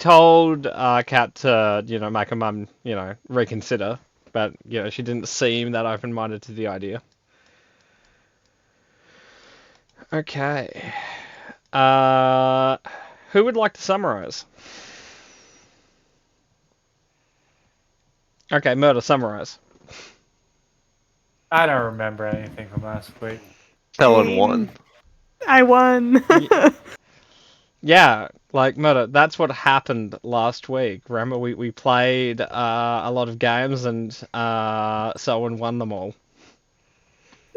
told Kat to, make her mum, reconsider, but she didn't seem that open-minded to the idea. Okay. Who would like to summarize? Okay, Murder, summarize. I don't remember anything from last week. Helen won. I won. Yeah, like Murder, that's what happened last week. Remember, we played a lot of games and Selwyn won them all.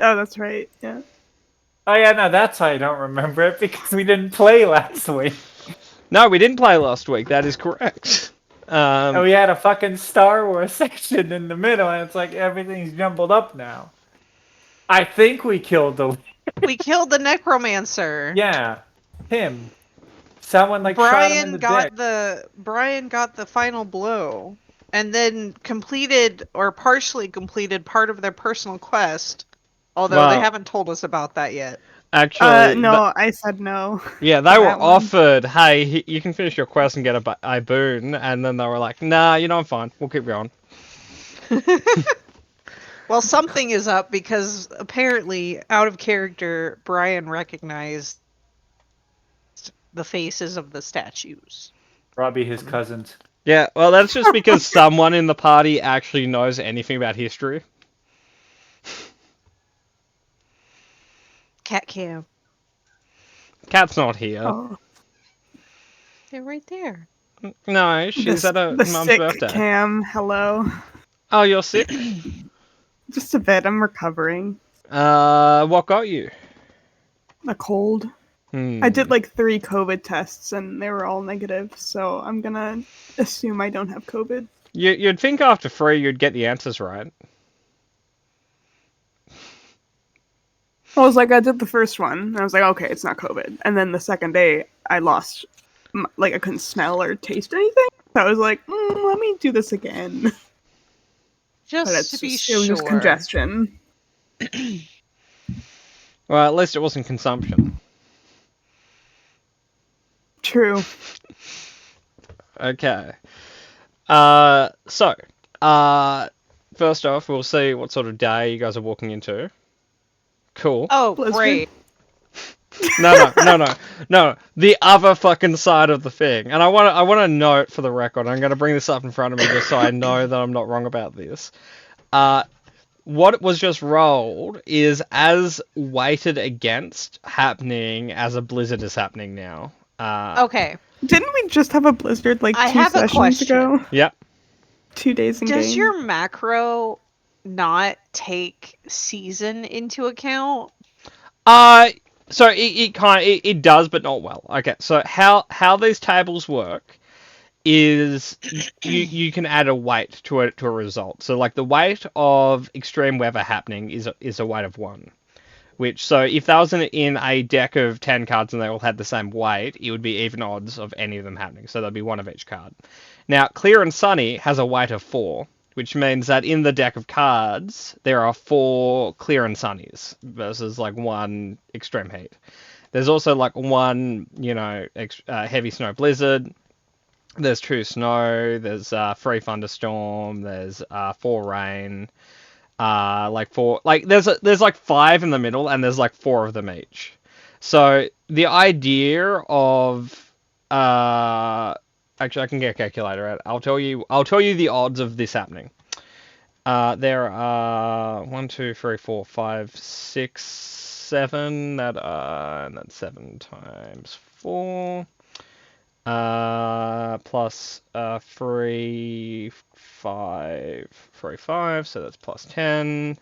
Oh, that's right. Yeah. Oh yeah, no, that's why I don't remember it, because we didn't play last week. No, we didn't play last week. That is correct. And we had a fucking Star Wars section in the middle, and it's like everything's jumbled up now. I think we killed the... We killed the necromancer. Yeah, him. Someone shot him in the dick. Brian got the final blow, and then completed or partially completed part of their personal quest. Although they haven't told us about that yet. Actually, no, I said no. Yeah, they were offered, hey, you can finish your quest and get a boon, and then they were like, nah, I'm fine. We'll keep going. Well, something is up because apparently, out of character, Brian recognized the faces of the statues. Robbie, his cousins. Yeah, well, that's just because someone in the party actually knows anything about history. Cat Cam. Cat's not here. Oh. They're right there. No, she's at her mum's sick birthday. Cam, hello. Oh, you're sick? Just a bit. I'm recovering. What got you? A cold. I did 3 COVID tests and they were all negative, so I'm gonna assume I don't have COVID. You'd think after 3 you'd get the answers right. I was like, I did the first one, and I was like, okay, it's not COVID. And then the second day, I lost, I couldn't smell or taste anything. So I was like, let me do this again. Just to be sure. It was just congestion. Well, at least it wasn't consumption. True. Okay. First off, we'll see what sort of day you guys are walking into. Cool. Oh, Blizzard. great. No. The other fucking side of the thing. And I want to note for the record, I'm going to bring this up in front of me just so I know that I'm not wrong about this. What was just rolled is as weighted against happening as a blizzard is happening now. Okay. Didn't we just have a blizzard I 2 have a sessions question. ago? Yep. 2 days in Does game. your macro not take season into account? So it does, but not well. Okay, so how these tables work is you can add a weight to a result. So the weight of extreme weather happening is a weight of 1. Which, so if that was in a deck of 10 cards and they all had the same weight, it would be even odds of any of them happening. So there'd be 1 of each card. Now, Clear and Sunny has a weight of 4, which means that in the deck of cards, there are 4 Clear and Sunnies versus 1 Extreme Heat. There's also 1, Heavy Snow Blizzard. There's True Snow. There's 3 Thunderstorm. There's 4 Rain. 4, there's 5 in the middle, and there's 4 of them each. So the idea of actually I can get a calculator out. I'll tell you the odds of this happening. There are 1, 2, 3, 4, 5, 6, 7. And that's 7 times 4. Plus 3, 5, 3, 5, so that's plus 10.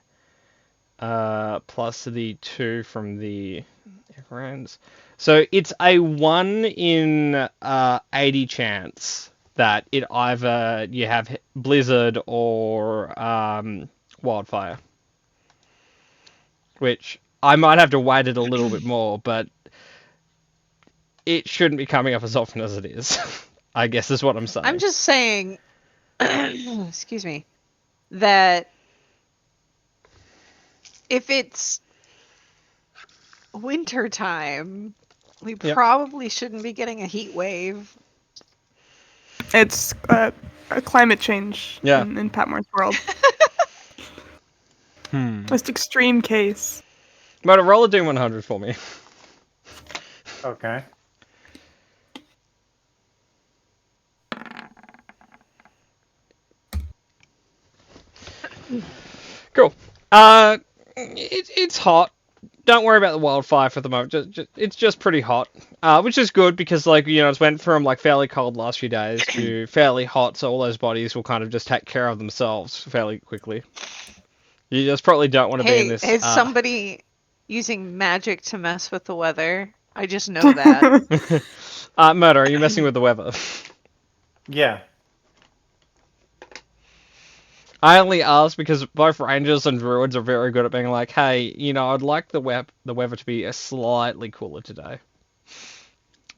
Plus the 2 from the rounds. So it's a 1 in 80 chance that it either you have blizzard or wildfire. Which I might have to weight it a little bit more, but it shouldn't be coming up as often as it is. I guess is what I'm saying. I'm just saying, excuse me, that if it's winter time, we probably shouldn't be getting a heat wave. It's a climate change Yeah. in Patmore's world. Hmm. Most extreme case. Motor, roll a D100 for me. Okay. Cool. It's hot. Don't worry about the wildfire for the moment. It's just pretty hot, which is good because it's went from like fairly cold last few days to fairly hot, so all those bodies will kind of just take care of themselves fairly quickly. You just probably don't want to be in Hey, this. is somebody using magic to mess with the weather? I just know that. Murder, are you messing with the weather? Yeah. I only ask because both rangers and druids are very good at being like, hey, I'd like the weather to be a slightly cooler today.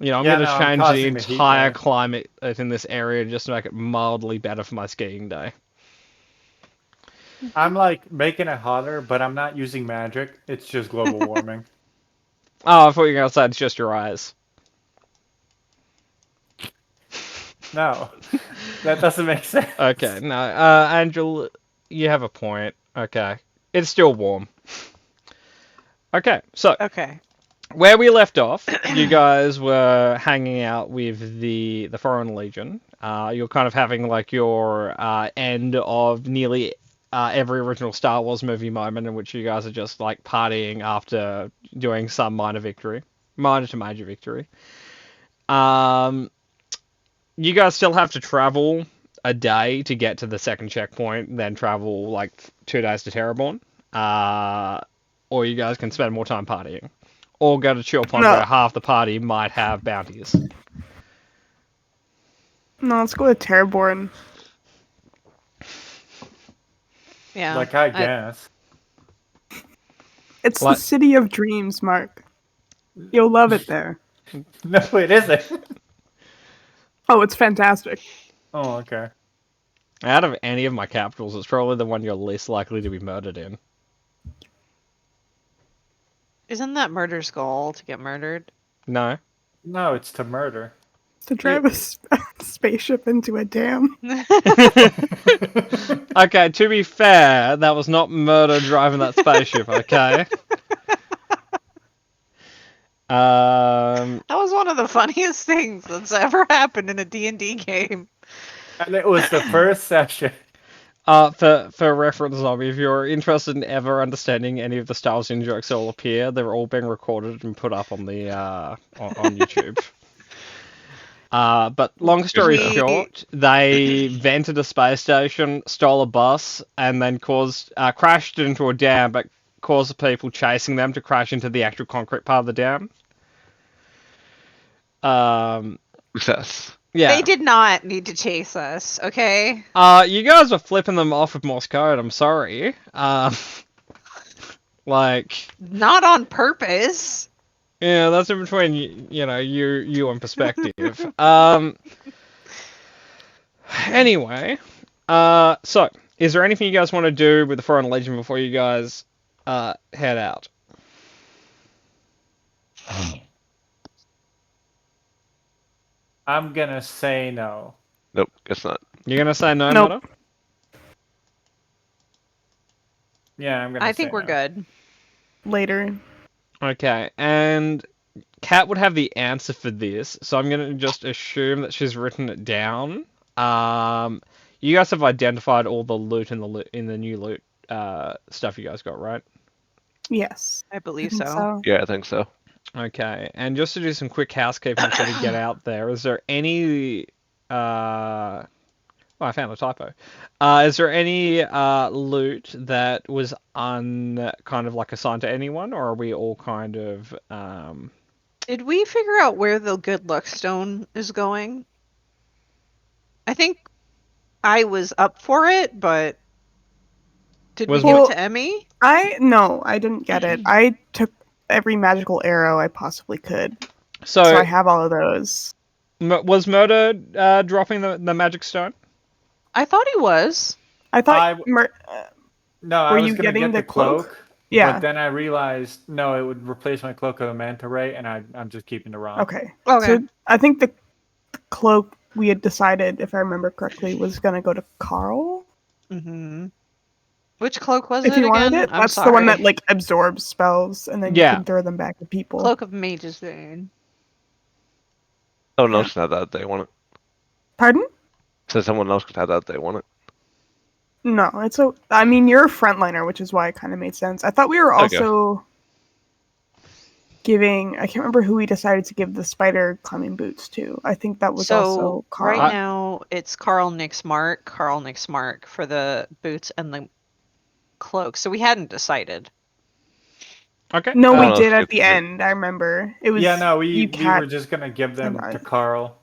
I'm Yeah, going to no, I'm change the causing the heat entire wave. climate in this area just to make it mildly better for my skiing day. I'm like making it hotter, but I'm not using magic. It's just global warming. Oh, I thought you were going to say it's just your eyes. No, that doesn't make sense. Okay, no, Angel, you have a point. Okay, it's still warm. Okay, so Okay. where we left off, you guys were hanging out with the Foreign Legion. You're kind of having like your end of nearly every original Star Wars movie moment in which you guys are just like partying after doing some minor to major victory. You guys still have to travel a day to get to the second checkpoint, then travel like 2 days to Terraborn. Or you guys can spend more time partying. Or go to Chill Pond No. where half the party might have bounties. No, let's go to Terraborn. Yeah. Like, I guess. It's What? the city of dreams, Mark. You'll love it there. No, it isn't. Oh, it's fantastic. Oh, okay. Out of any of my capitals, it's probably the one you're least likely to be murdered in. Isn't that Murder's goal to get murdered? No? No, it's to murder. To drive a spaceship into a dam. Okay, to be fair, that was not murder driving that spaceship, okay? That was one of the funniest things that's ever happened in a D&D game. And it was the first session. For reference, Zombie, if you're interested in ever understanding any of the Star Wars in-jokes that will appear, they're all being recorded and put up on the on YouTube. But long story short, they vented a space station, stole a bus, and then crashed into a dam, but caused the people chasing them to crash into the actual concrete part of the dam. Success. Yeah. They did not need to chase us, okay? You guys are flipping them off with Morse code. I'm sorry. Like. Not on purpose. Yeah, that's in between you and perspective. Anyway, so is there anything you guys want to do with the Foreign Legion before you guys head out? I'm gonna say no. Nope, guess not. You're gonna say no, Nope. Motto? Yeah, I'm gonna I say think we're no. good. Later. Okay, and Kat would have the answer for this, so I'm gonna just assume that she's written it down. You guys have identified all the loot in the new loot stuff you guys got, right? Yes. I believe I think so. Yeah, I think so. Okay, and just to do some quick housekeeping before we get out there, is there any oh, I found a typo. Is there any loot that was kind of like assigned to anyone, or are we all kind of Did we figure out where the good luck stone is going? I think I was up for it, but did we give Well- it to Emmy? No, I didn't get it. I took every magical arrow I possibly could. so So I have all of those. was Murder dropping the magic stone? I thought he was. I thought No, I Were was you gonna getting get the the cloak. yeah. But then I realized no, it would replace my cloak of the manta ray, and I'm just keeping the rock. Okay. Okay. So I think the cloak we had decided, if I remember correctly, was gonna go to Carl. Mm-hmm. Which cloak was If it you again? wanted it, I'm that's sorry. the one that like absorbs spells, and then you Yeah. can throw them back at people. Cloak of Mage's Bane. Someone else can have that if they want it. Pardon? So someone else can have that if they want it. No, it's a. I mean, you're a frontliner, which is why it kind of made sense. I thought we were Okay. also giving. I can't remember who we decided to give the spider climbing boots to. I think that was also Carl. Right now it's Carl Nixmark for the boots and the cloak. So we hadn't decided. Okay. No, Oh, we no, did at skip the it. end. I remember it was. Yeah, no, you we cat. were just gonna give them and I. to Carl.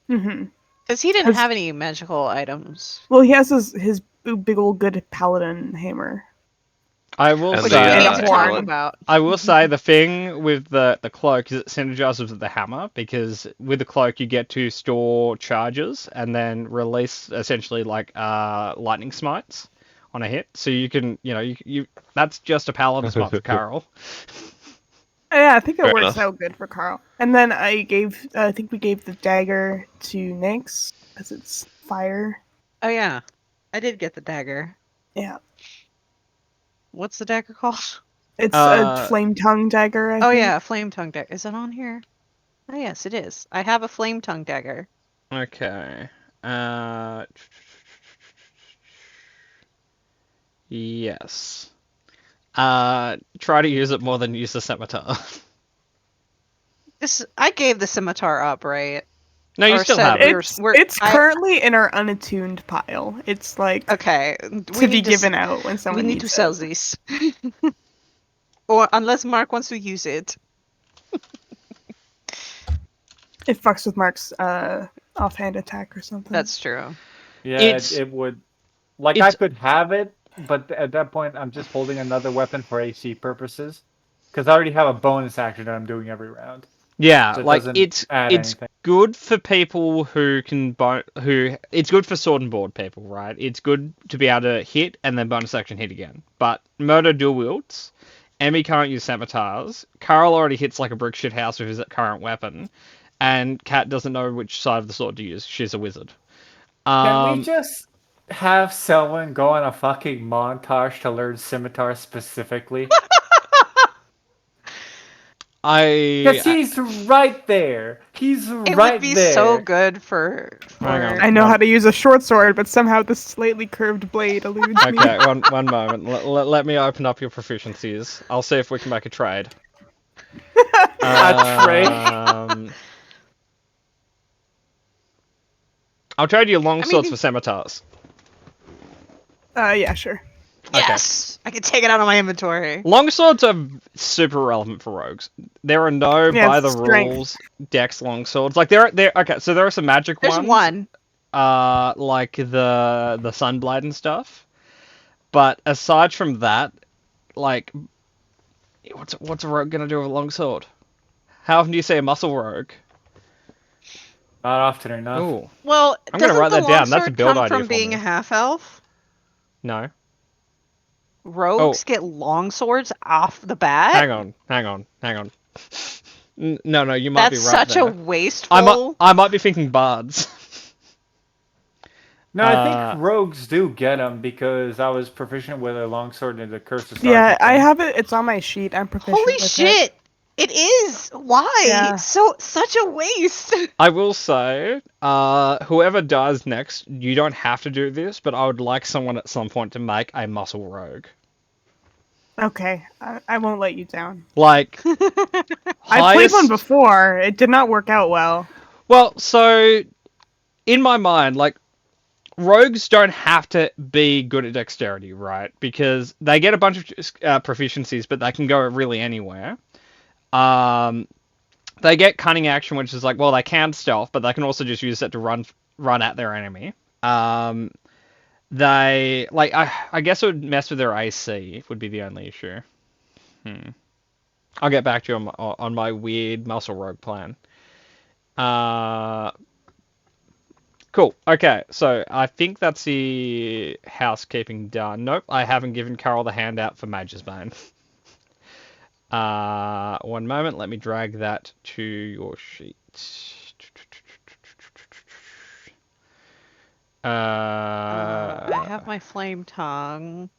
Mm-hmm. Because he didn't Has- have any magical items. Well, he has his big old good paladin hammer. I will And Which the, we say. need uh, to talk amulet. about. I will say the thing with the cloak is it synergizes with the hammer, because with the cloak you get to store charges and then release essentially like lightning smites on a hit. So you can, you that's just a paladin smite for Carl. Yeah, I think it Fair works enough. out good for Carl. And then I think we gave the dagger to Nyx because it's fire. Oh yeah, I did get the dagger. Yeah, What's the dagger called? it's Uh, a flame tongue dagger. I Oh think. yeah, flame tongue dagger. Is it on here? Oh yes, it is. I have a flame tongue dagger. Okay. Yes. Try to use it more than use the scimitar. I gave the scimitar up, right? No, you Or still said have we it. were- It's I- currently in our unattuned pile. It's like Okay. to be given out when We someone need to needs sell it. this. Or unless Mark wants to use it. It fucks with Mark's offhand attack or something. That's true. Yeah, It's- it would. Like, it's- I could have it, but at that point, I'm just holding another weapon for AC purposes. Because I already have a bonus action that I'm doing every round. Yeah, So it like doesn't it's add it's anything. good for people who can it's good for sword and board people, right? It's good to be able to hit and then bonus action hit again. But Murder dual wields, Emmy can't use scimitars. Carl already hits like a brick shit house with his current weapon, and Kat doesn't know which side of the sword to use. She's a wizard. Can we just have someone go on a fucking montage to learn scimitar specifically? Because he's right there. He's It right would be there. so good for Hang on. I know how to use a short sword, but somehow this slightly curved blade eludes me. Okay, one moment. Let me open up your proficiencies. I'll see if we can make a trade. A trade? I'll trade you longswords mean- for scimitars. Yeah, sure. Yes! I can take it out of my inventory. Longswords are super relevant for rogues. There are no Yeah, by the strength. rules dex longswords. Like there okay, so there are some magic There's ones. one. Like the Sunblade and stuff. But aside from that, like what's a rogue gonna do with a longsword? How often do you see a muscle rogue? Not often enough. Ooh, Well, I'm gonna doesn't write the that down. That's a longsword build come idea from for being me. a half elf? no. Rogues get longswords off the bat? Hang on. No, you might That's be right such a there. wasteful... I might be thinking bards. No, I Uh, think rogues do get them because I was proficient with a longsword in the Curse of Yeah, I Sarkhan. have it. It's on my sheet. I'm proficient Holy with it. shit! It is! Why? Yeah. Such a waste! I will say, whoever dies next, you don't have to do this, but I would like someone at some point to make a muscle rogue. Okay, I won't let you down. Like, I played one before. It did not work out well. Well, so in my mind, like, rogues don't have to be good at dexterity, right? Because they get a bunch of proficiencies, but they can go really anywhere. They get cunning action, which is like, well, they can stealth, but they can also just use it to run at their enemy. They like, I guess it would mess with their AC. Would be the only issue. I'll get back to you on my weird muscle rogue plan. Cool. Okay, so I think that's the housekeeping done. Nope, I haven't given Carol the handout for Mage's Bane. One moment, let me drag that to your sheet. I have my flame tongue.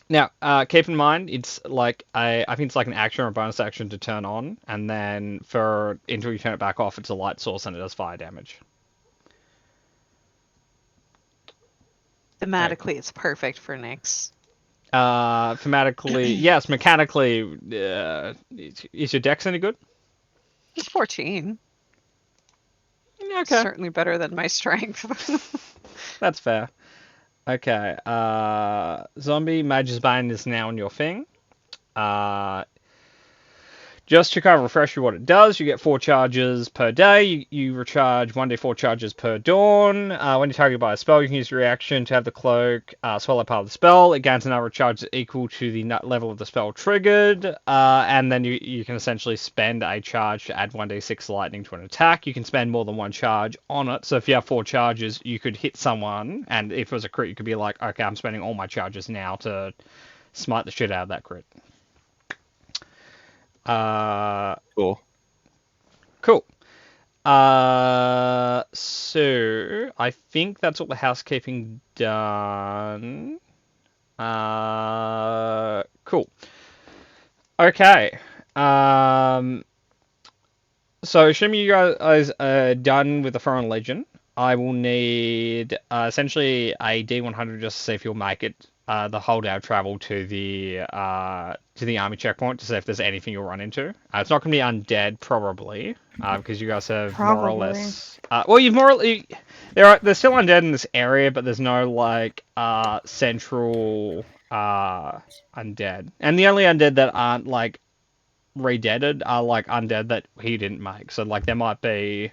Now, keep in mind, it's like I think it's like an action or a bonus action to turn on, and then until you turn it back off, it's a light source and it does fire damage. Thematically, it's perfect for Nyx. Thematically, yes. Mechanically, is your dex any good? It's 14. Yeah, okay, Certainly better than my strength. that's fair. Okay, zombie Mage's Bane is now on your thing. Just to kind of refresh you what it does, you get 4 charges per day. You recharge 1d4 charges per dawn. When you're targeted by a spell, you can use your reaction to have the cloak swallow part of the spell. It gains another charge equal to the level of the spell triggered. And then you can essentially spend a charge to add 1d6 lightning to an attack. You can spend more than 1 charge on it. So if you have 4 charges, you could hit someone. And if it was a crit, you could be like, okay, I'm spending all my charges now to smite the shit out of that crit. Cool. Cool. So I think that's all the housekeeping done. Cool. Okay. So assuming you guys are done with the Foreign Legion, I will need essentially a D100 just to see if you'll make it the whole day of travel to the army checkpoint to see if there's anything you'll run into. It's not going to be undead probably because you guys have more or Probably. less. Well, there's still undead in this area, but there's no like central undead, and the only undead that aren't like redeaded are like undead that he didn't make. So like there might be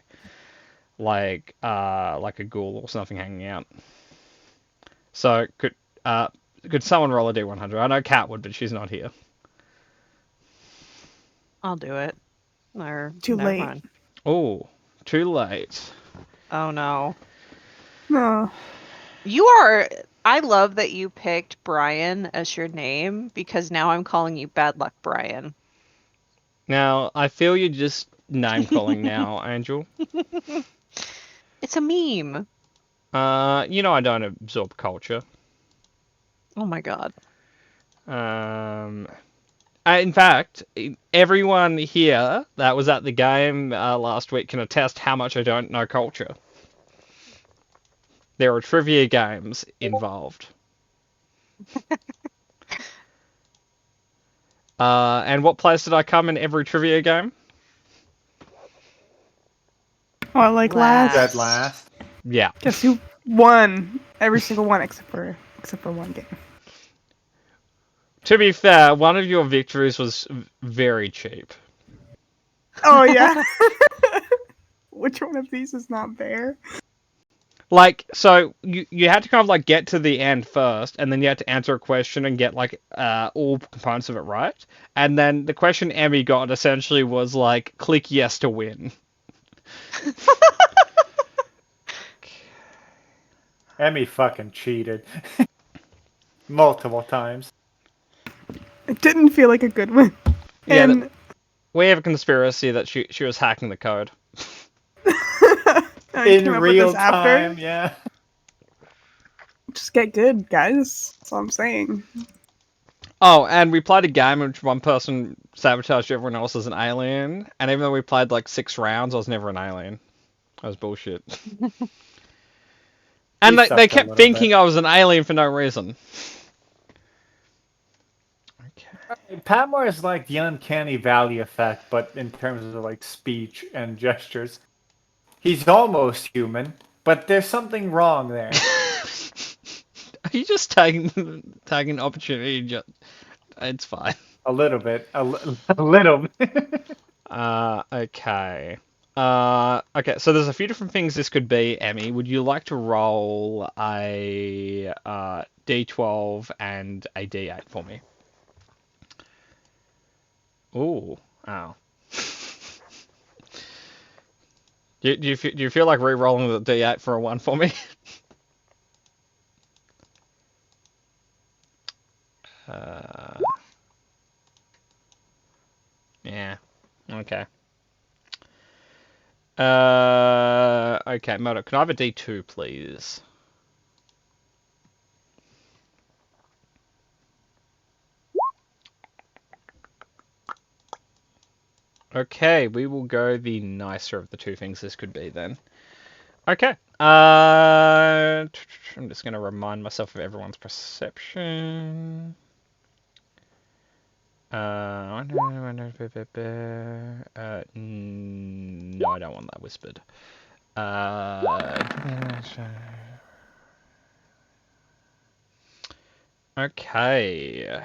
like a ghoul or something hanging out. So could someone roll a D100? I know Kat would, but she's not here. I'll do it. Or Too never late. mind. Oh, too late. Oh no. No. I love that you picked Brian as your name because now I'm calling you Bad Luck Brian. Now I feel you're just name calling now, Angel. It's a meme. I don't absorb culture. Oh my god. In fact, everyone here that was at the game last week can attest how much I don't know culture. There are trivia games involved. And what place did I come in every trivia game? Oh, like Last. Dead last. Yeah. Guess who won every single one except for one game. To be fair, one of your victories was very cheap. Oh yeah. Which one of these is not fair? Like, so you had to kind of like get to the end first, and then you had to answer a question and get like all components of it right. And then the question Emmy got essentially was like, click yes to win. Emmy fucking cheated. Multiple times. It didn't feel like a good one. Yeah, And we have a conspiracy that she was hacking the code. I In came up with real this after. time, yeah. Just get good, guys. That's all I'm saying. Oh, and we played a game in which one person sabotaged everyone else as an alien, and even though we played like 6 rounds, I was never an alien. That was bullshit. And You they sucked a kept little thinking bit. I was an alien for no reason. Okay. Patmore is like the uncanny valley effect, but in terms of like speech and gestures. He's almost human, but there's something wrong there. Are you just taking opportunity? It's fine. A little bit. A little bit. Okay. Okay, so there's a few different things this could be, Emmy. Would you like to roll a D12 and a D8 for me? Ooh. Oh. Do you feel like re-rolling the D8 for a 1 for me? Yeah. Okay. Okay, Moto, can I have a D2, please? Okay, we will go the nicer of the two things this could be then. Okay. I'm just going to remind myself of everyone's perception. No, I don't want that whispered. Okay.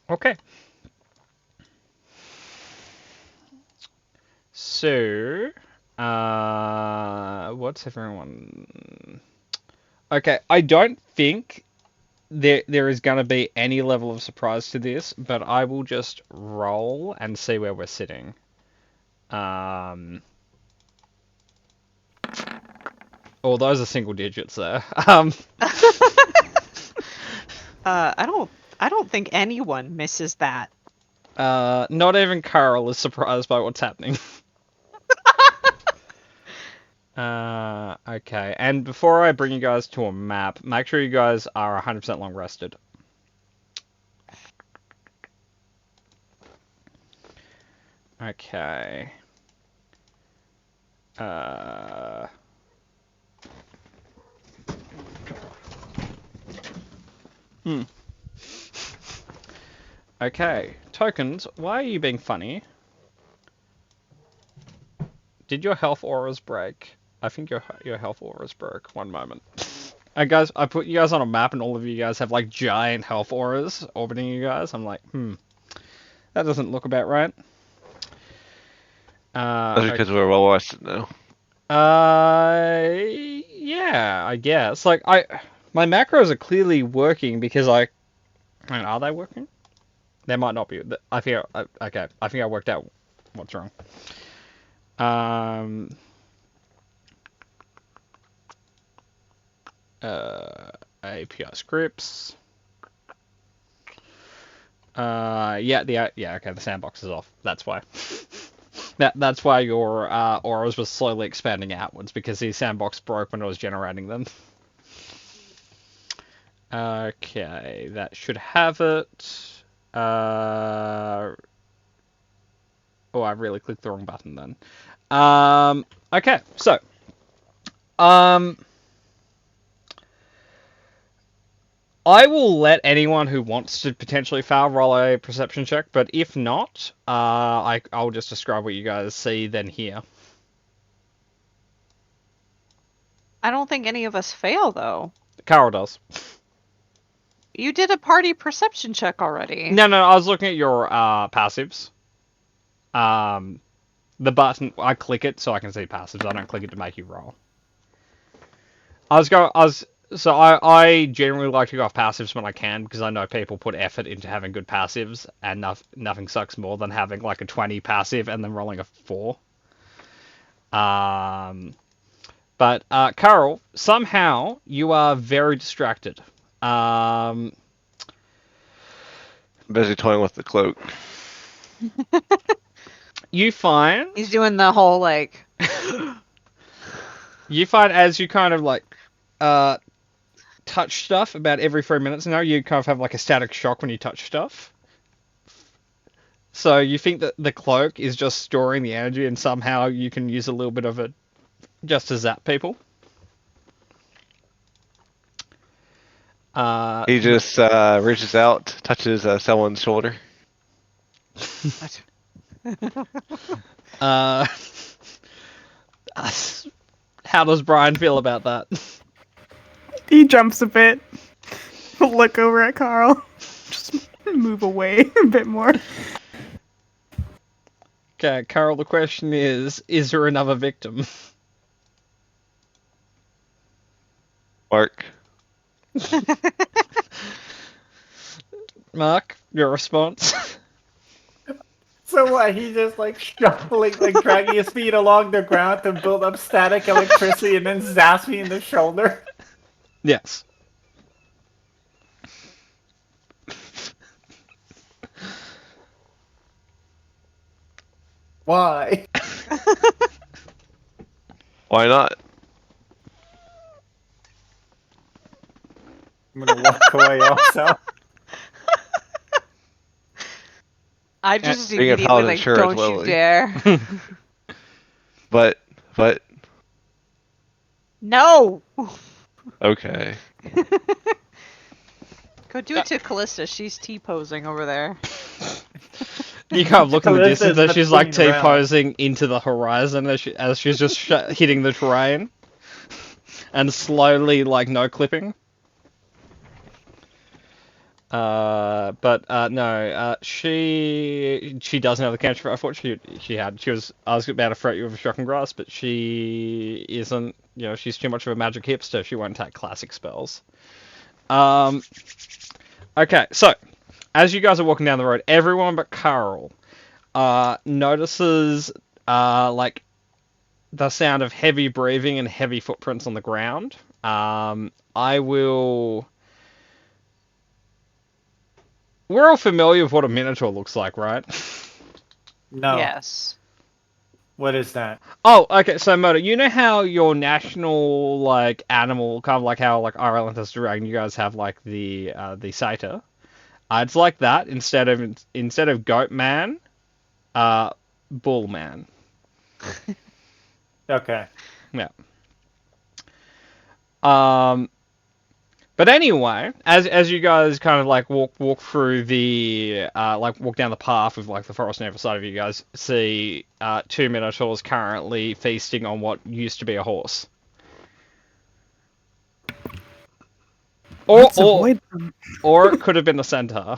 Okay. So, what's everyone? Okay, I don't think there is going to be any level of surprise to this, but I will just roll and see where we're sitting. Oh, those are single digits there. I don't think anyone misses that. Not even Carl is surprised by what's happening. Okay, and before I bring you guys to a map, make sure you guys are 100% long rested. Okay. Okay, tokens, why are you being funny? Did your health auras break? I think your health auras broke. One moment. Guys, I put you guys on a map and all of you guys have like giant health auras orbiting you guys. I'm like, that doesn't look about right. That's because we're well rested now. Yeah, I guess. Like, my macros are clearly working because I mean, are they working? They might not be. I think, okay, I think I worked out what's wrong. API scripts. Yeah, okay, the sandbox is off. That's why. That's why your auras was slowly expanding outwards, because the sandbox broke when it was generating them. Okay, that should have it. Oh, I really clicked the wrong button then. Okay, so, I will let anyone who wants to potentially fail roll a perception check, but if not, I'll just describe what you guys see then hear. I don't think any of us fail though. Carol does. You did a party perception check already. No, I was looking at your passives. The button, I click it so I can see passives. I don't click it to make you roll. I generally like to go off passives when I can, because I know people put effort into having good passives, and nothing sucks more than having like a 20 passive and then rolling a 4. But Carol, somehow you are very distracted. Busy toying with the cloak. You find He's doing the whole like. You find as you kind of like touch stuff about every 3 minutes now, you kind of have like a static shock when you touch stuff. So you think that the cloak is just storing the energy, and somehow you can use a little bit of it just to zap people. He just reaches out, touches someone's shoulder. How does Brian feel about that? He jumps a bit. Look over at Carl. Just move away a bit more. Okay, Carol, the question is there another victim? Mark. Mark, your response? So what? He's just like shuffling, like dragging his feet along the ground to build up static electricity, and then zaps me in the shoulder. Yes. Why? Why not? I'm gonna walk away also. I just Being a immediately paladin, like, sure, it's don't you Lily. dare. But No! okay. Go do it to Callista. She's T-posing over there. You can't look in the Callista's distance as she's like between realms. T-posing into the horizon as she's just hitting the terrain. And slowly, like, no clipping. She doesn't have the cantrip. I thought she had. I was about to threat you with a shocking grasp, but she isn't. You know, she's too much of a magic hipster. She won't take classic spells. Okay, so as you guys are walking down the road, everyone but Carl notices like the sound of heavy breathing and heavy footprints on the ground. I will. We're all familiar with what a minotaur looks like, right? No. Yes. What is that? Oh, okay. So, Moto, you know how your national like animal, kind of like how like Ireland has dragon, you guys have like the satyr. It's like that instead of goat man, bull man. Okay. Yeah. But anyway, as you guys kind of like walk through the like walk down the path with like the forest on either side of you, guys see two minotaurs currently feasting on what used to be a horse. Let's avoid them. Or it could have been the centaur.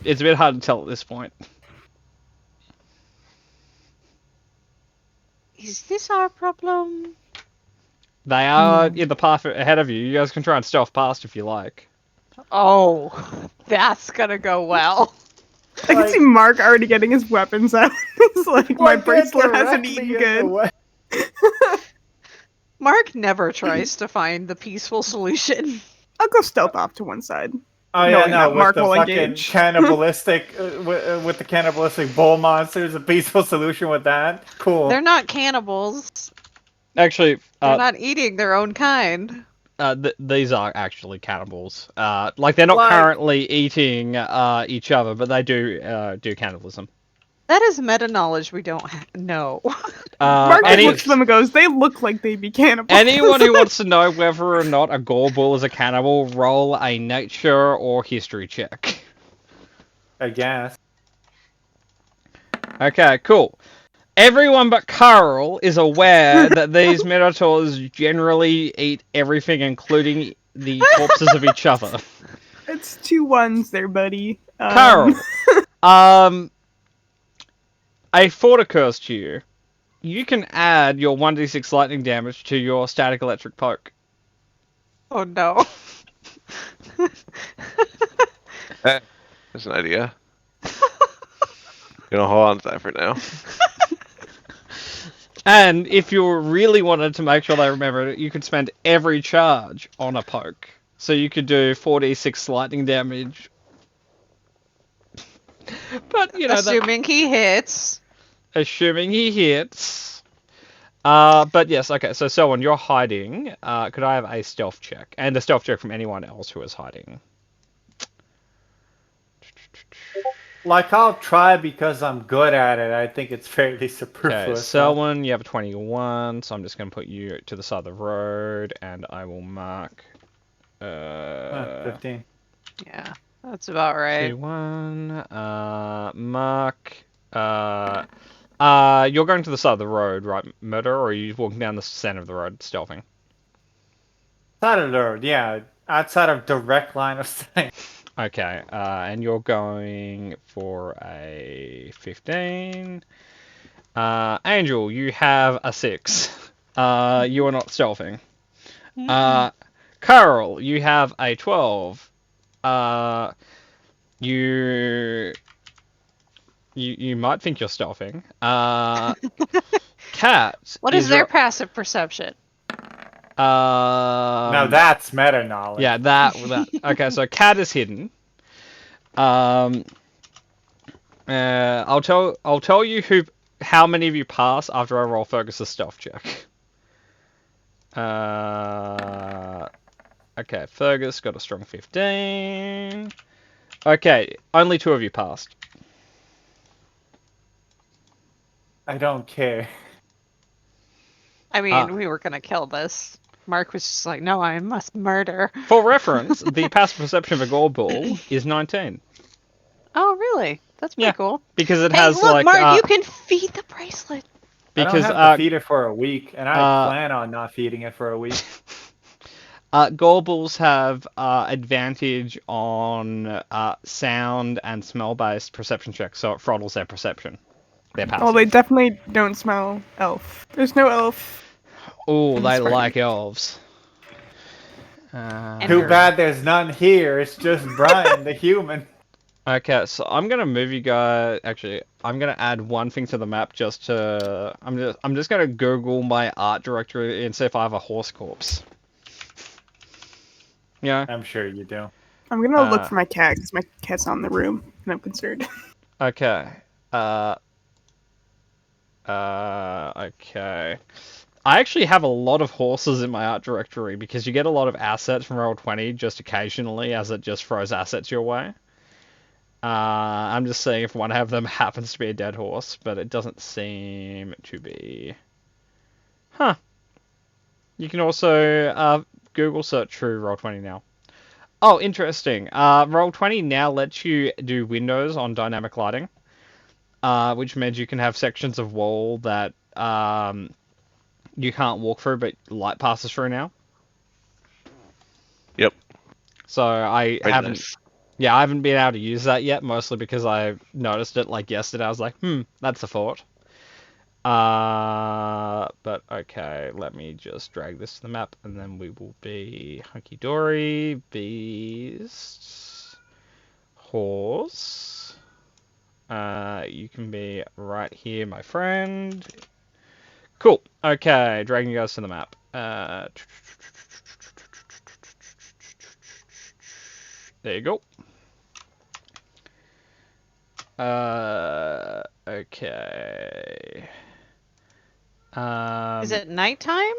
It's a bit hard to tell at this point. Is this our problem? They are in the path ahead of you. You guys can try and stealth past if you like. Oh, that's gonna go well. I can see Mark already getting his weapons out. He's like, my Why bracelet can't hasn't directly eaten in the good. way? Mark never tries to find the peaceful solution. I'll go stealth off to one side. Oh yeah, Knowing no, that with Mark the will fucking engage. cannibalistic, with the cannibalistic bull monsters, a peaceful solution with that. Cool. They're not cannibals. Actually, They're not eating their own kind. these are actually cannibals. Like they're not Like- currently eating each other, but they do cannibalism. That is meta knowledge we don't know. Mark just Any, looks at them and goes, they look like they'd be cannibals. anyone who wants to know whether or not a Gorbull is a cannibal, roll a nature or history check. I guess. Okay, cool. Everyone but Carl is aware that these minotaurs generally eat everything, including the corpses of each other. It's 2 1s there, buddy. Carl, a thought occurs to you. You can add your 1d6 lightning damage to your static electric poke. Oh no. That's an idea. Gonna hold on to that for now. And if you really wanted to make sure they remember it, you could spend every charge on a poke. So you could do 4d6 lightning damage. But, you know, Assuming he hits. assuming he hits. But yes, okay, so Selwyn, you're hiding. Could I have a stealth check? And a stealth check from anyone else who is hiding. Like, I'll try because I'm good at it. I think it's fairly Okay, superfluous. Selwyn, you have a 21, so I'm just going to put you to the side of the road, and I will mark... 15. Yeah, that's about right. 21, mark... you're going to the side of the road, right, Murder, or are you walking down the center of the road, stealthing? Side of the road, yeah. Outside of direct line of sight. Okay, and you're going for a 15. Angel, you have a 6. You are not stealthing. Carl, you have a 12. You might think you're stealthing. Cat. What is their your- passive perception? Now that's meta knowledge. Yeah, that. Okay, so Cat is hidden. I'll tell you who how many of you pass after I roll Fergus's stealth check? Okay, Fergus got a strong 15. Okay, only 2 of you passed. I don't care. I mean, we were gonna kill this. Mark was just like, no, I must murder. For reference, the passive perception of a Gorball is 19. Oh, really? That's pretty Yeah, cool. because it Hey, has look, like Mark, you can feed the bracelet. because I don't have to feed it for a week, and I plan on not feeding it for a week. Gorballs have advantage on sound and smell-based perception checks, so it throttles their perception. Their passive. Oh, they definitely don't smell elf. There's no elf. Oh, I'm they sorry. like elves. Too bad there's none here. It's just Brian, the human. Okay, so I'm gonna move you guys. Actually, I'm gonna add one thing to the map just to. I'm just gonna Google my art directory and see if I have a horse corpse. Yeah. I'm sure you do. I'm gonna look for my cat because my cat's not in the room, and I'm concerned. Okay. Okay. I actually have a lot of horses in my art directory because you get a lot of assets from Roll20 just occasionally as it just throws assets your way. I'm just seeing if one of them happens to be a dead horse, but it doesn't seem to be. Huh. You can also Google search through Roll20 now. Oh, interesting. Roll20 now lets you do windows on dynamic lighting, which means you can have sections of wall that you can't walk through, but light passes through now. Yep. So I Very haven't. nice. Yeah, I haven't been able to use that yet, mostly because I noticed it like yesterday. I was like, that's a thought. But okay, let me just drag this to the map, and then we will be hunky-dory, beast, horse. You can be right here, my friend. Cool. Okay, dragging you guys to the map. There you go. Okay. Is it nighttime?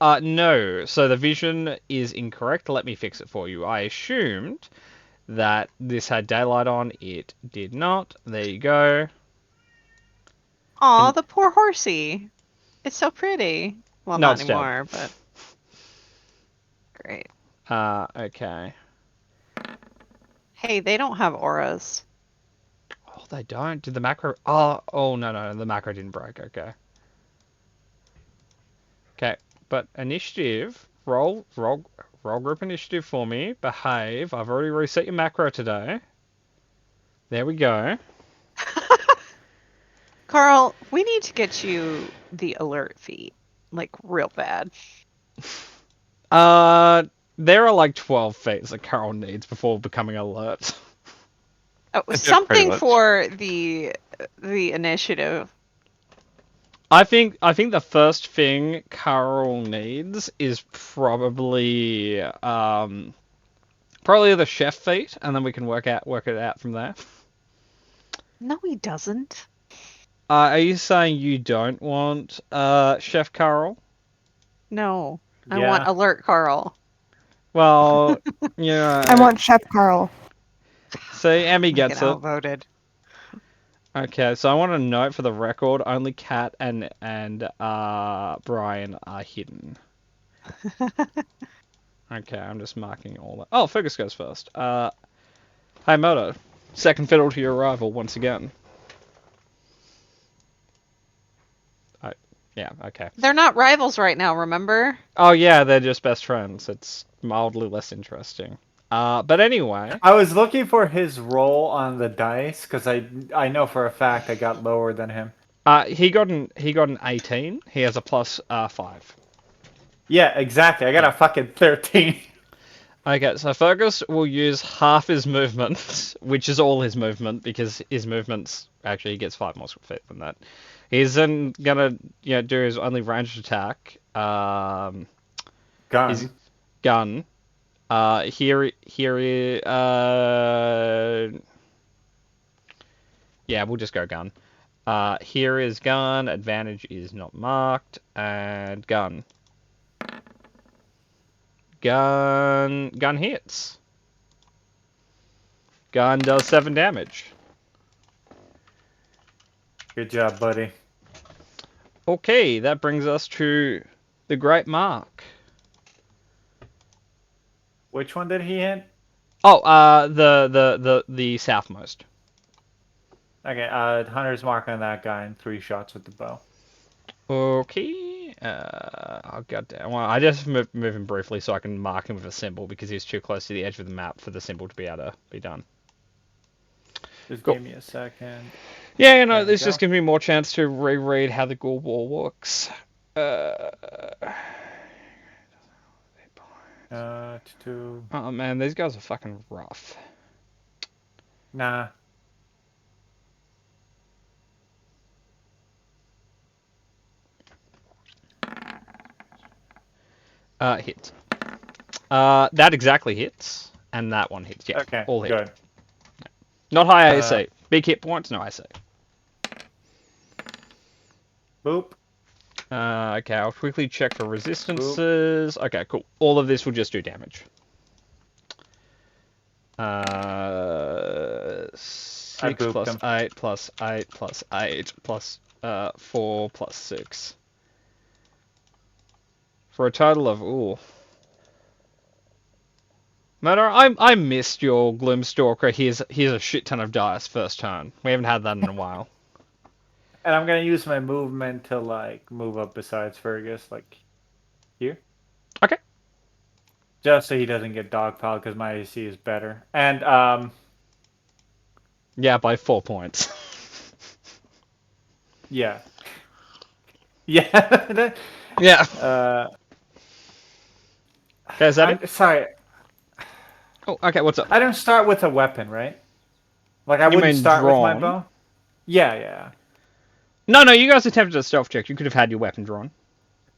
No. So the vision is incorrect. Let me fix it for you. I assumed that this had daylight on. It did not. There you go. Aw, the poor horsey. It's so pretty. Well, No, not it's dead. anymore, but great. Okay. Hey, they don't have auras. Oh, they don't. Did the macro? Oh no, the macro didn't break. Okay. Okay, but initiative, roll group initiative for me. Behave. I've already reset your macro today. There we go. Carl, we need to get you the alert feat, like real bad. There are like 12 feats that Carol needs before becoming alert. Oh, pretty something much. for the initiative. I think the first thing Carol needs is probably the chef feat, and then we can work it out from there. No, he doesn't. Are you saying you don't want Chef Carol? No, I Yeah. want alert Carl. Well, yeah. I want Chef Carl. See, Emmy Get gets it. outvoted. Okay, so I want to note for the record, only Kat and Brian are hidden. Okay, I'm just marking all that. Oh, Fergus goes first. Hey, Moto. Second fiddle to your arrival once again. Yeah, okay. They're not rivals right now, remember? Oh, yeah, they're just best friends. It's mildly less interesting. But anyway. I was looking for his roll on the dice because I know for a fact I got lower than him. He got an 18. He has a plus 5. Yeah, exactly. I got a fucking 13. Okay, so Fergus will use half his movement, which is all his movement, because his movement's actually he gets 5 more feet than that. He's then gonna do his only ranged attack. Gun. His gun. Yeah, we'll just go gun. Here is gun. Advantage is not marked. And gun. Gun hits. Gun does 7 damage. Good job, buddy. Okay, that brings us to the Great Mark. Which one did he hit? Oh, the southmost. Okay, Hunter's Mark on that guy and 3 shots with the bow. Okay. Oh goddamn. Well, I just move him briefly so I can mark him with a symbol because he's too close to the edge of the map for the symbol to be able to be done. Just Cool. give me a second. Yeah, There we this go. just gives me more chance to reread how the Ghoul War works. To Oh man, these guys are fucking rough. nah. Hits. That exactly hits, and that one hits. Yeah, Okay, all hit. good. Not high AC. Big hit points, no AC. Boop. Okay, I'll quickly check for resistances. Okay, cool. All of this will just do damage. 6 booped plus him. 8 plus 8 plus 8 plus 4 plus 6. For a total of, ooh. Matter, I missed your Gloomstalker. Here's a shit ton of dice first turn. We haven't had that in a while. And I'm gonna use my movement to like move up besides Fergus, like here. Okay. Just so he doesn't get dogpiled because my AC is better. And Yeah, by 4 points. yeah. Yeah. Yeah. Uh Okay, is that it? sorry, Oh, okay, what's up? I don't start with a weapon, right? Like I You wouldn't mean start with my drawn? bow? Yeah. No, you guys attempted a stealth check. You could have had your weapon drawn.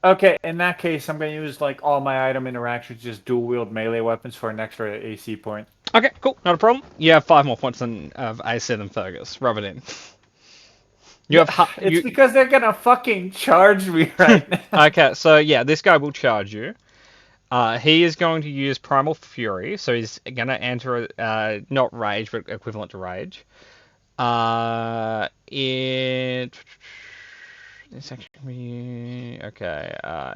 Okay, in that case I'm gonna use like all my item interactions just dual wield melee weapons for an extra AC point. Okay, cool, not a problem. You have 5 more points of AC than Fergus. Rub it in. You have It's because they're gonna fucking charge me right now. Okay, so yeah, this guy will charge you. He is going to use Primal Fury, so he's gonna enter not rage, but equivalent to rage. This action can be okay.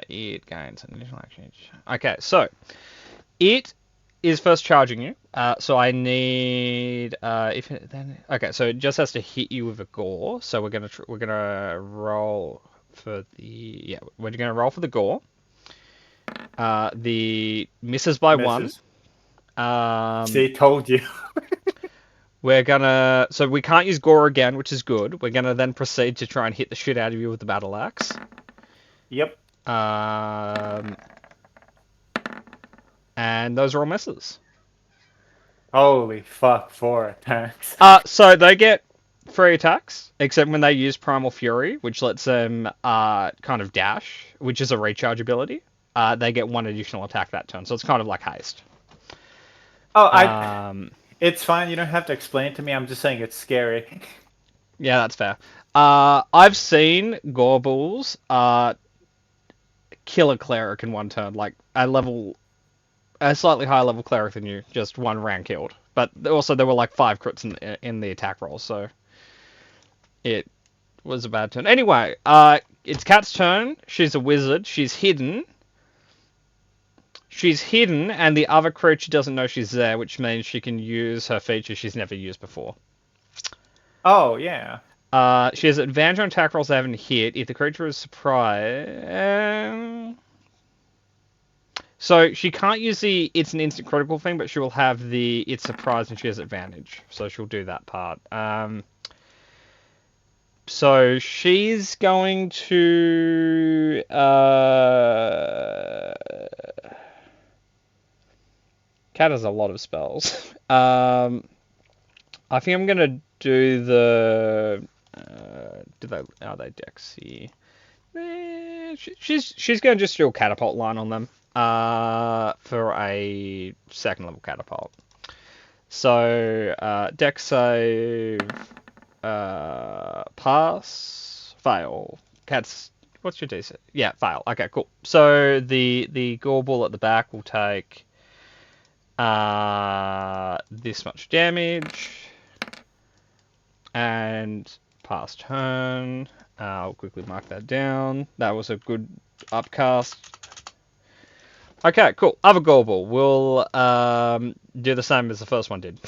It gains an additional action. Okay, so it is first charging you. So I need if it, then okay. So it just has to hit you with a gore. So we're gonna roll for the gore. The misses by Misses. 1. See, told you. So we can't use gore again, which is good. We're gonna then proceed to try and hit the shit out of you with the battle axe. Yep. And those are all misses. Holy fuck, 4 attacks. So they get 3 attacks, except when they use Primal Fury, which lets them kind of dash, which is a recharge ability. They get 1 additional attack that turn, so it's kind of like haste. Oh, it's fine. You don't have to explain it to me. I'm just saying it's scary. Yeah, that's fair. I've seen Gorbulls kill a cleric in 1 turn, like a slightly higher level cleric than you, just 1 round killed. But also there were like 5 crits in the attack roll, so it was a bad turn. Anyway, it's Kat's turn. She's a wizard. She's hidden, and the other creature doesn't know she's there, which means she can use her feature she's never used before. Oh, yeah. She has advantage on attack rolls they haven't hit if the creature is surprised. So she can't use it's an instant critical thing, but she will have it's surprised and she has advantage. So she'll do that part. So she's going to Cat has a lot of spells. I think I'm gonna do the. Are they Dexy? She's gonna just do a catapult line on them. For a 2nd level catapult. So Dex save. pass, fail. Cat's, what's your DC? Yeah, fail. Okay, cool. So the Gorball at the back will take this much damage, and pass turn. I'll quickly mark that down. That was a good upcast. Okay, cool. Other Gorball will do the same as the first one did.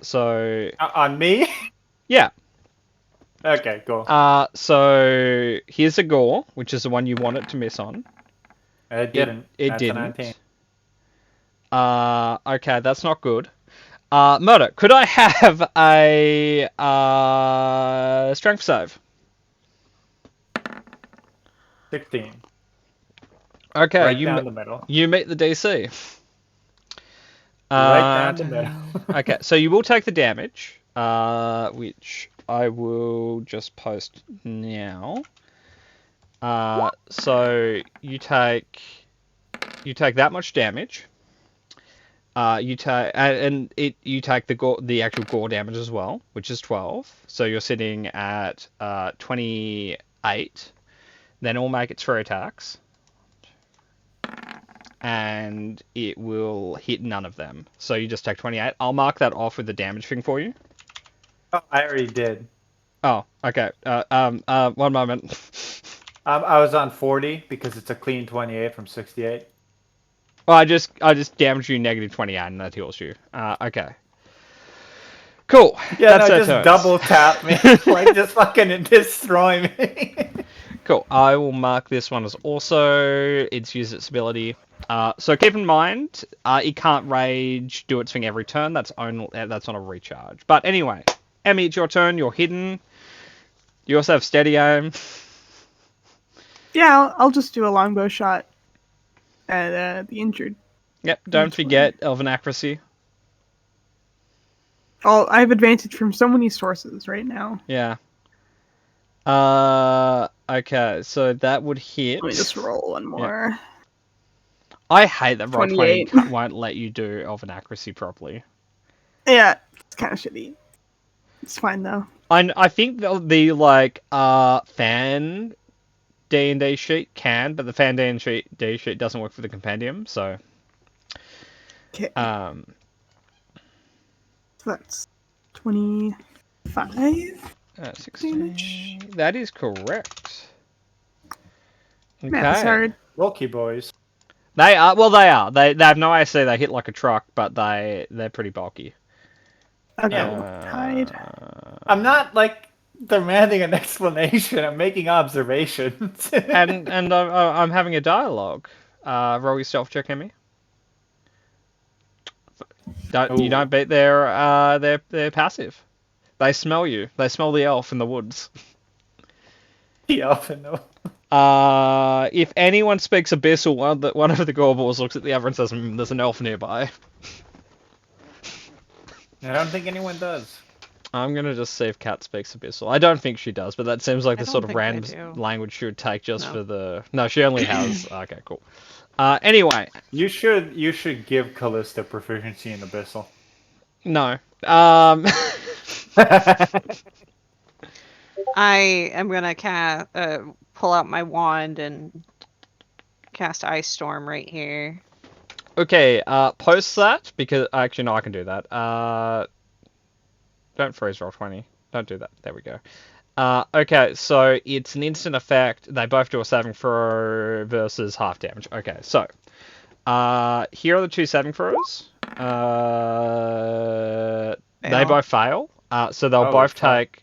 So On me? yeah. Okay, cool. So here's a Gore, which is the one you want it to miss on. It didn't. It That's a didn't. 19. Okay, that's not good. Murder, could I have a strength save? 16. Okay, Right down the middle. you meet the DC. Right down the middle. Okay, so you will take the damage, which I will just post now. So you take that much damage. You take you take the actual gore damage as well, which is 12. So you're sitting at 28. Then it'll make its 3 attacks, and it will hit none of them. So you just take 28. I'll mark that off with the damage thing for you. Oh, I already did. Oh, okay. 1 moment. I was on 40 because it's a clean 28 from 68. Well, I just damaged you negative 28, and that heals you. Okay. Cool. Yeah, That's no, our just turns. double tap me. Like, just fucking destroy me. Cool. I will mark this one as also it's used its ability. So keep in mind, it can't rage, do its thing every turn. That's on a recharge. But anyway, Emmy, it's your turn. You're hidden. You also have steady aim. Yeah, I'll just do a longbow shot at the injured. Yep. Don't Which one? forget Elven accuracy. Oh, I have advantage from so many sources right now. Yeah. Okay. So that would hit. Let me just roll one more. I hate that roll 20 28. won't let you do Elven accuracy properly. Yeah, it's kind of shitty. It's fine though. I think the like fan D&D sheet can, but the fan D&D sheet doesn't work for the compendium, so Okay, um so that's 25. 16. Damage. That is correct. Math is hard. Wilkie boys. They are they are. They have no AC, they hit like a truck, but they're pretty bulky. Okay, Yeah. hide. I'm not, like, demanding an explanation. I'm making observations. And I'm having a dialogue. Roll your stealth check, Emmy. You Ooh. don't beat their passive. They smell you. They smell the elf in the woods. The elfin, though. If anyone speaks Abyssal, one of the Gorballs looks at the other and says, "There's an elf nearby." I don't think anyone does. I'm gonna just see if Kat speaks Abyssal. I don't think she does, but that seems like I the sort don't of think they random do. language she would take just No. for the. No, she only has. Okay, cool. Anyway, You should give Callista proficiency in Abyssal. no. I am gonna pull out my wand and cast Ice Storm right here. Okay, post that, because actually no, I can do that. Don't freeze roll 20. Don't do that. There we go. Okay, so it's an instant effect. They both do a saving throw versus half damage. Okay, so here are the 2 saving throws. They Fail. both fail. So they'll Oh, both fuck. take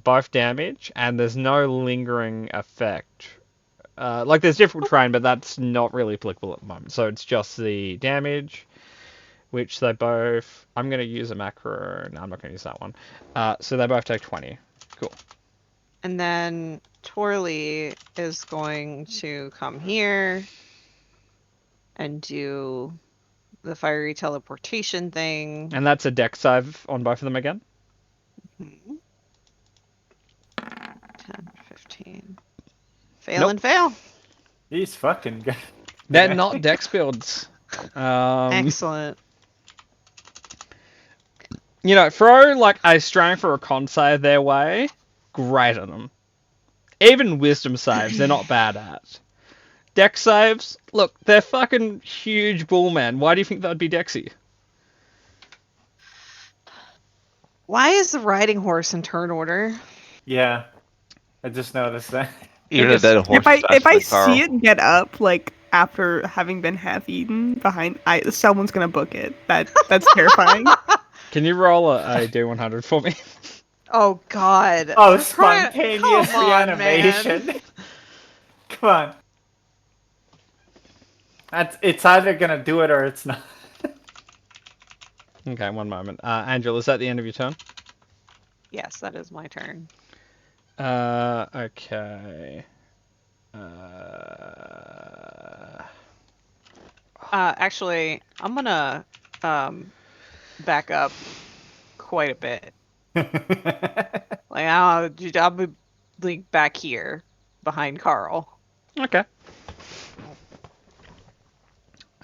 both damage, and there's no lingering effect. Like there's different terrain, but that's not really applicable at the moment. So it's just the damage, which they both. I'm gonna use a macro. No, I'm not gonna use that one. So they both take 20. Cool. And then Torley is going to come here and do the fiery teleportation thing. And that's a dex save on both of them again. 10, 15. Fail and fail. He's fucking good. They're not dex builds. Excellent. You know, throw like a strength or a con save their way. great at them. Even wisdom saves, they're not bad at. Dex saves, look, they're fucking huge bullmen. Why do you think that'd be Dexy? Why is the riding horse in turn order? Yeah, I just noticed that. Even a It's- dead horse. If I is faster see than it get up like after having been half eaten behind, someone's gonna book it. That's terrifying. Can you roll a D100 for me? Oh God. Oh, Try- spontaneous come on, reanimation. man. Come on. It's either gonna do it or it's not. Okay, one moment. Angela, is that the end of your turn? Yes, that is my turn. Okay. Actually, I'm gonna back up quite a bit. Like I'll be like back here behind Carl. Okay.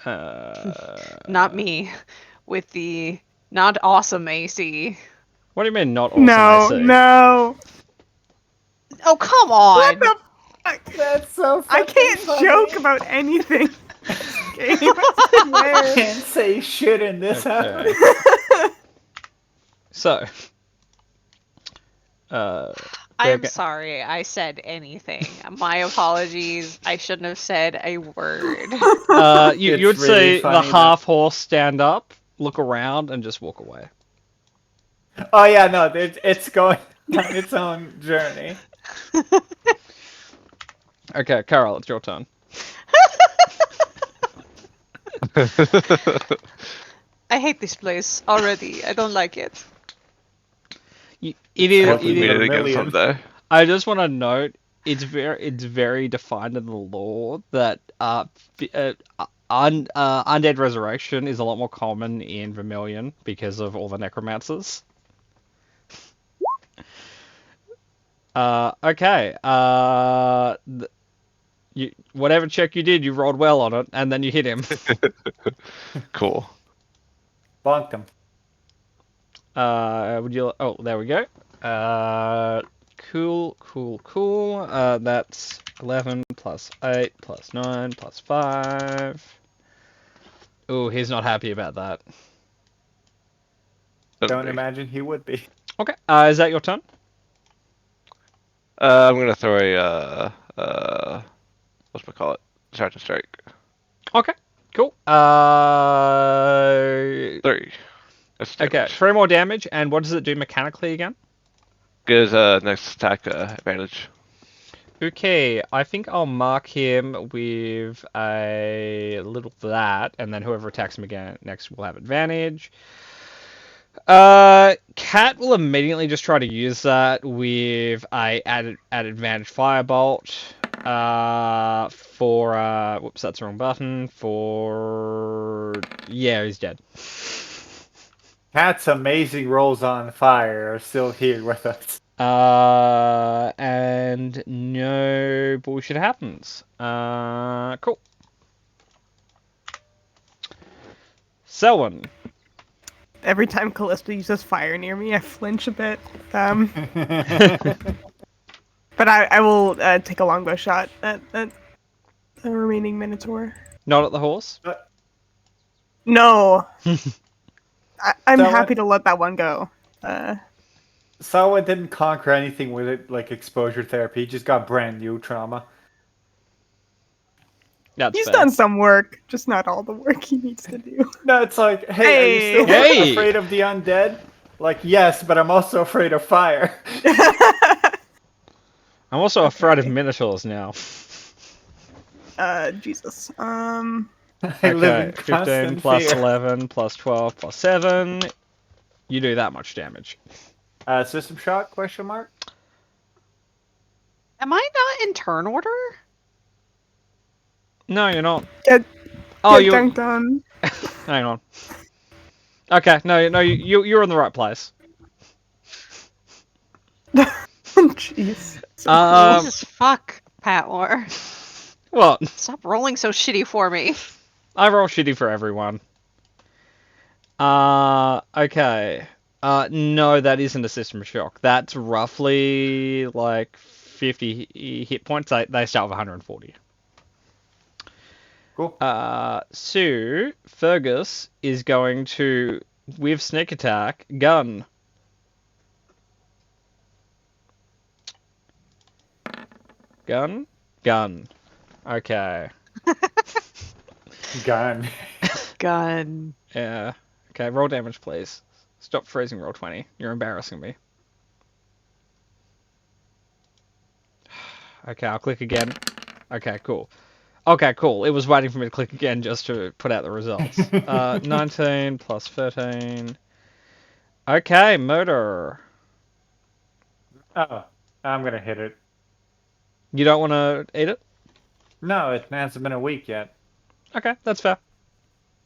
Not me, with the not awesome AC. What do you mean not awesome No, AC? no. Oh come on! What the fuck? That's so I fucking can't funny. joke about anything. Game. I can't say shit in this Okay. house. So. I'm Okay. sorry, I said anything. My apologies. I shouldn't have said a word. You It's would really see funny the that- half horse stand up, look around, and just walk away. Oh yeah, no, it's going on its own journey. Okay, Carol, it's your turn. I hate this place already. I don't like it. It is. Hopefully It we we is did get it again million. someday. I just want to note it's very defined in the law that undead resurrection is a lot more common in Vermilion because of all the necromancers. Okay. Whatever check you did, you rolled well on it, and then you hit him. Cool. Bonked him. Would you? Oh, there we go. Cool. That's 11 plus 8 plus 9 plus 5. Oh, he's not happy about that. Don't imagine he would be. Okay. Is that your turn? I'm gonna throw what's it call it? Sergeant Strike. Okay. Cool. 3. That's Okay. damage. 3 more damage, and what does it do mechanically again? Gives next attack advantage. Okay, I think I'll mark him with a little that, and then whoever attacks him again next will have advantage. Cat will immediately just try to use that with a added advantage firebolt. For whoops, that's the wrong button. Yeah, he's dead. Cat's amazing rolls on fire are still here with us. And no bullshit happens. Cool. Selwyn. Every time Callista uses fire near me, I flinch a bit. But I will take a longbow shot at the remaining Minotaur. Not at the horse. No. I'm So happy to let that one go. Sawa didn't conquer anything with it like exposure therapy. He just got brand new trauma. That's He's fair. done some work, just not all the work he needs to do. No, it's like, hey, are you still Hey! afraid of the undead? Like, yes, but I'm also afraid of fire. I'm also afraid of minotaurs now. Jesus. I live Okay, in 15 constant plus fear. 11 plus 12 plus 7. You do that much damage. System shock? Question mark. Am I not in turn order? No, you're not. Get- Oh, Get you. dunked on. Hang on. Okay, no, you're in the right place. Jeez. Jesus fuck, Patmore. What? Stop rolling so shitty for me. I roll shitty for everyone. Okay. No, that isn't a system shock. That's roughly like 50 hit points. They start with 140. Cool. So Fergus is going to, with sneak attack, gun. Gun? Gun. Okay. Gun. Gun. Yeah. Okay, roll damage, please. Stop freezing, roll 20. You're embarrassing me. Okay, I'll click again. Okay, cool. Okay, cool. It was waiting for me to click again just to put out the results. 19 plus 13. Okay, murder. Oh, I'm gonna hit it. You don't want to eat it? No, it hasn't been a week yet. Okay, that's fair.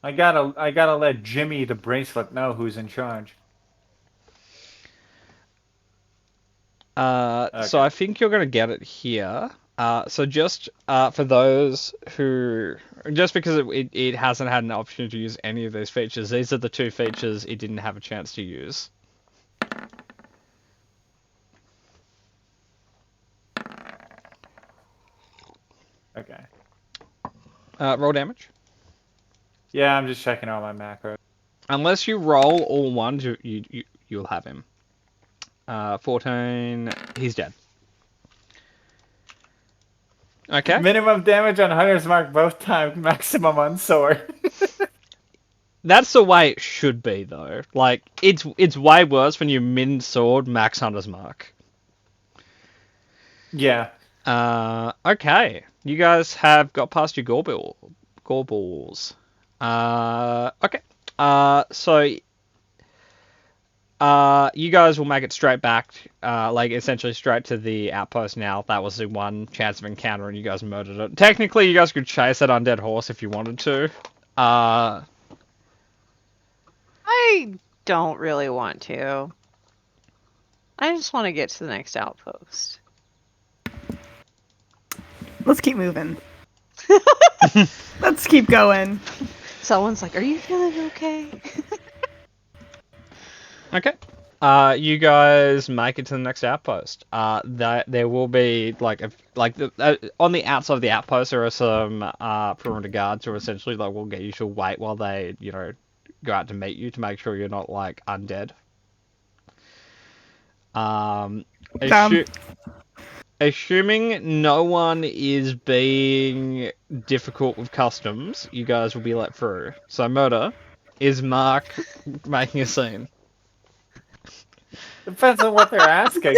I gotta let Jimmy the bracelet know who's in charge. So I think you're going to get it here. So just for those who, just because it hasn't had an option to use any of those features, these are the two features it didn't have a chance to use. Okay. Roll damage. Yeah, I'm just checking all my macros. Unless you roll all ones, you'll have him. 14. He's dead. Okay. Minimum damage on Hunter's Mark both times, maximum on sword. That's the way it should be, though. Like, it's way worse when you min sword, max Hunter's Mark. Yeah. Okay. You guys have got past your gore balls. Okay. So you guys will make it straight back, like essentially straight to the outpost now. That was the one chance of encounter, and you guys murdered it. Technically, you guys could chase that undead horse if you wanted to. I don't really want to. I just want to get to the next outpost. Let's keep moving. Let's keep going. Someone's like, "Are you feeling okay?" Okay. You guys make it to the next outpost. There will be on the outside of the outpost there are some perimeter guards who essentially will get you to wait while they go out to meet you to make sure you're not like undead. Assuming no one is being difficult with customs, you guys will be let through. So murder, is Mark making a scene? Depends on what they're asking.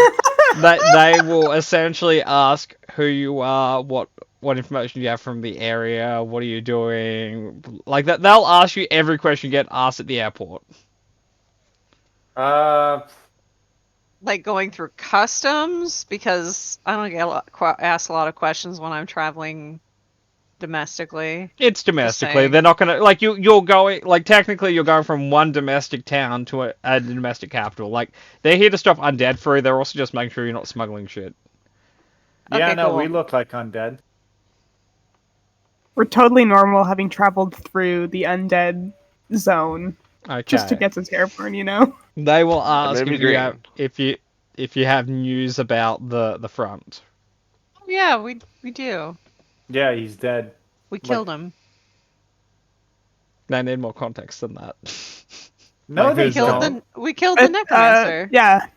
They will essentially ask who you are, what information you have from the area, what are you doing, like that. They'll ask you every question you get asked at the airport. Like going through customs, because I don't get asked a lot of questions when I'm traveling domestically. It's domestically. saying. They're not gonna you're going technically you're going from one domestic town to a domestic capital. Like they're here to stop undead free. They're also just making sure you're not smuggling shit. Yeah, Okay, no, cool. we look like undead. We're totally normal having traveled through the undead zone Okay. just to get to Terraform, you know? They will ask Maybe if you have news about the front. Oh, yeah, we do. Yeah, he's dead. We killed him. They need more context than that. No, Like, they who's don't. We killed the necromancer. Yeah.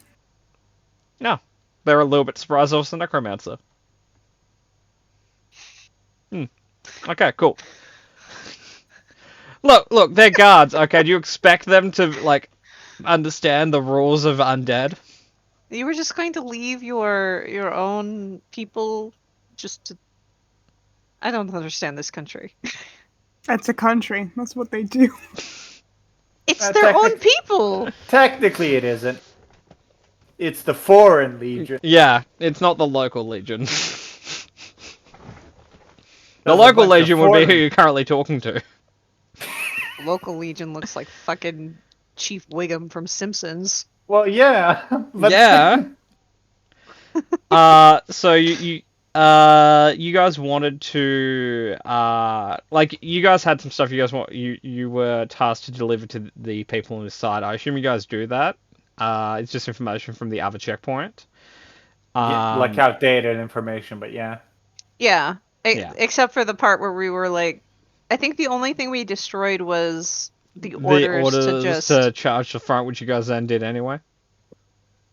No, they're a little bit surprised I was the necromancer. Okay, cool. Look, they're guards. Okay, do you expect them to understand the rules of undead? You were just going to leave your own people just to... I don't understand this country. That's a country. That's what they do. It's their own people. Technically, it isn't. It's the Foreign Legion. Yeah, it's not the local legion. The There's a local bunch of legion would be who foreign- you're currently talking to. Local Legion looks like fucking Chief Wiggum from Simpsons. Well, yeah. But Yeah. So you guys wanted to you guys had some stuff you guys you were tasked to deliver to the people on this side. I assume you guys do that. It's just information from the other checkpoint. Yeah, like outdated information, but yeah. Yeah. Yeah. Except for the part where we were like, I think the only thing we destroyed was the the orders to orders just. to charge the front, which you guys then did anyway.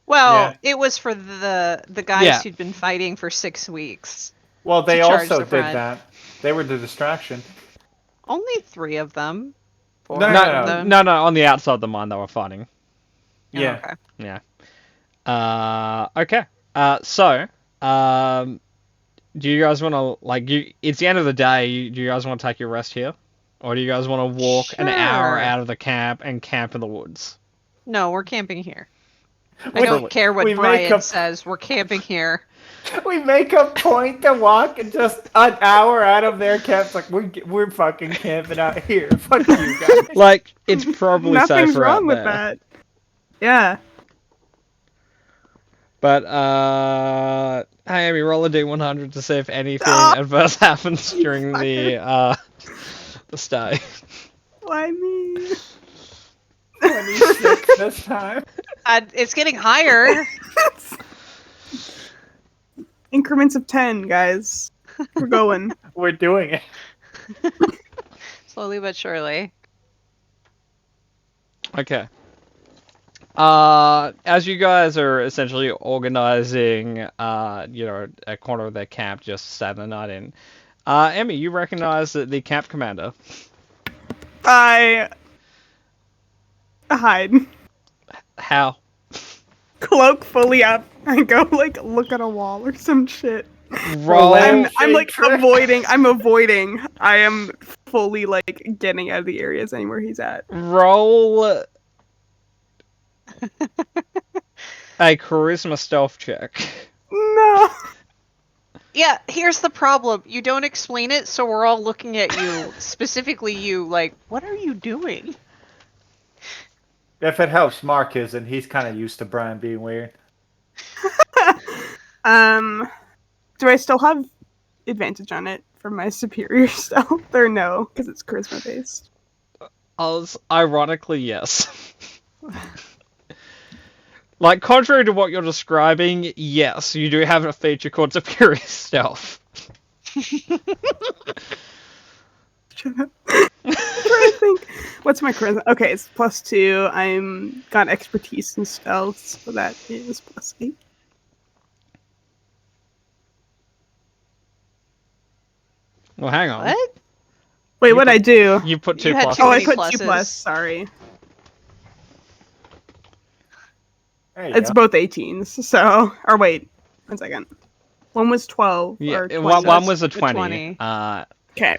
Well, Yeah. it was for the guys Yeah. who'd been fighting for 6 weeks. Well, they To charge also the did front. that. They were the distraction. Only 3 of them. 4 No, of No, them. no, on the outside of the mine they were fighting. Oh, Yeah. okay. Yeah. Okay. So, do you guys want to it's the end of the day. Do you guys want to take your rest here, or do you guys want to walk an hour Sure. out of the camp and camp in the woods? No, we're camping here. I We- don't care what we make Brian up- says. We're camping here. We make a point to walk just an hour out of their camp. Like we're fucking camping out here. Fuck you guys. Like, it's probably Nothing's safer wrong out with there. that. Yeah. But hey, Amy, roll a d100 to see if anything Ah! adverse happens during the stay. Why me? 26 this time. It's getting higher. Increments of 10, guys. We're going. We're doing it. Slowly but surely. Okay. As you guys are essentially organizing, a corner of their camp just to stay the night in, Emmy, you recognize the camp commander. I hide. How? Cloak fully up and go like look at a wall or some shit. Roll. I'm like Trick. avoiding. I'm avoiding. I am fully like getting out of the areas anywhere he's at. Roll a charisma stealth check. No. Yeah, here's the problem. You don't explain it, so we're all looking at you, specifically you, like, what are you doing? If it helps, Mark isn't. He's kind of used to Brian being weird. Do I still have advantage on it for my superior stealth or no? Because it's charisma based. Ironically, yes. Like, contrary to what you're describing, yes, you do have a feature called Superior Stealth. Shut up. I'm trying to think. What's my charisma? Okay, it's +2. I'm got expertise in stealth, so that is +8. Well, hang on. What? Wait, You what'd I do? You put 2 You had plus. too Oh, I many put 2 pluses. plus. Sorry, There you it's go. both 18s. So, or wait, 1 second. One was 12. Yeah, or 20. one was a The 20. 20. Okay.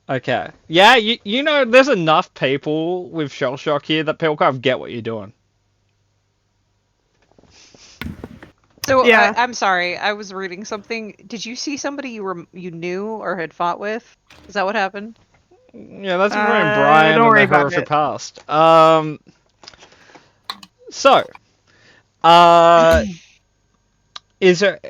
Okay. Yeah, you know, there's enough people with shell shock here that people kind of get what you're doing. So, Yeah. I'm sorry, I was reading something. Did you see somebody you knew or had fought with? Is that what happened? Yeah, that's remembering Don't Brian worry and the about horrific it. past. So, is there?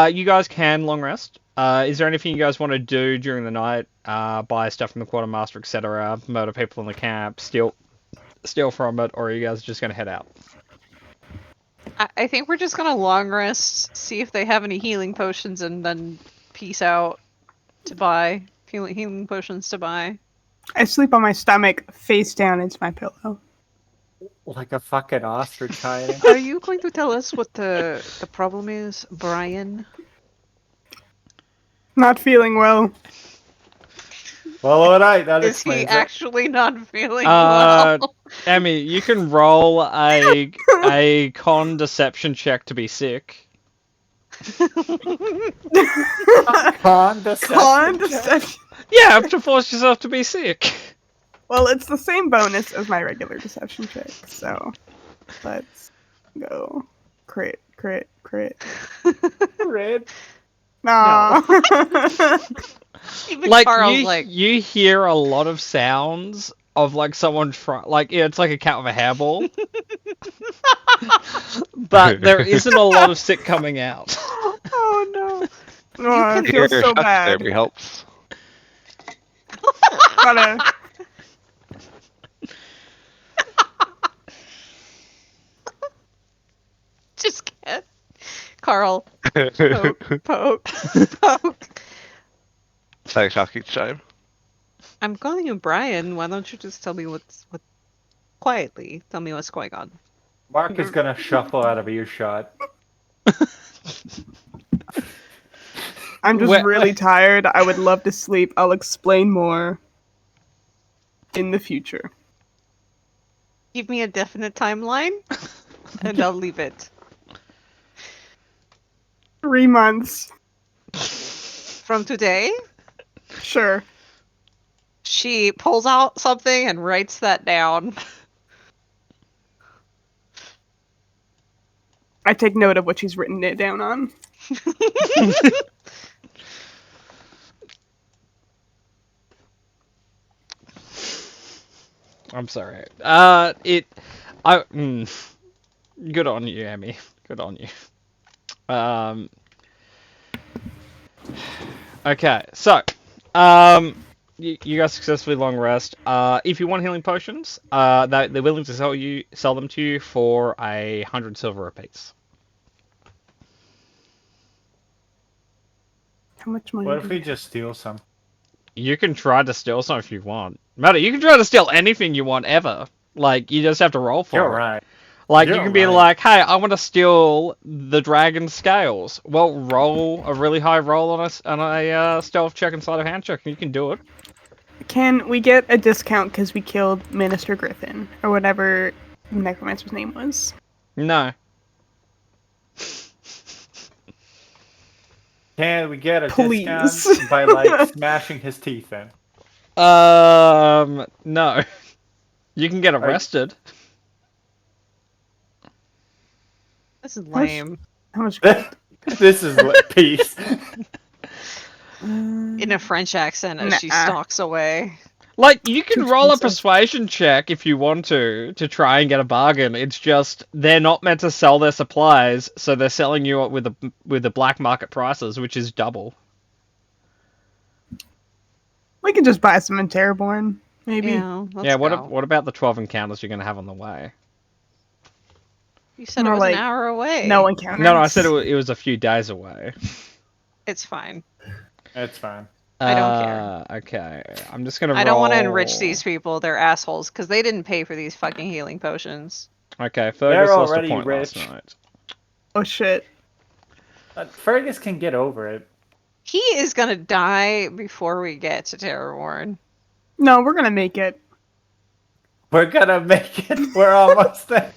You guys can long rest. Is there anything you guys want to do during the night? Buy stuff from the quartermaster, etc. Murder people in the camp, steal from it, or are you guys just gonna head out? I think we're just gonna long rest, see if they have any healing potions, and then peace out to buy healing potions to buy. I sleep on my stomach, face down into my pillow. Like a fucking ostrich hiding. Are you going to tell us what the problem is, Brian? Not feeling well. Well, alright, that Is he explains it. actually not feeling well? Emmy, you can roll a con deception check to be sick. Con deception. Con deception. Yeah, to force yourself to be sick. Well, it's the same bonus as my regular deception check, so let's go. Crit, crit, crit. Red. No. Even Like Carl's you, like, you hear a lot of sounds of like someone it's like a cat with a hairball, but there isn't a lot of sick coming out. Oh no. Oh, I Here, feel so shock bad. therapy helps. Gotta. Carl. Poke, poke, poke. Say shocking shame. I'm calling you Brian. Why don't you just tell me what quietly tell me what's going on? Mark is gonna shuffle out of earshot. I'm just Wait, really wait. tired. I would love to sleep. I'll explain more in the future. Give me a definite timeline, and I'll leave it. 3 months. From today, Sure. she pulls out something and writes that down. I take note of what she's written it down on. I'm sorry. Good on you, Emmy. Good on you. Okay, so, you guys successfully long rest. If you want healing potions, they're willing to sell them to you for 100 silver apiece. How much money? What do if we we just steal some? You can try to steal some if you want. Matter, you can try to steal anything you want ever. Like, you just have to roll for You're it. right. Like, you You're can be right. like, hey, I want to steal the dragon scales. Well, roll a really high roll on a stealth check inside of hand check, and you can do it. Can we get a discount because we killed Minister Griffin or whatever Necromancer's name was? No. Can we get a Please. discount by like smashing his teeth in? No. You can get arrested. This is lame. How much? gold? This is peace. In a French accent as she Nah. stalks away. Like, you can Too roll a expensive. persuasion check if you want to try and get a bargain. It's just, they're not meant to sell their supplies, so they're selling you it with the black market prices, which is double. We can just buy some in Terraborn, maybe. Yeah, let's Yeah, go. what about the 12 encounters you're going to have on the way? You said More it was like an hour away. No encounters. No, I said it was a few days away. It's fine. It's fine. I don't care. Okay, I'm just gonna. I don't want to roll- enrich these people. They're assholes because they didn't pay for these fucking healing potions. Okay, They're Fergus lost a already point rich. last night. Oh shit. Fergus can get over it. He is gonna die before we get to Terrawarn. No, we're gonna make it. We're gonna make it. We're almost there.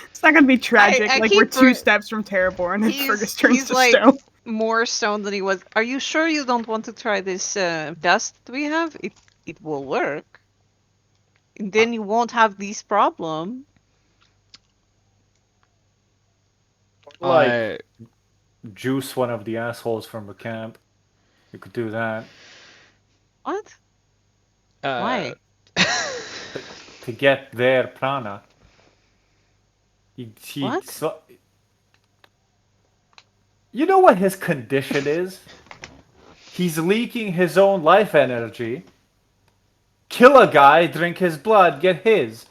It's not gonna be tragic. I like keep we're 2 re- steps from Terraborn and He's- Fergus turns he's to like- stone. More stone than he was. Are you sure you don't want to try this dust we have? It will work. And then you won't have this problem. Like I- juice one of the assholes from the camp. You could do that What? Why? to get their prana. What? You know what his condition is? He's leaking his own life energy. Kill a guy, drink his blood, get his. I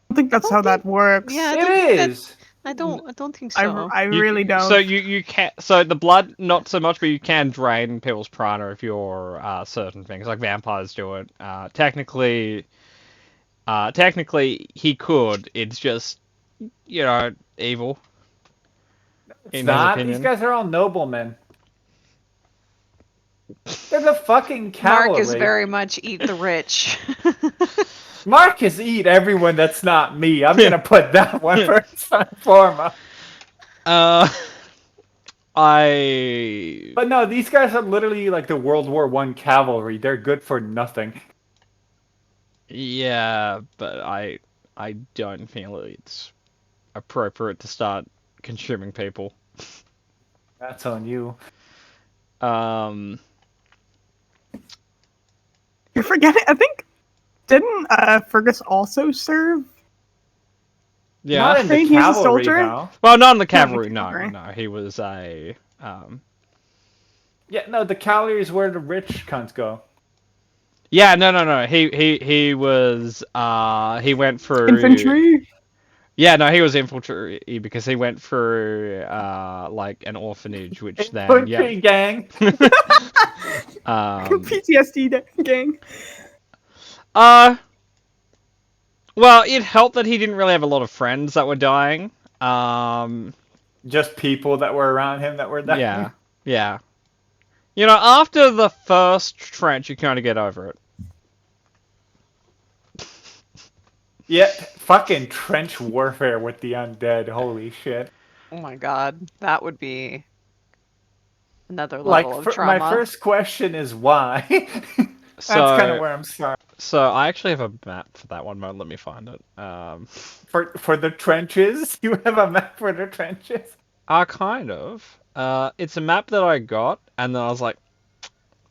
don't think that's how that works. Yeah, I It don't think that- is. I don't think so. I really don't. So you can. So the blood, not so much, but you can drain people's prana if you're certain things, like vampires do it. Technically, he could. It's just, evil. It's in his not. These opinion. guys are all noblemen. They're the fucking cavalry. Mark is very much eat the rich. Marcus eat everyone that's not me. I'm gonna put that one first and foremost. I. But no, these guys are literally like the World War I cavalry. They're good for nothing. Yeah, but I don't feel it's appropriate to start consuming people. That's on you. You're forgetting. I think didn't Fergus also serve? Yeah. Not in the Think he's a cavalry soldier? though. Well, not in the cavalry. No, cavalry. no, he was a. Yeah, no, the cavalry is where the rich cunts go. Yeah, no. He was. He went through. Infantry. Yeah, no, he was infiltrate because he went through like an orphanage, which then Infantry gang. PTSD gang. uh, well, it helped that he didn't really have a lot of friends that were dying. Just people that were around him that were dying. Yeah, yeah. You know, after the first trench, you kind of get over it. Yeah, fucking trench warfare with the undead. Holy shit. Oh my god, that would be another Like, level of my trauma. first question is why? That's So, kind of where I'm starting. so I actually have a map for that one. Moment, let me find it. For the trenches? You have a map for the trenches? Kind of. It's a map that I got, and then I was like,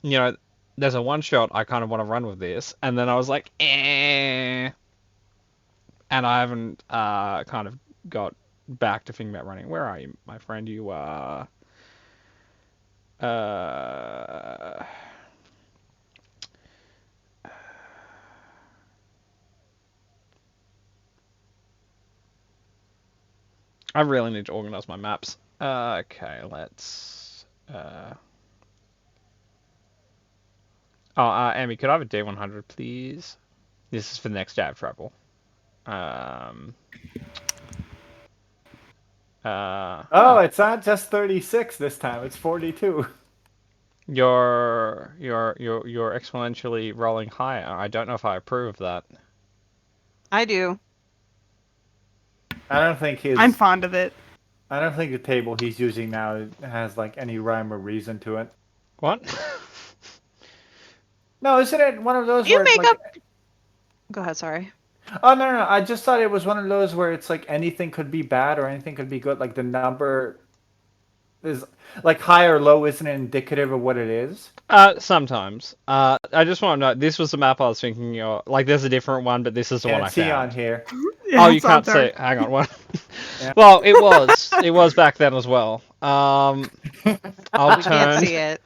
you know, there's a one shot. I kind of want to run with this, and then I was like, eh. And I haven't kind of got back to thinking about running. Where are you, my friend? You are. I really need to organize my maps. Okay, let's. Amy, could I have a D100, please? This is for the next day of travel. Oh, it's not just 36 this time. It's 42. You're exponentially rolling higher. I don't know if I approve of that. I do. I don't think I'm fond of it. I don't think the table he's using now has like any rhyme or reason to it. What? No, isn't it one of those You where make like up. Go ahead. Sorry. Oh no, I just thought it was one of those where it's like anything could be bad or anything could be good. Like the number is like high or low isn't indicative of what it is. Sometimes. I just want to know. This was the map I was thinking. Like, there's a different one, but this is the one I Can't see on found. here. Yeah, Oh, you it's all can't see. dark. Hang on, one. Yeah. Well, it was. It was back then as well. I'll We turn. can't see it.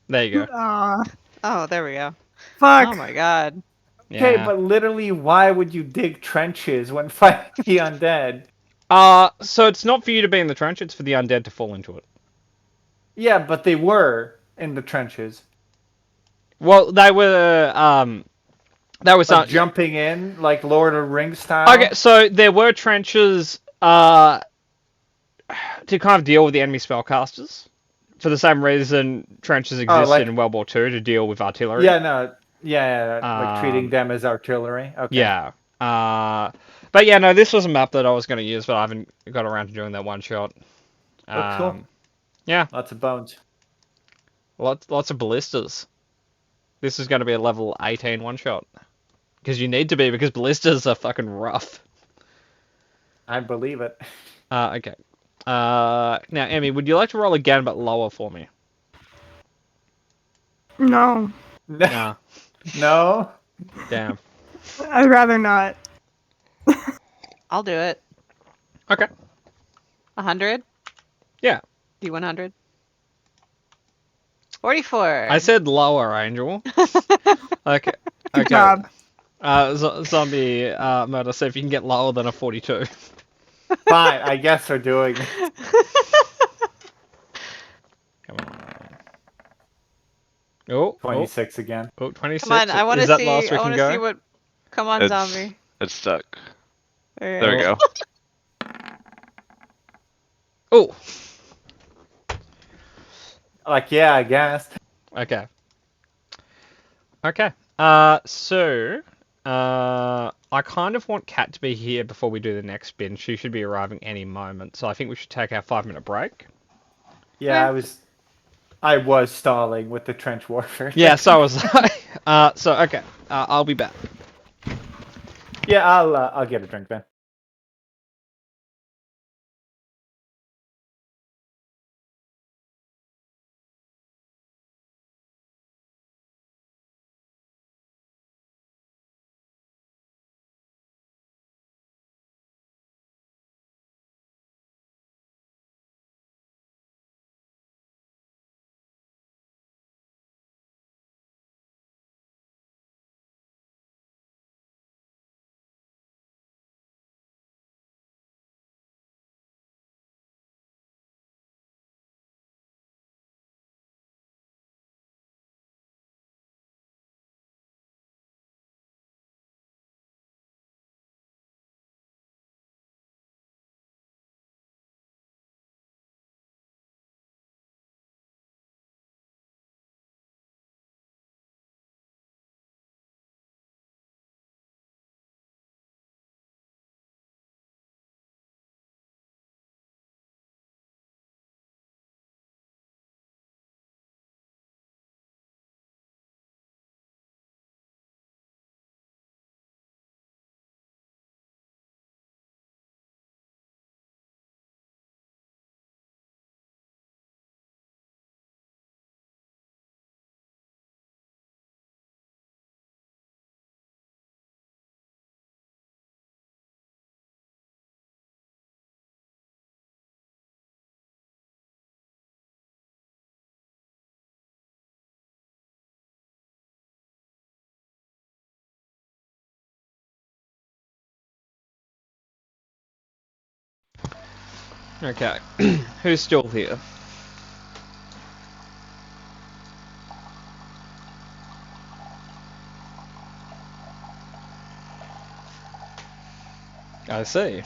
There you go. Aw, Oh, there we go. fuck. Oh my god. Yeah. Okay, but literally, why would you dig trenches when fighting the undead? So it's not for you to be in the trench. It's for the undead to fall into it. Yeah, but they were in the trenches. Well, they were. That was Like not. jumping in, like Lord of the Rings style. Okay, so there were trenches. To kind of deal with the enemy spellcasters. For the same reason trenches existed like- in World War II to deal with artillery. Yeah, no. Yeah, like treating them as artillery. Okay. Yeah. But yeah, no, this was a map that I was going to use, but I haven't got around to doing that one shot. Looks cool. Yeah, Lots of bones. lots of ballistas. This is going to be a level 18 one shot. Because you need to be, because ballistas are fucking rough. I believe it. Okay. Now, Emmy, would you like to roll again, but lower for me? No, Nah. No. Damn. I'd rather not. I'll do it. Okay. 100? Yeah. D100. 44. I said lower, Angel. Okay. Good Okay. job. Zombie murder. See if you can get lower than a 42. Fine, I guess we're doing it. Come on. Oh, 26 again. oh, 26. Come on, I want to Is that see. last we I can want to go? see what. Come on, zombie. It's stuck. There There we go. Oh, Like, yeah, I guess. okay. Okay. I kind of want Kat to be here before we do the next spin. She should be arriving any moment. So I think we should take our 5-minute break. Yeah, I was stalling with the trench warfare. Yeah, so was I. Okay. I'll be back. Yeah, I'll get a drink then. Okay. Who's still here? I see.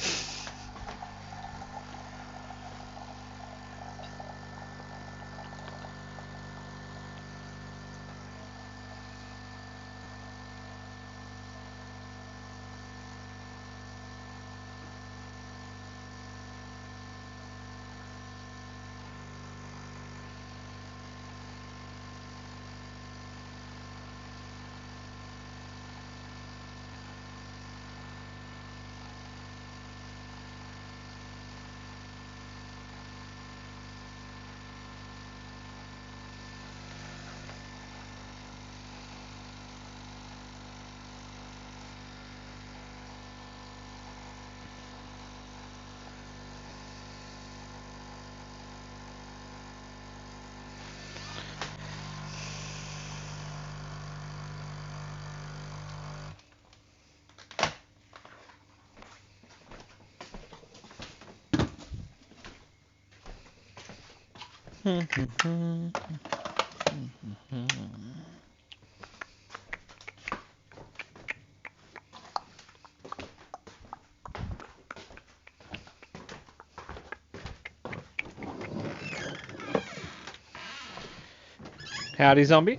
Howdy, zombie.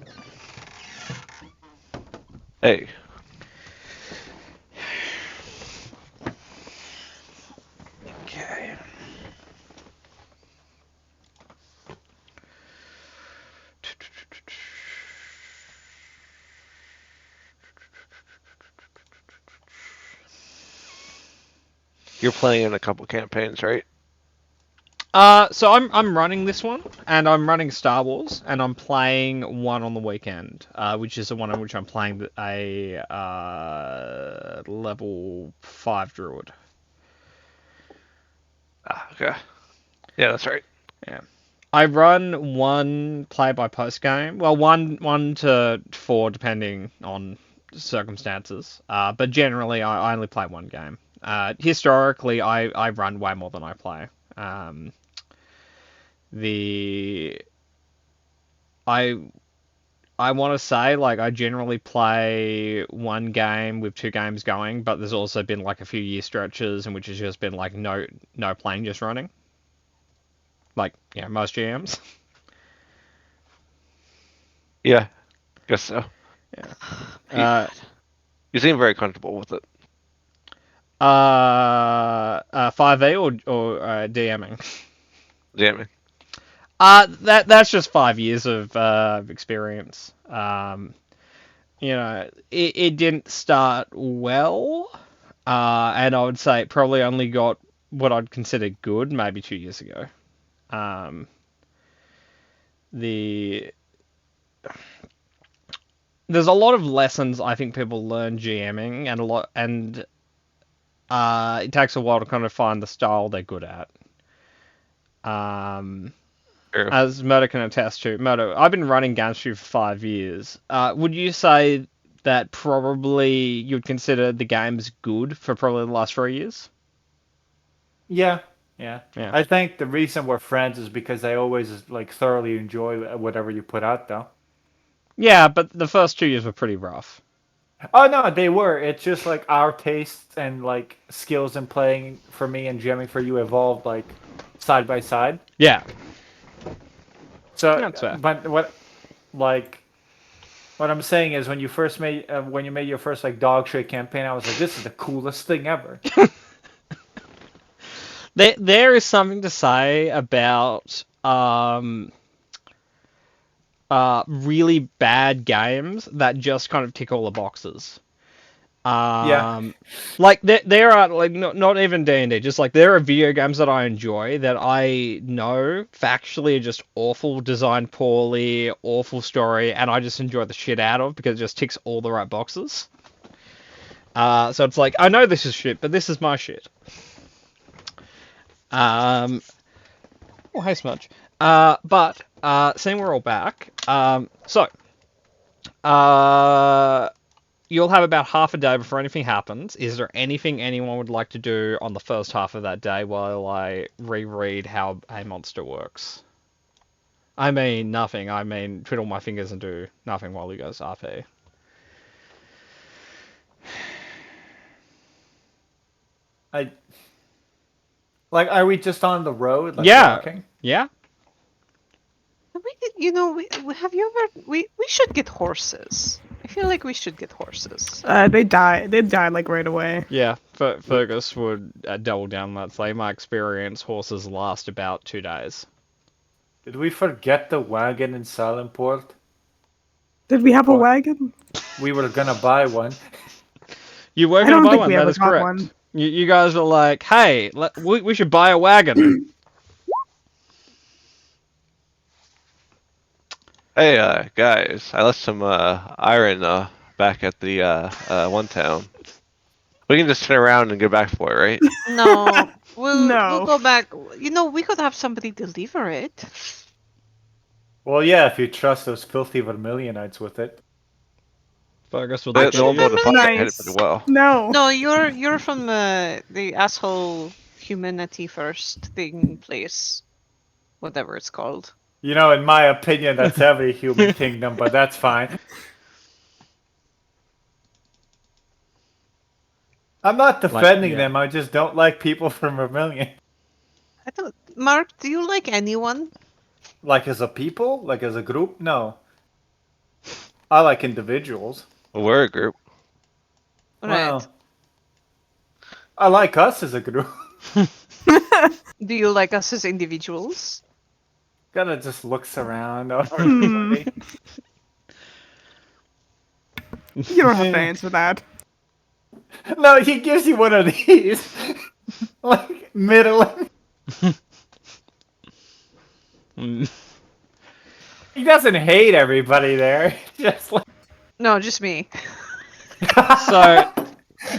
Hey, Okay. you're playing in a couple campaigns, right? So I'm running this one, and I'm running Star Wars, and I'm playing one on the weekend, which is the one in which I'm playing a level 5 druid. Ah, okay. Yeah, that's right. Yeah. I run one play by post game. Well, one to four depending on circumstances. But generally, I only play one game. Historically, I run way more than I play. The I I want to say like I generally play one game with two games going, but there's also been like a few year stretches in which it's just been like no playing, just running. Like yeah, most GMs. Yeah, guess so. Yeah. You seem very comfortable with it. 5e or DMing. Damn it. That's just 5 years of experience. It didn't start well, and I would say it probably only got what I'd consider good maybe 2 years ago. The There's a lot of lessons I think people learn GMing, and it takes a while to kind of find the style they're good at. True. As Murdo can attest to. Murdo, I've been running Gantry for 5 years. Would you say that probably you'd consider the games good for probably the last 3 years? Yeah. Yeah. I think the reason we're friends is because I always like thoroughly enjoy whatever you put out, though. Yeah, but the first 2 years were pretty rough. Oh no, they were. It's just like our tastes and like skills in playing for me and jamming for you evolved like side by side. Yeah. So, That's fair. but what I'm saying is when you made your first like dog shit campaign, I was like, this is the coolest thing ever. There is something to say about really bad games that just kind of tick all the boxes. Yeah. Like there are like not even D&D, just like there are video games that I enjoy that I know factually are just awful, designed poorly, awful story, and I just enjoy the shit out of because it just ticks all the right boxes. So it's like I know this is shit, but this is my shit. Oh, hey Smudge. But seeing we're all back, so you'll have about half a day before anything happens. Is there anything anyone would like to do on the first half of that day while I reread how a monster works? I mean nothing. I mean twiddle my fingers and do nothing while he goes RP. Are we just on the road? Like Yeah. walking? Yeah? Have you ever? We should get horses. I feel like we should get horses. They die. They die like right away. Yeah. Fergus would double down that. Say my experience, horses last about 2 days. Did we forget the wagon in Silentport? Did we have a What? wagon? We were gonna buy one. You were I going don't to buy think one, we that ever is got correct. one. You guys were like, hey, we should buy a wagon. Hey, guys, I left some iron back at the one town. We can just turn around and go back for it, right? No, we'll No. go back. We could have somebody deliver it. Well, yeah, if you trust those filthy Vermilionites with it. Fergus would They look at won't be able to you. find it Nice. pretty well. No. No, you're from the asshole humanity first thing place, whatever it's called. You know, in my opinion, that's every human kingdom, but that's fine. I'm not defending yeah. them. I just don't like people from Vermilion. I don't. Mark, do you like anyone? Like as a people? Like as a group? No. I like individuals. We're a group. Right. Well, I like us as a group. Do you like us as individuals? Gotta just looks around. Hmm. Everybody. You don't have to answer that. No, he gives you one of these. Like, middling. Mm. He doesn't hate everybody there. Just like No, just me. So,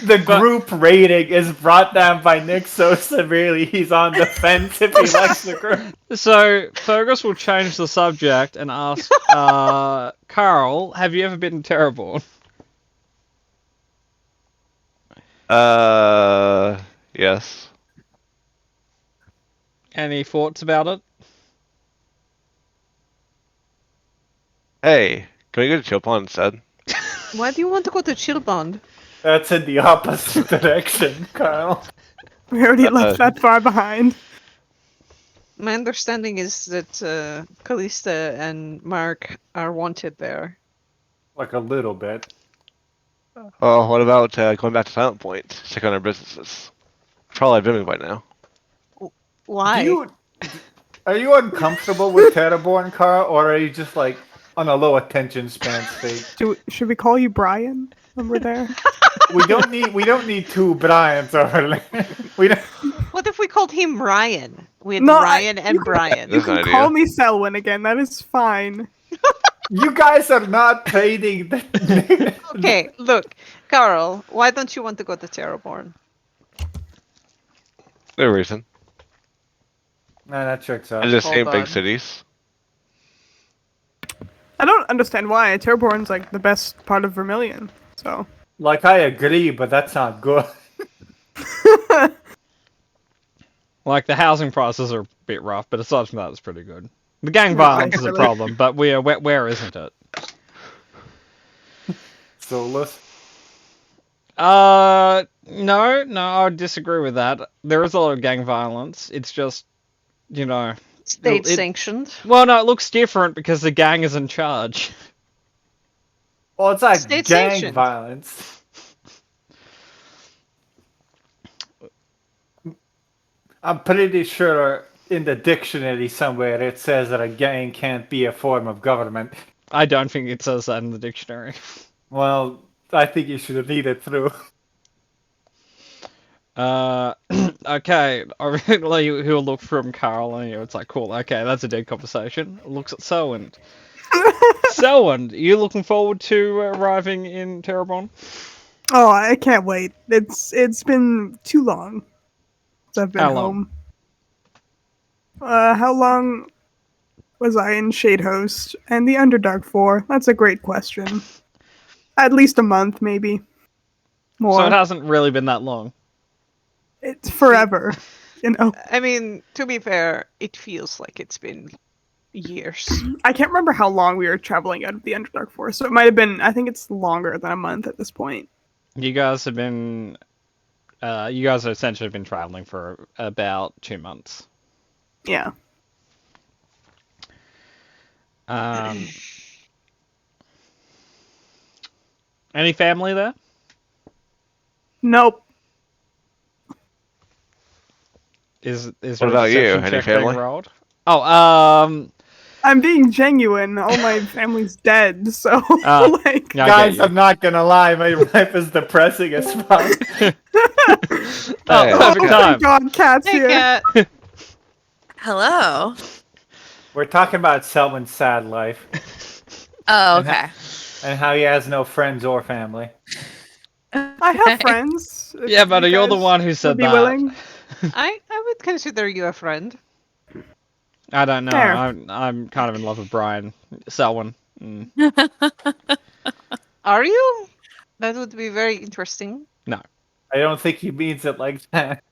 the group rating is brought down by Nick so severely he's on the fence if he likes the group. so Fergus will change the subject and ask, Carl, have you ever been to Terraborn? Yes. Any thoughts about it? Hey, can we go to Chilpon instead? Why do you want to go to Chillbond? That's in the opposite direction, Carl. We already left that far behind. My understanding is that Callista and Mark are wanted there. Like a little bit. Oh, what about going back to Silent Point? Check on our businesses. Probably booming by now. Why? Are you uncomfortable with Terraborn, Carl, or are you just like on a low attention span state? Should we call you Brian when we're there? We don't need two Bryans over there. We don't. What if we called him Ryan? We had No, Ryan and Brian. You That's an can idea. call me Selwyn again. That is fine. You guys are not trading the. Okay, look, Carl, why don't you want to go to Terraborn? No reason. No, that checks I out. just hold hate on. big cities. I don't understand why. Terraborn's like the best part of Vermilion. So Like, I agree, but that's not good. Like, the housing prices are a bit rough, but aside from that, it's pretty good. The gang No, violence is a really. problem, but where isn't it? Soulless. No, I would disagree with that. There is a lot of gang violence. It's just, State It- sanctioned. well, no, it looks different because the gang is in charge. Well, it's like State gang sanctioned. violence. I'm pretty sure in the dictionary somewhere it says that a gang can't be a form of government. I don't think it says that in the dictionary. Well, I think you should read it through. Okay, I really he'll look from Carl and it's like, cool, okay, that's a dead conversation. Looks at Selwyn. Selwyn, are you looking forward to arriving in Terraborn? oh, I can't wait. It's been too long since I've been How long? home. How long was I in Shade Host and the Underdark for? That's a great question. At least a month, maybe. More. So it hasn't really been that long. It's forever. You know. I mean, to be fair, it feels like it's been years. I can't remember how long we were traveling out of the Underdark Forest, so it might have been. I think it's longer than a month at this point. You guys have been. You guys have essentially been traveling for about 2 months. Yeah. Any family there? Nope. Is What about you? perception Any check being family? rolled? Oh, I'm being genuine. All my family's dead, so like. yeah, I Guys, get I'm not gonna lie, my life is depressing as fuck. you. Hey, Oh, perfect Oh my time. God, Cat's Hey, here. Cat. Hello. We're talking about Selwyn's sad life Oh, And okay. and how he has no friends or family. I have friends. if Yeah, but you you're the guys one who would said be that. willing. I would consider you a friend. I don't know. Fair. I'm kind of in love with Brian Selwyn. Mm. Are you? That would be very interesting. I don't think he means it like that.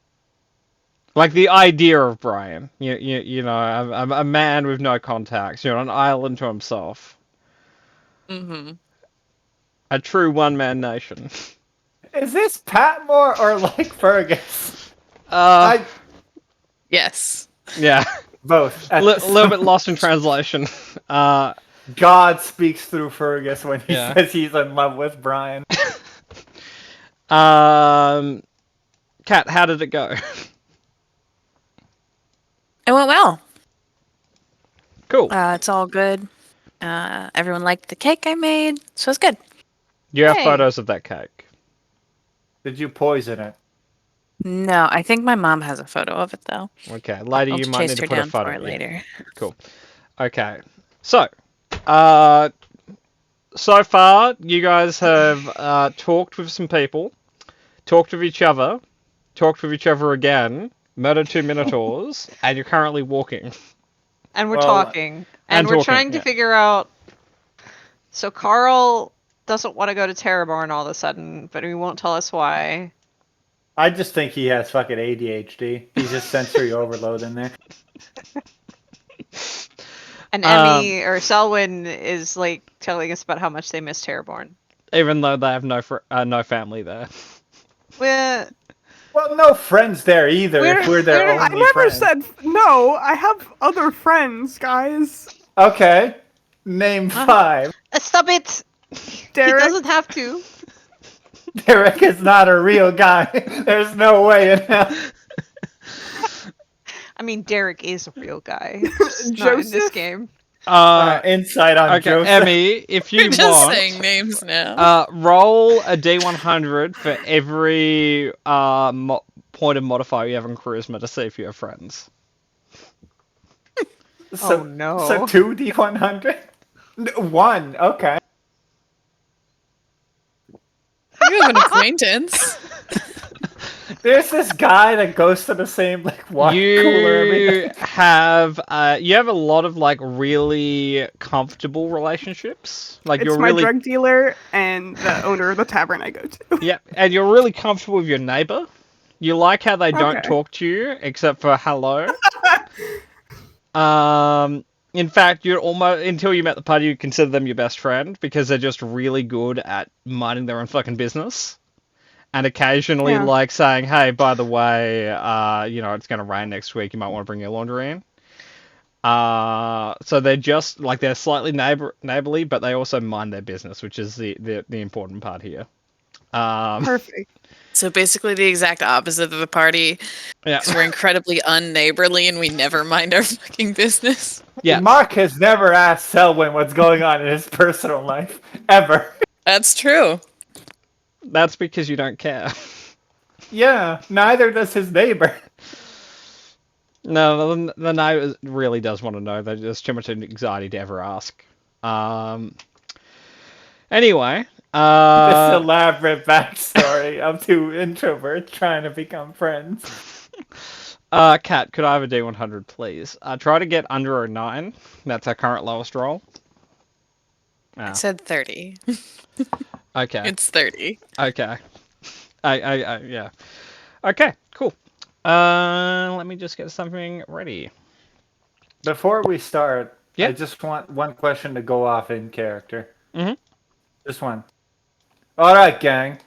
Like the idea of Brian. You know, a man with no contacts. You know, an island to himself. hmm A true one-man nation. Is this Patmore or like Fergus? Uh, Yes. yeah. Both. A little bit lost in translation. God speaks through Fergus when he Yeah. says he's in love with Brian. Kat, how did it go? It went well. Cool. It's all good. Everyone liked the cake I made, so it's good. You have Hey. photos of that cake. Did you poison it? No, I think my mom has a photo of it though. Okay, later I'll you might chase need to her put a down photo. for it yeah. later. Okay. So, so far you guys have talked with some people, talked with each other again, murdered 2 minotaurs, and you're currently walking. And we're Well, talking. and And we're talking, trying to yeah. figure out. So Carl doesn't want to go to Terrabarn all of a sudden, but he won't tell us why. I just think he has fucking ADHD. He's just sensory overload in there. And Emmy or Selwyn is like telling us about how much they miss Terrabarn. Even though they have no family there. Well, Well, no friends there either. If we're their we're- only I never friends. said no. I have other friends, guys. Okay, name 5. stop it! Derek. He doesn't have to. Derek is not a real guy. There's no way in hell. I mean, Derek is a real guy. Just not in this Joseph? game. Insight on Okay, Joseph. Emmy, if you You're just want, saying names now. roll a d100 for every point of modifier you have in charisma to see if you have friends. So, Oh, no. So 2d100? 1, okay. You have an acquaintance. There's this guy that goes to the same like water cooler every You day. have a lot of like really comfortable relationships. Like It's you're my really drug dealer and the owner of the tavern I go to. yeah, and you're really comfortable with your neighbor. You like how they don't Okay. talk to you except for hello. In fact, you're almost until you met the party, you consider them your best friend because they're just really good at minding their own fucking business, and occasionally Yeah. like saying, "Hey, by the way, it's gonna rain next week. You might want to bring your laundry in." So they're just like they're slightly neighborly, but they also mind their business, which is the important part here. Perfect. So basically the exact opposite of the party. Yeah, 'Cause we're incredibly unneighborly and we never mind our fucking business. yeah. Mark has never asked Selwyn what's going on in his personal life. Ever. That's true. That's because you don't care. Yeah, neither does his neighbor. No, the neighbor really does want to know. There's too much anxiety to ever ask. Anyway, This elaborate backstory of 2 introverts trying to become friends. Kat, could I have a D100, please? Try to get under a 9. That's our current lowest roll. I said 30. Okay. It's 30. Okay. Yeah. Okay, cool. Let me just get something ready. Before we start, Yeah. I just want one question to go off in character. Mhm. Just one. All right, gang.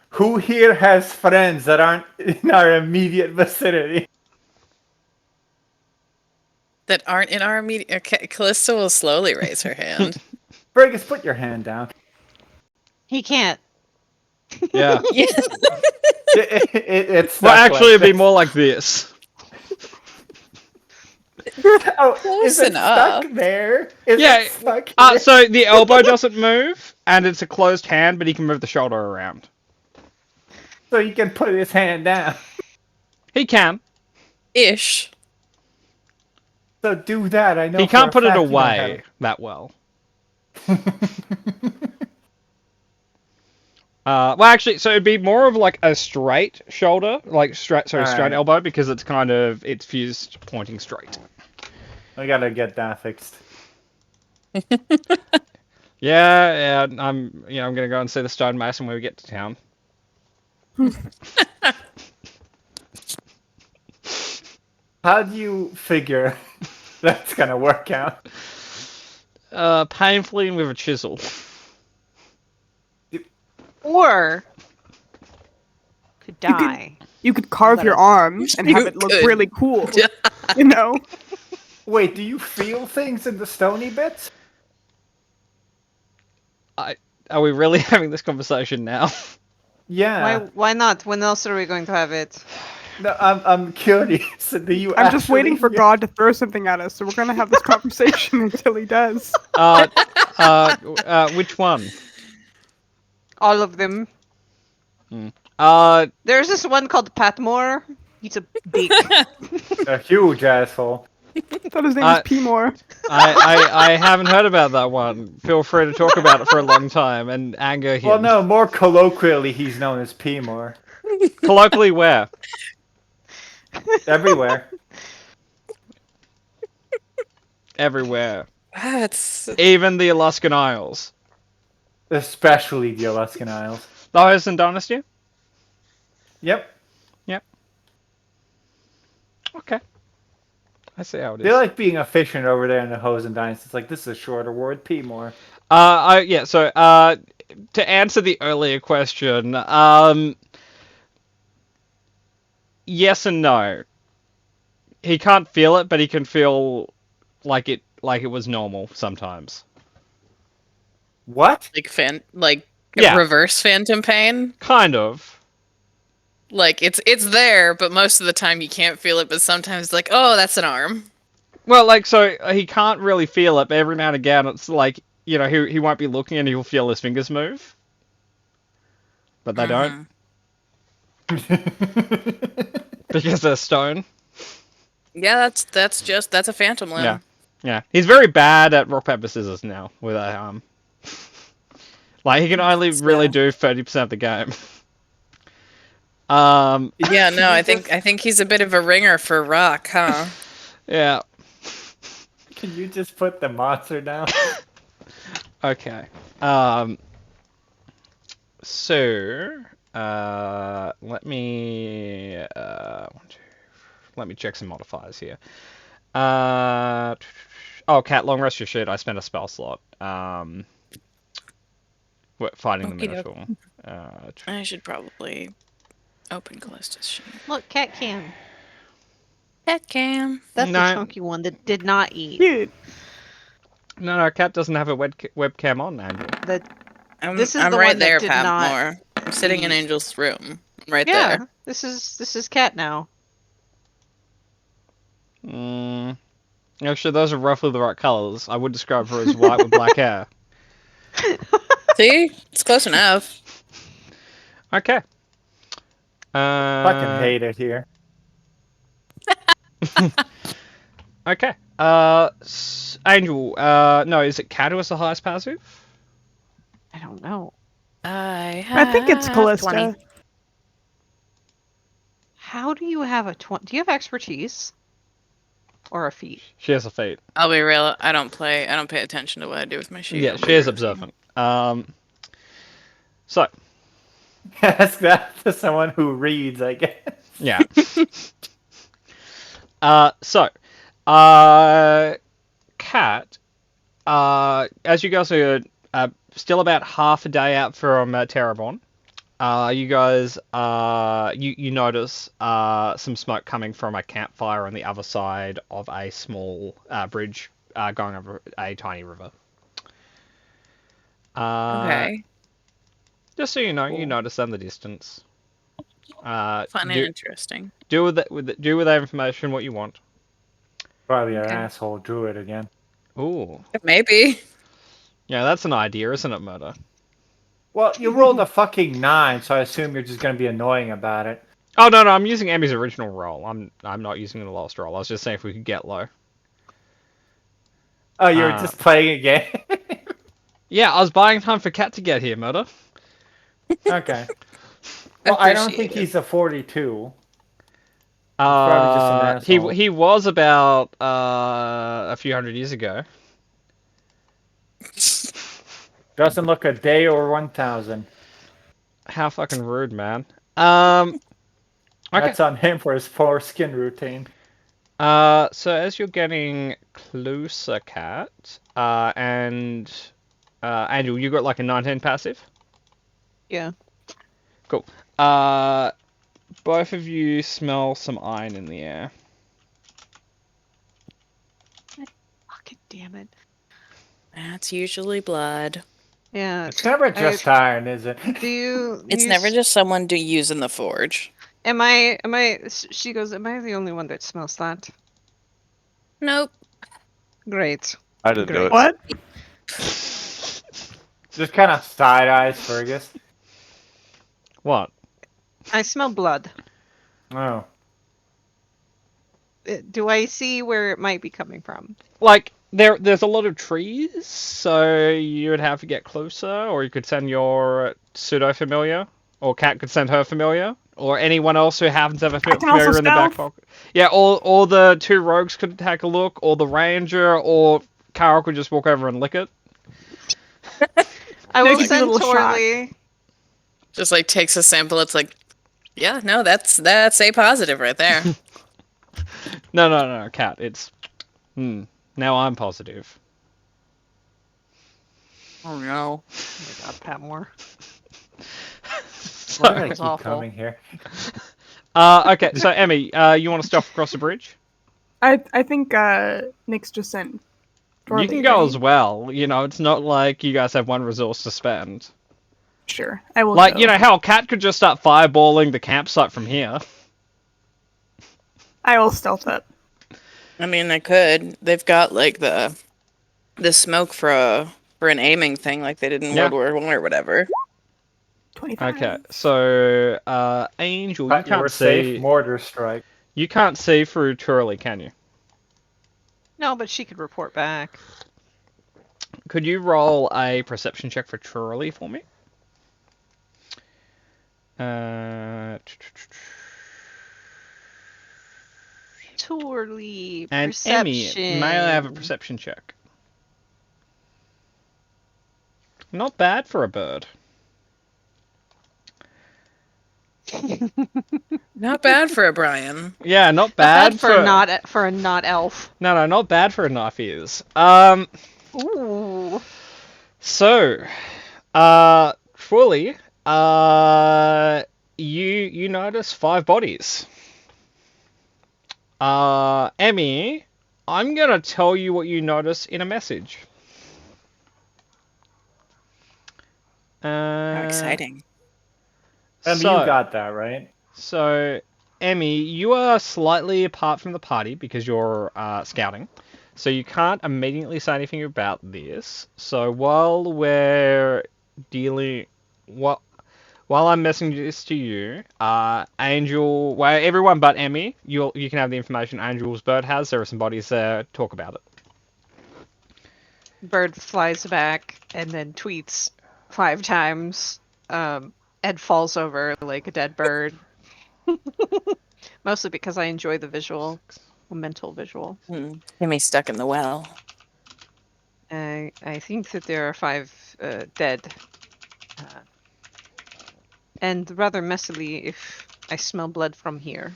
Who here has friends that aren't in our immediate vicinity? That aren't in our immediate. Okay, Callista will slowly raise her hand. Fergus, put your hand down. He can't. Yeah. Yeah. It's Well, stuck actually, like it'd be this. more like this. Oh, Close is it enough. stuck there? Is Yeah, it stuck here? So the elbow doesn't move, and it's a closed hand, but he can move the shoulder around. So he can put his hand down. He can. Ish. So do that. I know. He for can't a put it fact you know how away that well. to- Well, actually, so it'd be more of like a straight shoulder, like straight Alright. elbow, because it's fused pointing straight. I gotta get that fixed. Yeah, I'm gonna go and see the stonemason when we get to town. How do you figure that's gonna work out? Painfully and with a chisel. Or could You could- die. You could carve Let your us- arm and have You it look could. really cool. You know? Wait, do you feel things in the stony bits? Are we really having this conversation now? Yeah. Why not? When else are we going to have it? No, I'm curious. Do you? I'm just waiting actually- for God to throw something at us, so we're gonna have this conversation until he does. Which one? All of them. Uh, There's this one called Patmore. He's a big. A huge asshole. I thought his name Uh, was P-More. I haven't heard about that one. Feel free to talk about it for a long time and anger him. Well, no, more colloquially, he's known as P-more. Colloquially, where? Everywhere. Everywhere. That's Even the Alaskan Isles. Especially the Alaskan Isles. The Hosen Dynasty? Yep. Okay. I see how it They is. like being efficient over there in the Hosen Dynasty. It's like, this is a shorter word, P-more. So, to answer the earlier question, yes and no. He can't feel it, but he can feel like it was normal sometimes. What? like Yeah. reverse phantom pain. Kind of. Like it's there, but most of the time you can't feel it. But sometimes it's like, oh, that's an arm. Well, like, so he can't really feel it, but every now and again it's like, he won't be looking and he'll feel his fingers move. But they don't, because they're stone. Yeah, that's a phantom limb. Yeah. Yeah. He's very bad at rock, paper, scissors now with that arm. Like, he can only really do 30% of the game. Yeah, no, I think he's a bit of a ringer for rock, huh? Yeah. Can you just put the monster down? Okay. So, let me check some modifiers here. Cat, long rest your shit. I spent a spell slot. Fighting the Okey-doke. Minotaur. I should probably open Callista's sheet. Look, Cat Cam. Heck, Cam. That's No. the chunky one that did not eat. Dude, No, Cat doesn't have a webcam on, Angel. This is I'm the right one that there, did Patmore. I'm sitting in Angel's room. I'm right Yeah, there. this is Cat now. Actually, those are roughly the right colors. I would describe her as white with black hair. See? It's close enough. Okay. Fucking hate it here. Okay. Angel. No, is it Cat who has the highest passive? I don't know. I think it's have Callista. 20. How do you have a 20? Do you have expertise? Or a feat? She has a feat. I'll be real. I don't pay attention to what I do with my sheet. Yeah, she is observant. So, Ask that to someone who reads, I guess. yeah. Cat, as you guys are still about half a day out from Terrebonne, you guys, you notice some smoke coming from a campfire on the other side of a small bridge going over a tiny river. Okay. Just so you know, you Cool. notice in the distance. Fun and do, interesting. do with that information what you want. Probably our Okay. asshole drew it again. Ooh, Maybe. yeah, that's an idea, isn't it, Murder? Well, you rolled a fucking 9, so I assume you're just gonna be annoying about it. Oh no, I'm using Emmy's original roll. I'm not using the last roll. I was just saying if we could get low. Oh, you're Ah. just playing a game? Yeah, I was buying time for Cat to get here, Murder. Okay. Well, I don't Appreciate think it. he's a 42. probably just an asshole. He was about a few hundred years ago. Doesn't look a day or 1,000. How fucking rude, man. Okay. That's on him for his foreskin routine. So as you're getting closer, Cat, and Angel, you got like a 19 passive. Yeah. Cool. Both of you smell some iron in the air. Fucking damn it. That's usually blood. Yeah. It's never just iron, is it? Do you? It's you never s- just someone to use in the forge. Am I? Am I? She goes. Am I the only one that smells that? Nope. Great. I didn't do Great. it. What? Just kind of side eyes Fergus. What? I smell blood. Oh. Do I see where it might be coming from? Like there's a lot of trees, so you would have to get closer, or you could send your pseudo familiar, or Cat could send her familiar, or anyone else who happens to have a I can also familiar in the back stealth. pocket. Yeah, or the two rogues could take a look, or the ranger, or Carol could just walk over and lick it. I They will could do a send little shot. Torley. Just like takes a sample. It's like, yeah, no, that's A positive right there. No, Cat. It's now I'm positive. Oh no. Oh my God, Patmore. Why do I was keep awful. coming here? Okay, so Emmy, you want to stealth across the bridge? I think Nick's just sent. You Dorothy, can go right? as well. You know, it's not like you guys have one resource to spend. Sure, I will. Like, go. you know, hell, Cat could just start fireballing the campsite from here. I will stealth it. I mean, they could. They've got like the smoke for an aiming thing, like they did in Yeah. World War I or whatever. 25. Okay, so Angel, you But you were can't safe. see. Mortar strike. You can't see through Turley, can you? No, but she could report back. Could you roll a perception check for Turley for me? Torley. And Perception. Emmy, may I have a perception check? Not bad for a bird. Not bad for a Brian. Yeah, not Not bad, for a not elf. No, not bad for a knife ears. Ooh. So, fully, you notice 5 bodies. Emmy, I'm gonna tell you what you notice in a message. How exciting. Emmy, So, you got that, right? So, Emmy, you are slightly apart from the party because you're scouting. So you can't immediately say anything about this. So while we're dealing, while I'm messaging this to you, Angel, well, everyone but Emmy, you can have the information Angel's bird has. There are some bodies there. Talk about it. Bird flies back and then tweets 5 times. Ed falls over like a dead bird. Mostly because I enjoy the visual, a mental visual. Timmy's stuck in the well. I think that there are 5 dead and rather messily if I smell blood from here.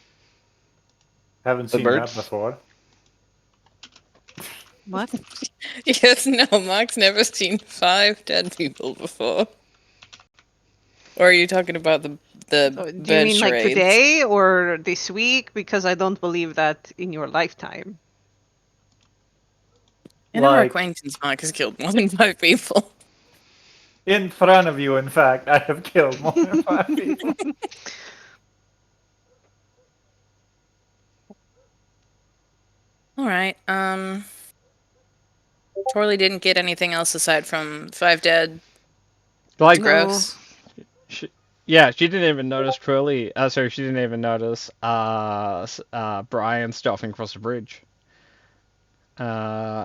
Haven't The seen birds? that before. What? Yes, no, Mark's never seen 5 dead people before. Or are you talking about the Do you bed mean like charades? today or this week? Because I don't believe that in your lifetime. In our Like- acquaintance, Mark has killed more than 5 people. In front of you, in fact, I have killed more than 5 people. Alright, Torley didn't get anything else aside from 5 dead. Like, Gross. yeah, she didn't even notice Twirly. Sorry, she didn't even notice Brian stopping across the bridge.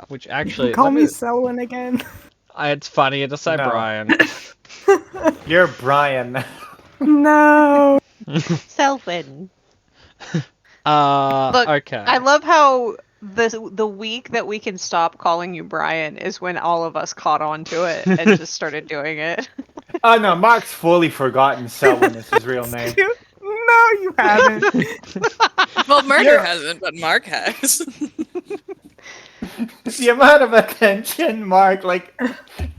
Which actually, Call let me Selwyn again. it's funnier to say No. Brian. You're Brian. No. Selwyn. Look, Okay. I love how the week that we can stop calling you Brian is when all of us caught on to it and just started doing it. Oh no, Mark's fully forgotten Selwyn is his real name. No, you haven't. Well, Murder Yeah. hasn't, but Mark has. The amount of attention Mark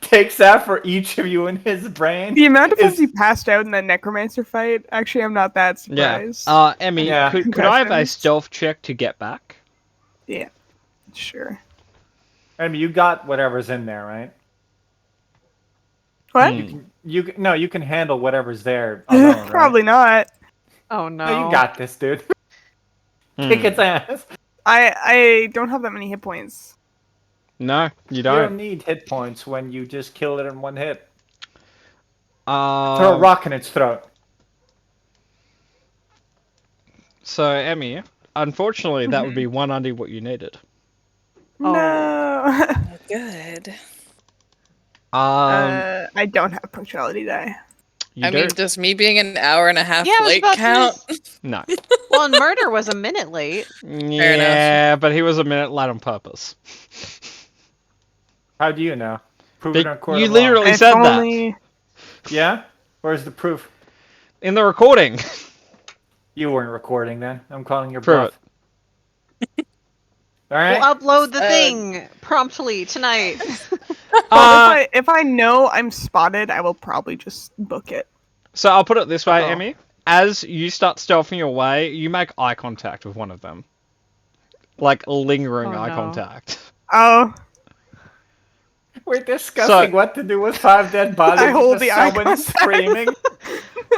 takes that for each of you in his brain. The amount of times is- you passed out in that necromancer fight, actually, I'm not that Yeah. surprised. Emmy, Yeah. could I have a Concussions. stealth check to get back? Yeah, sure. I mean, you got whatever's in there, right? What? Hmm. You can handle whatever's there alone, right? Probably not. Oh no. No, you got this, dude. Kick its ass. I don't have that many hit points. No, you You don't. don't need hit points when you just kill it in one hit. Throw Um, a rock in its throat. So, Emmy, unfortunately, that would be one under what you needed. Oh. No. Good. I don't have punctuality die. You I do? mean, does me being an hour and a half Yeah, I was late about to count? No. Well, and Murder was a minute late. Yeah, but he was a minute late on purpose. How do you know? Prove it on court You of law. literally If said that only... Yeah? Where's the proof? in the recording. You weren't recording then. I'm calling your Prove bluff. Alright? We'll upload the thing promptly tonight. Well, if I know I'm spotted, I will probably just book it. So I'll put it this way, Uh-oh. Emmy. As you start stealthing your way, you make eye contact with one of them. Like lingering Oh, eye no. contact. Oh, We're discussing So- what to do with 5 dead bodies. I hold just the eye someone contact. screaming.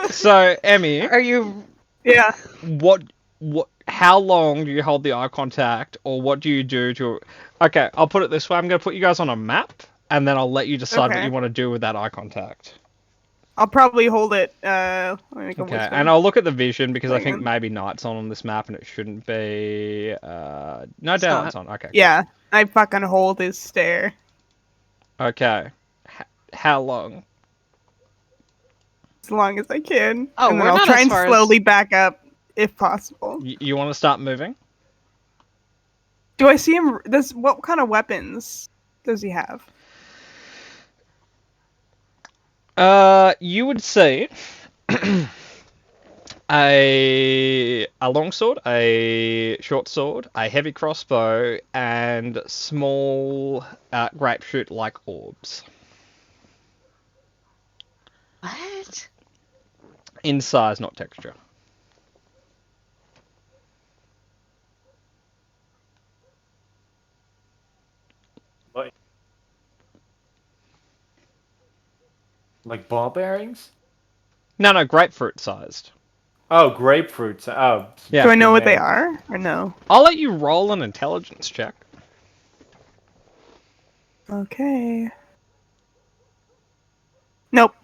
So, Emmy, Are you? yeah. how long do you hold the eye contact, or what do you do to... Okay, I'll put it this way. I'm going to put you guys on a map, and then I'll let you decide what Okay. you want to do with that eye contact. I'll probably hold it. Let me make a Okay, wisdom. and I'll look at the vision, because I Hang think on. maybe night's on this map, and it shouldn't be... No, It's daylight's not. on. Okay. Yeah, I fucking hold his stare. Okay. How long? As long as I can. Oh, and then we're I'll not try as and far as- slowly back up if possible. You want to start moving? Do I see him? What kind of weapons does he have? You would see a longsword, a short sword, a heavy crossbow, and small grapefruit-like orbs. What? In size, not texture. Like ball bearings? No, grapefruit sized. Oh, grapefruits. Oh. Yeah. Do I know what they man. are or no? I'll let you roll an intelligence check. Okay. Nope.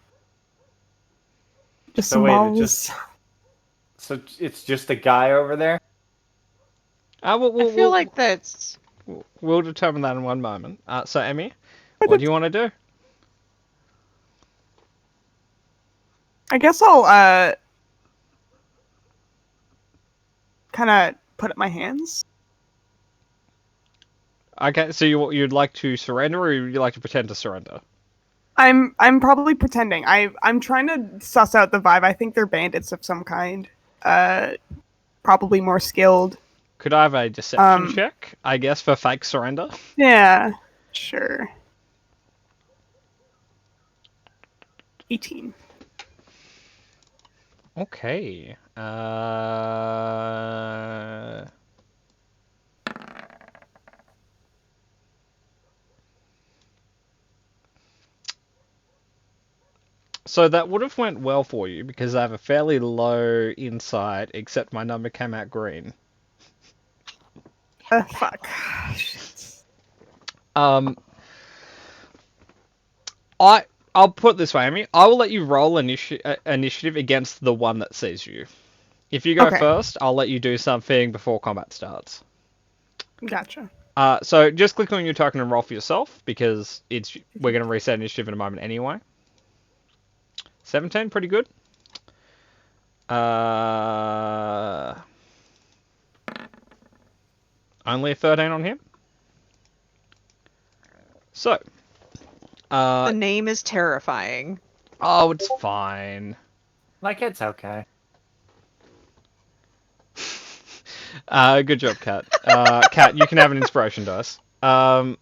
Just So some wait, it balls. just- So it's just a guy over there? We'll, I feel like that's. we'll determine that in one moment. So, Emmy, what do you want to do? I guess I'll kind of put up my hands. Okay, so you'd like to surrender, or you'd like to pretend to surrender? I'm probably pretending. I'm trying to suss out the vibe. I think they're bandits of some kind. Probably more skilled. Could I have a deception Um, check? I guess for fake surrender. Yeah, sure. 18. Okay. So that would have went well for you because I have a fairly low insight, except my number came out green. Fuck. I'll put it this way, Amy. I will let you roll initiative against the one that sees you. If you go Okay. first, I'll let you do something before combat starts. Gotcha. So just click on your token and roll for yourself because we're going to reset initiative in a moment anyway. 17, pretty good. Only a 13 on him. So, The name is terrifying. oh, it's fine. Like, it's okay. Good job, Kat. Kat, you can have an inspiration dice. Oh,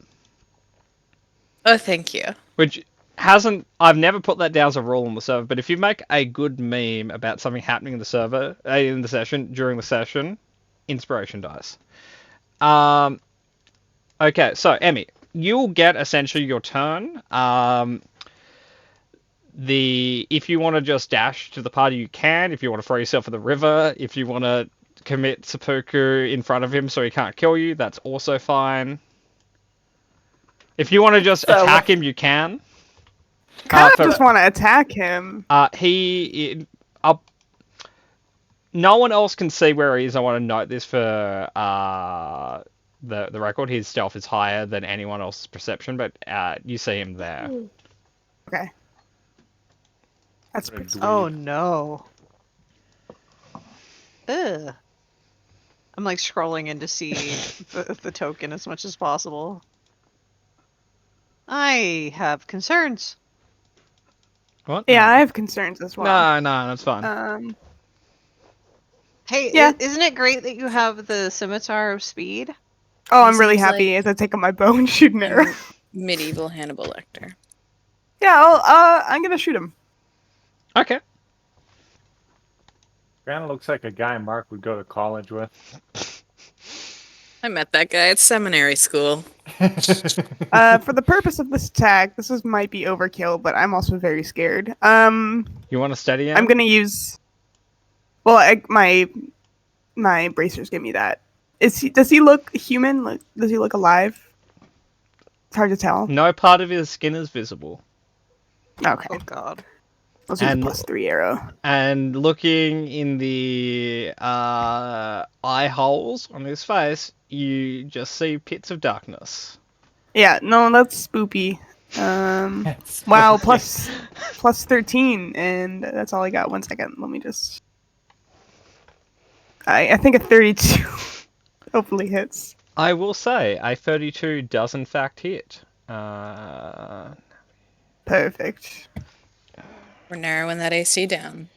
thank you. Which I've never put that down as a rule on the server, but if you make a good meme about something happening in the server, in the session, during the session, inspiration dice. Okay, so, Emmy, you'll get essentially your turn. If you want to just dash to the party, you can. If you want to throw yourself in the river, if you want to commit seppuku in front of him so he can't kill you, that's also fine. If you want to just attack him, you can. Kind of just want to attack him. No one else can see where he is. I want to note this for the record. His stealth is higher than anyone else's perception, but you see him there. Okay. That's pretty. Oh no. Ugh. I'm like scrolling in to see the token as much as possible. I have concerns. What? Yeah, I have concerns as well. No, that's fine. Hey, Yeah. isn't it great that you have the scimitar of speed? Oh, I'm It really seems happy as I take out my bow and shoot an arrow. Medieval Hannibal Lecter. Yeah, I'm gonna shoot him. Okay. Kinda looks like a guy Mark would go to college with. I met that guy at seminary school. For the purpose of this attack, might be overkill, but I'm also very scared. You want to steady him? I'm gonna use. Well, my bracers give me that. Does he look human? Does he look alive? It's hard to tell. No part of his skin is visible. Okay, Oh god. let's use a And- +3 arrow. And looking in the eye holes on his face, you just see pits of darkness. Yeah, no, that's spoopy. Wow, plus 13, and that's all I got. 1 second, let me just. I think a 32 hopefully hits. I will say, a 32 does in fact hit. Perfect. We're narrowing that AC down.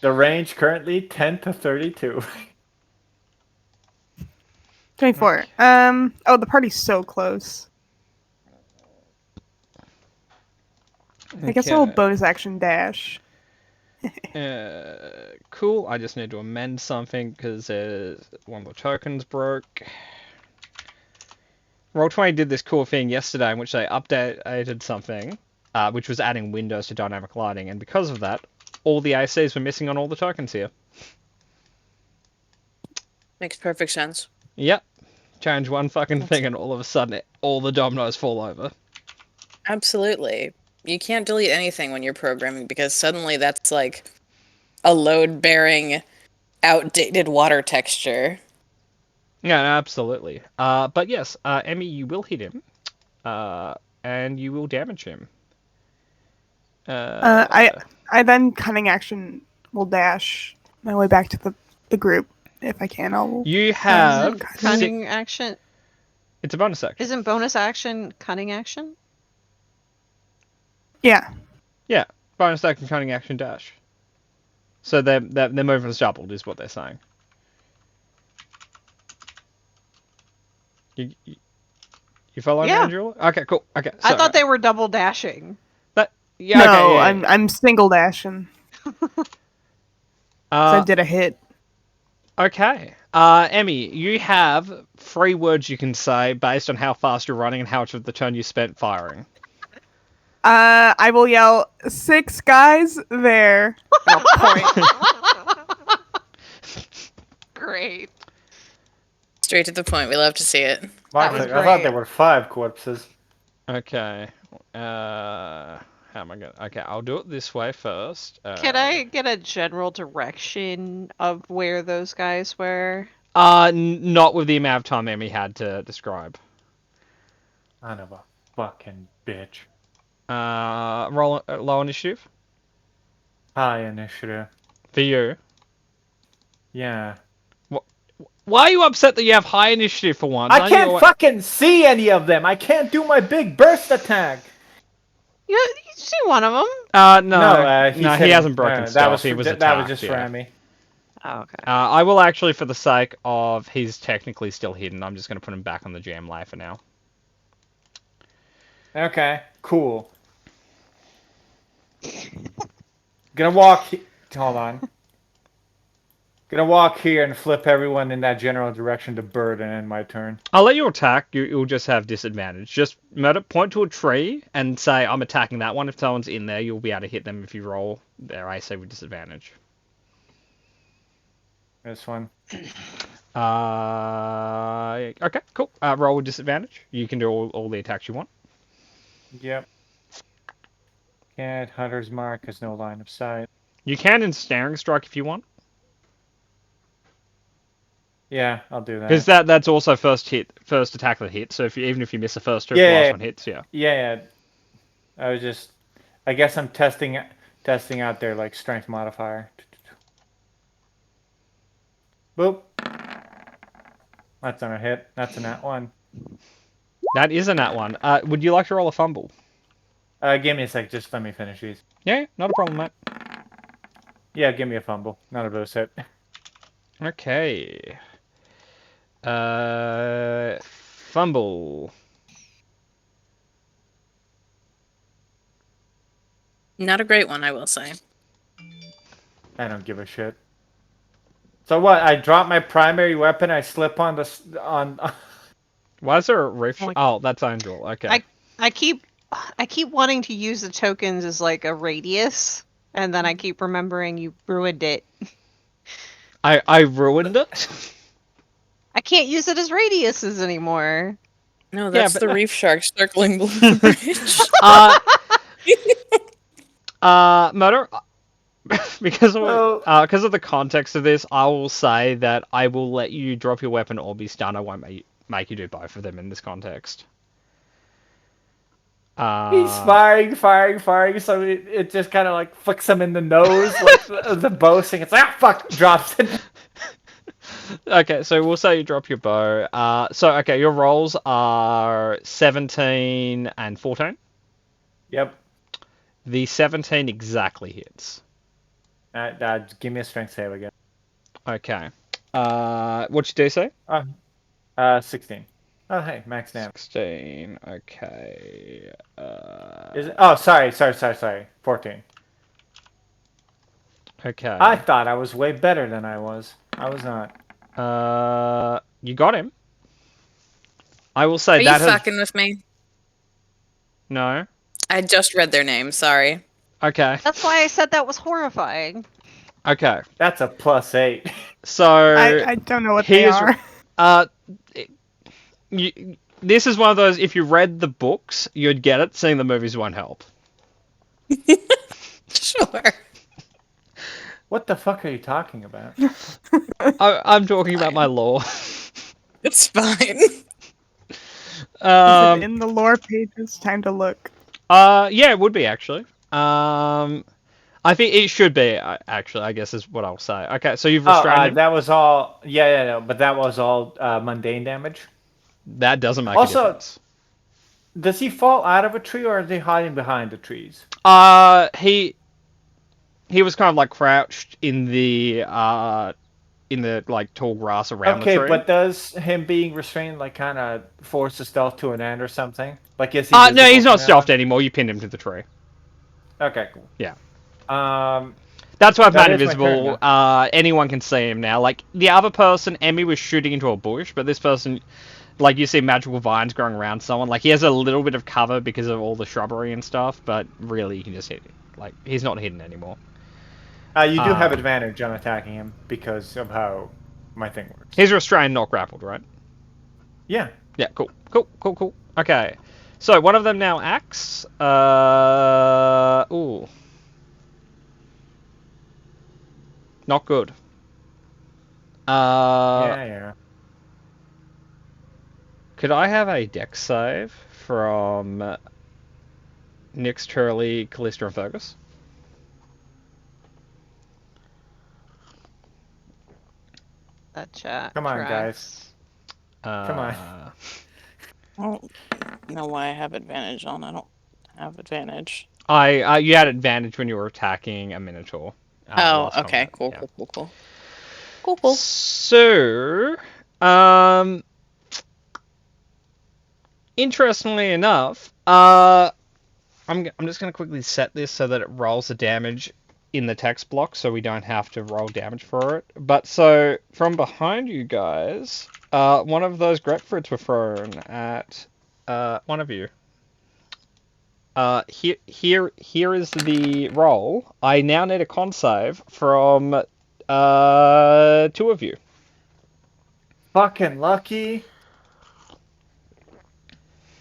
The range currently 10 to 32. 24. Oh, the party's so close. I guess I'll Okay. bonus action dash. Cool. I just need to amend something because one of the tokens broke. Roll20 did this cool thing yesterday in which they updated something, which was adding windows to dynamic lighting, and because of that, all the ACs were missing on all the tokens here. Makes perfect sense. Yep. Change one fucking thing and all of a sudden all the dominoes fall over. Absolutely. You can't delete anything when you're programming because suddenly that's like a load-bearing, outdated water texture. Yeah, absolutely. But yes, Emmy, you will hit him, and you will damage him. I then cunning action will dash my way back to the group if I can. You have Isn't cunning action? It's a bonus action. Isn't bonus action cunning action? Yeah. Bonus action, cunning action, dash. So their movement's doubled, is what they're saying. You following me, Yeah. Angela? Okay, cool. Okay, so, I thought they were double dashing. yeah, No, okay, yeah. I'm single dashing. So I Uh, did a hit. okay. Emmy, you have 3 words you can say based on how fast you're running and how much of the turn you spent firing. I will yell 6 guys there. And I'll point. Great. Straight to the point. We love to see it. Mark's was like, I thought great. there were 5 corpses. Okay. How am I gonna? Okay, I'll do it this way first. Can I get a general direction of where those guys were? Not with the amount of time Emmy had to describe. Son of a fucking bitch. Roll low initiative High initiative. for you. Yeah. Why are you upset that you have high initiative for once? I Aren't you can't awa- fucking see any of them. I can't do my big burst attack. You see one of them. No, he no, said he hasn't broken that stealth. was He was that attacked. was just yeah. for Emmy. Oh, okay. I will actually, for the sake of he's technically still hidden, I'm just going to put him back on the GM layer for now. Okay, cool. Gonna walk. Hold on. Gonna walk here and flip everyone in that general direction to bird and end my turn. I'll let you attack. You'll just have disadvantage. Just point to a tree and say, I'm attacking that one. If someone's in there, you'll be able to hit them if you roll their AC with disadvantage. This one. Okay, cool. Roll with disadvantage. You can do all the attacks you want. Yep. Can't. Hunter's mark has no line of sight. You can ensnaring strike if you want, Yeah, I'll do that. because that's also first attack that hits. So even if you miss the first two, if the Yeah. last one hits, yeah. Yeah. I guess I'm testing out their like strength modifier. Boop. That's on a hit. That's a nat 1. That is a nat one. Would you like to roll a fumble? Give me a sec. Just let me finish these. Yeah, not a problem, mate. Yeah, give me a fumble. None of those hit. Okay. Fumble. Not a great one, I will say. I don't give a shit. So what? I drop my primary weapon. I slip on on. Why is there a reef? Oh my- Oh, that's Angel. Okay. I keep wanting to use the tokens as like a radius, and then I keep remembering you ruined it. I ruined it. I can't use it as radiuses anymore. No, that's but- the reef shark circling below the bridge. Murder. Because Well- of the context of this, I will say that I will let you drop your weapon or be stunned. I won't make you do both of them in this context. He's firing. So it just kind of like flicks him in the nose, like the bow thing. It's like, fuck, drops it. Okay, so we'll say you drop your bow. Okay, your rolls are 17 and 14. Yep. The 17 exactly hits. Give me a strength save again. Okay. What's your DC? 16. Oh, hey, max damage. 16. Okay. Is it? Oh, sorry. 14. Okay. I thought I was way better than I was. I was not. You got him. I will say Are you that has fucking with me? no. I just read their name, sorry. Okay. That's why I said that was horrifying. Okay. That's a +8. So I don't know what they here's- are. this is one of those. If you read the books, you'd get it. Seeing the movies won't help. Sure. What the fuck are you talking about? I'm talking about my lore. It's fine. Is it in the lore pages? Time to look. Yeah, it would be actually. I think it should be actually. I guess is what I'll say. Okay, so you've restrained him. That was all. Yeah, no, but that was all mundane damage. That doesn't make Also- a difference. Does he fall out of a tree, or are they hiding behind the trees? He was kind of like crouched in the like tall grass around the Okay, tree. but does him being restrained like kind of force the stealth to an end or something? Like is he? No, visible he's not from now stealthed on? anymore. You pinned him to the tree. Okay, cool. Yeah. That's That's why I've made is my turn invisible. Anyone can see him now. Like the other person, Emmy was shooting into a bush, but this person, like you see magical vines growing around someone. Like he has a little bit of cover because of all the shrubbery and stuff, but really you can just hit him. Like he's not hidden anymore. You do have Um, advantage on attacking him because of how my thing works. He's restrained, not grappled, right? Yeah. Yeah, cool. Okay. So one of them now acts. Ooh. Not good. Yeah. Could I have a dex save from Nyx, Turley, Callista, and Fergus? That chat. Come on, tracks. Come on. Uh, I don't know why I have advantage on. I don't have advantage. you had advantage when you were attacking a Minotaur. Oh, last okay. combat, Cool. yeah. Cool. So, interestingly enough, I'm just going to quickly set this so that it rolls the damage in the text block, so we don't have to roll damage for it. But so from behind you guys, one of those grapefruits were thrown at one of you. Here is the roll. I now need a con save from two of you. Fucking lucky.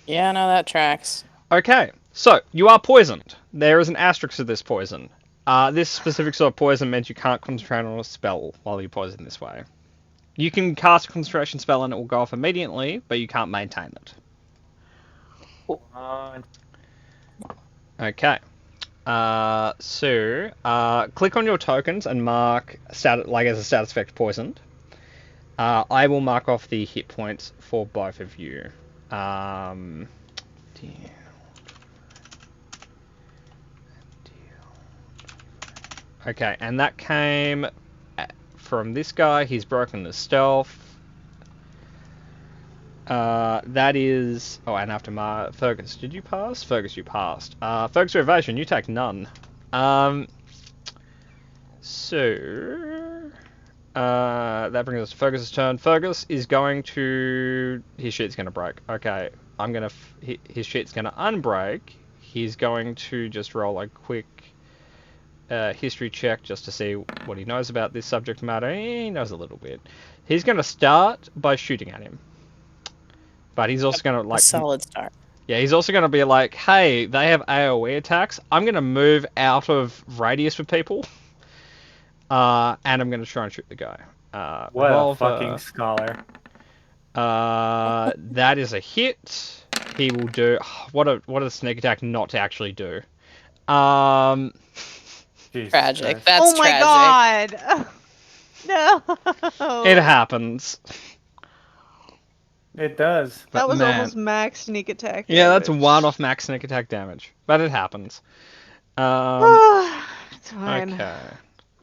Yeah, no, that tracks. Okay, so you are poisoned. There is an asterisk to this poison. This specific sort of poison means you can't concentrate on a spell while you're poisoned this way. You can cast a concentration spell and it will go off immediately, but you can't maintain it. Okay. Click on your tokens and mark as a status effect poisoned. I will mark off the hit points for both of you. Okay, and that came from this guy. He's broken the stealth. That is... Oh, and after Fergus, did you pass? Fergus, you passed. Fergus, your evasion, you take none. That brings us to Fergus's turn. Fergus is going to... His shit's going to break. Okay, his shit's going to unbreak. He's going to just roll a quick history check just to see what he knows about this subject matter. He knows a little bit. He's going to start by shooting at him. But he's also going to A solid start. Yeah, he's also going to be like, hey, they have AoE attacks. I'm going to move out of radius for people. And I'm going to try and shoot the guy. What revolver. a fucking scholar. That is a hit. He will do... What a sneak attack not to actually do. Jesus Tragic. Christ. That's Oh my tragic. god! No. It happens. It does. That But was man. almost max sneak attack. Yeah, that's damage. one off max sneak attack damage. But it happens. It's fine. Okay.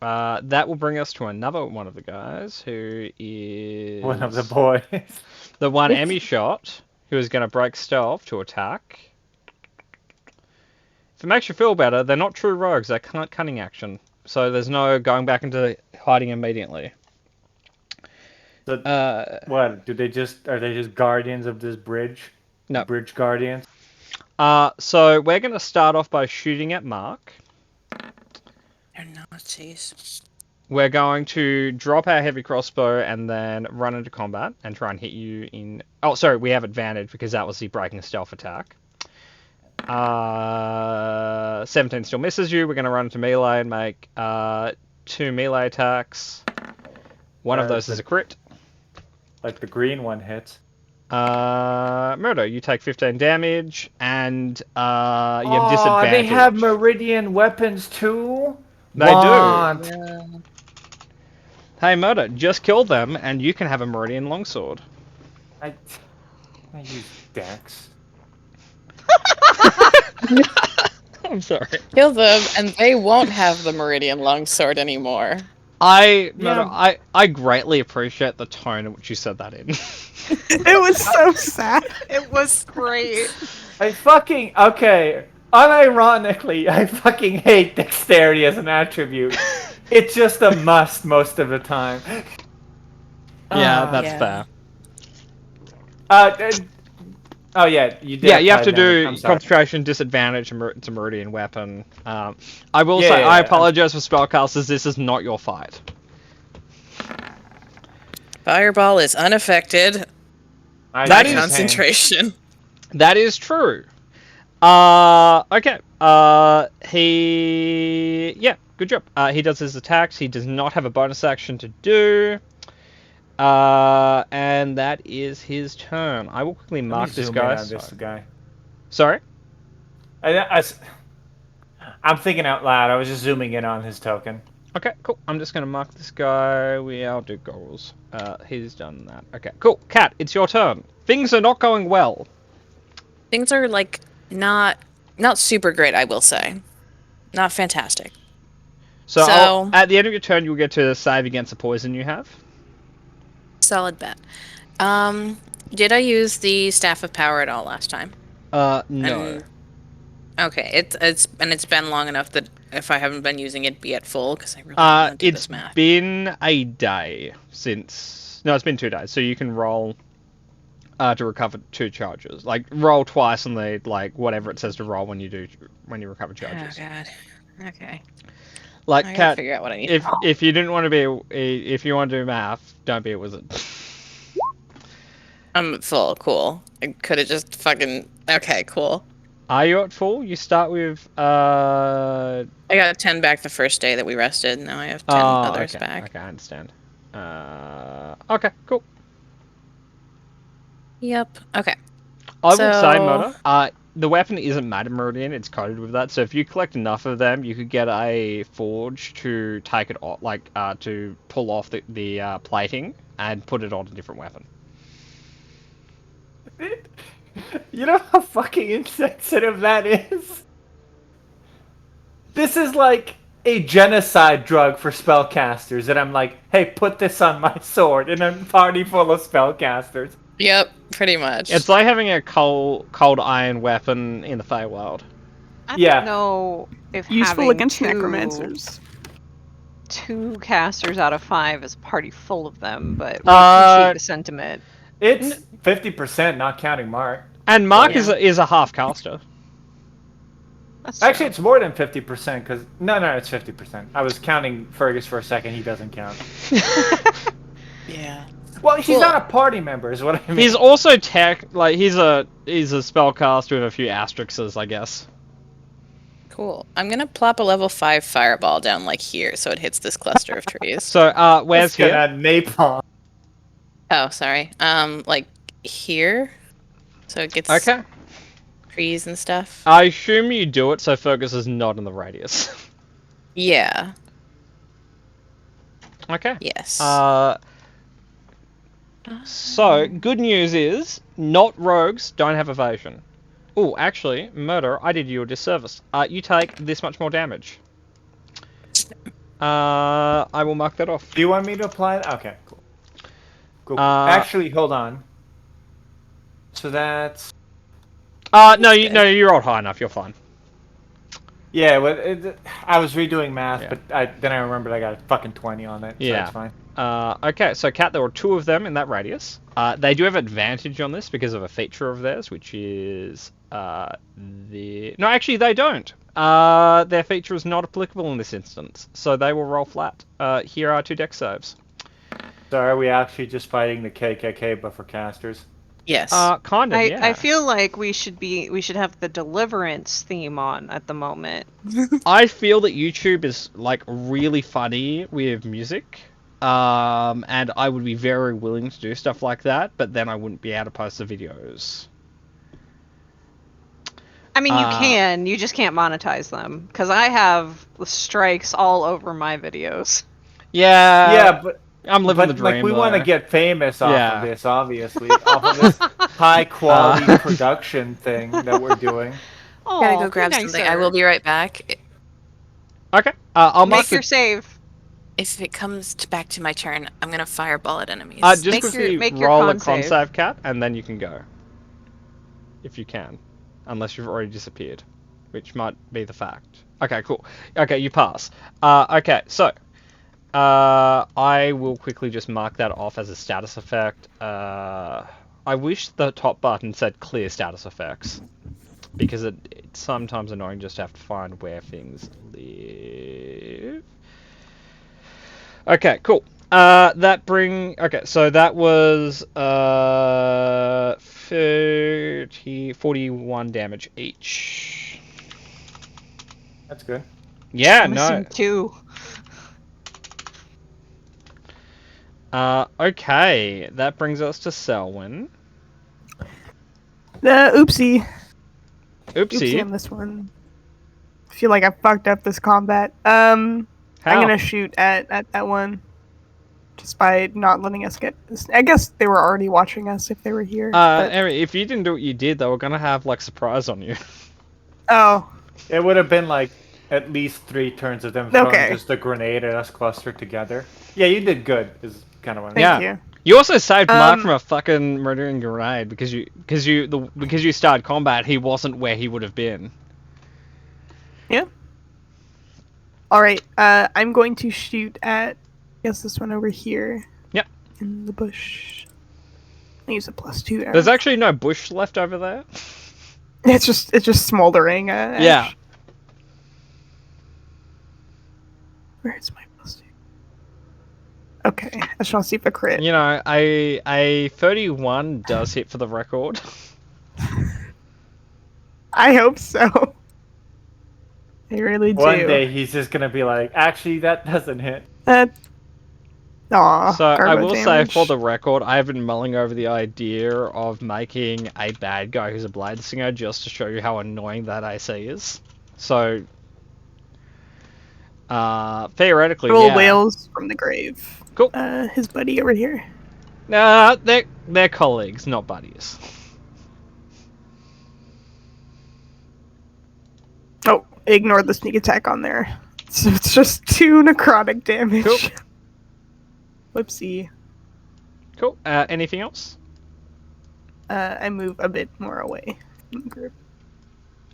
That will bring us to another one of the guys, who is... One of the boys. The one Emmy shot, who is going to break stealth to attack. If it makes you feel better, they're not true rogues, they're cunning action. So there's no going back into hiding immediately. So, what? Are they just guardians of this bridge? No. Bridge guardians? So we're going to start off by shooting at Mark. They're Nazis. We're going to drop our heavy crossbow and then run into combat and try and hit you in... Oh, sorry, we have advantage because that was the breaking stealth attack. 17 still misses you. We're going to run into melee and make 2 melee attacks. One of those is a crit. Like the green one hits. Murder, you take 15 damage and you have disadvantage. They have Meridian weapons too? They do. Yeah. Hey, Murder, just kill them and you can have a Meridian longsword. I use Dex. I'm sorry. Kill them, and they won't have the Meridian Longsword anymore. Yeah. I greatly appreciate the tone in which you said that in. It was so sad. It was great. Unironically, I fucking hate dexterity as an attribute. It's just a must most of the time. Yeah, Ah. that's Yeah. fair. Oh yeah, you did. Yeah, you have to apply damage. do I'm sorry. concentration disadvantage to Meridian Weapon. I will Yeah, say, yeah, I yeah. apologize for spellcasters. This is not your fight. Fireball is unaffected I That by is- concentration. That is true. Okay. Yeah, good job. He does his attacks. He does not have a bonus action to do. And that is his turn. I will quickly Let me mark this zoom in guy. on this guy. Sorry? I'm thinking out loud. I was just zooming in on his token. Okay, cool. I'm just going to mark this guy. I'll do goals. He's done that. Okay, cool. Kat, it's your turn. Things are not going well. Things are like not super great, I will say. Not fantastic. So, So- at the end of your turn, you'll get to save against the poison you have. Solid bet. Did I use the Staff of Power at all last time? No. And- okay, it's been long enough that if I haven't been using it, be at full because I really want to do It's this math. been a day since... No, it's been 2 days. So you can roll to recover 2 charges. Like, roll twice on the, like, whatever it says to roll when you recover Oh charges. god. Okay. Like, I gotta Kat, figure out what I need. if you didn't want to be... If you want to do math, don't be a wizard. I'm at full. Cool. I could have just fucking. Okay, cool. Are you at full? You start with... I got 10 back the first day that we rested. Now I have 10 others okay. back. Okay, I understand. Okay, cool. Yep. Okay. I will say, So- Murder, the weapon isn't Madam Meridian, it's coded with that, so if you collect enough of them, you could get a forge to take it off, to pull off the plating and put it on a different weapon. You know how fucking insensitive that is? This is like a genocide drug for spellcasters, and I'm like, hey, put this on my sword in a party full of spellcasters. Yep. Pretty much. It's like having a cold iron weapon in the Feywild. I Yeah. don't know if Useful having against two, necromancers. 2 casters out of 5 is a party full of them, but we Uh, appreciate the sentiment. It's 50%, not counting Mark. And Mark Yeah. is a half caster. That's Actually, true. it's more than 50%, because... No, it's 50%. I was counting Fergus for a second, he doesn't count. yeah. Well, he's Cool. not a party member, is what I mean. He's also he's a spellcaster with a few asterisks, I guess. Cool. I'm gonna plop a level 5 fireball down like here, so it hits this cluster of trees. So, where's Let's get here? that napalm. Oh, sorry. Like here, so it gets Okay. trees and stuff. I assume you do it so Fergus is not in the radius. Yeah. Okay. Yes. So, good news is, not rogues don't have evasion. Oh, actually, Murder, I did you a disservice. You take this much more damage. I will mark that off. Do you want me to apply it? Okay, cool. Cool. Uh, Actually, hold on. So that's... No, you rolled high enough, you're fine. Yeah, well, I was redoing math, Yeah. but then I remembered I got a fucking 20 on it, so Yeah. it's fine. Okay, so Kat, there were 2 of them in that radius. They do have advantage on this because of a feature of theirs, which is No, actually, they don't. Their feature is not applicable in this instance, so they will roll flat. Here are 2 dex saves. So are we actually just fighting the KKK, but for casters? yes. Kind of, I, yeah. I feel like we should have the Deliverance theme on at the moment. I feel that YouTube is like really funny with music, and I would be very willing to do stuff like that, but then I wouldn't be able to post the videos. I mean, you Uh, can, you just can't monetize them because I have strikes all over my videos. Yeah, yeah, but I'm living the but dream. like we want to though. get famous off Yeah. of this, obviously, off of this high quality production thing that we're doing. Oh, Gotta go be grab something. I will nicer. be right back. Okay. I'll mark Make your save. If it comes back to my turn, I'm gonna fireball at enemies. just Make quickly your roll con a con save. save, Cat, and then you can go. If you can. Unless you've already disappeared. Which might be the fact. Okay, cool. Okay, you pass. Okay, so... I will quickly just mark that off as a status effect. I wish the top button said clear status effects. Because it's sometimes annoying just to have to find where things live. Okay, cool. Okay, so that was 41 damage each. That's good. Yeah, I'm missing no. 2. Okay, that brings us to Selwyn. Oopsie. Oopsie Oopsie. on this one. I feel like I fucked up this combat. I'm How? gonna shoot at that one. Just by not letting us get this. I guess they were already watching us if they were here. But... Aaron, if you didn't do what you did, they were gonna have like surprise on you. Oh. It would have been like at least 3 turns of them throwing Okay. just a grenade at us clustered together. Yeah, you did good. Is kind of what. Thank Yeah. you. You also saved Mark Um, from a fucking murdering grenade because you started combat. He wasn't where he would have been. Yeah. All right. I'm going to shoot at. I guess this one over here. Yep. In the bush. I use a +2 arrow. There's actually no bush left over there. It's just smoldering. Ash. Yeah. Where's my +2? Okay, I just want to see if a crit. You know, a 31 does hit for the record. I hope so. I really do. One day he's just gonna be like, actually, that doesn't hit. Aw, So I garbo will say damage. for the record, I've been mulling over the idea of making a bad guy who's a blade singer just to show you how annoying that AC is. So theoretically, Roll yeah. whales from the grave. Cool. His buddy over here. Nah, they're colleagues, not buddies. Oh, ignore the sneak attack on there. So it's just 2 necrotic damage. Cool. Whoopsie. Cool. Anything else? I move a bit more away from the group.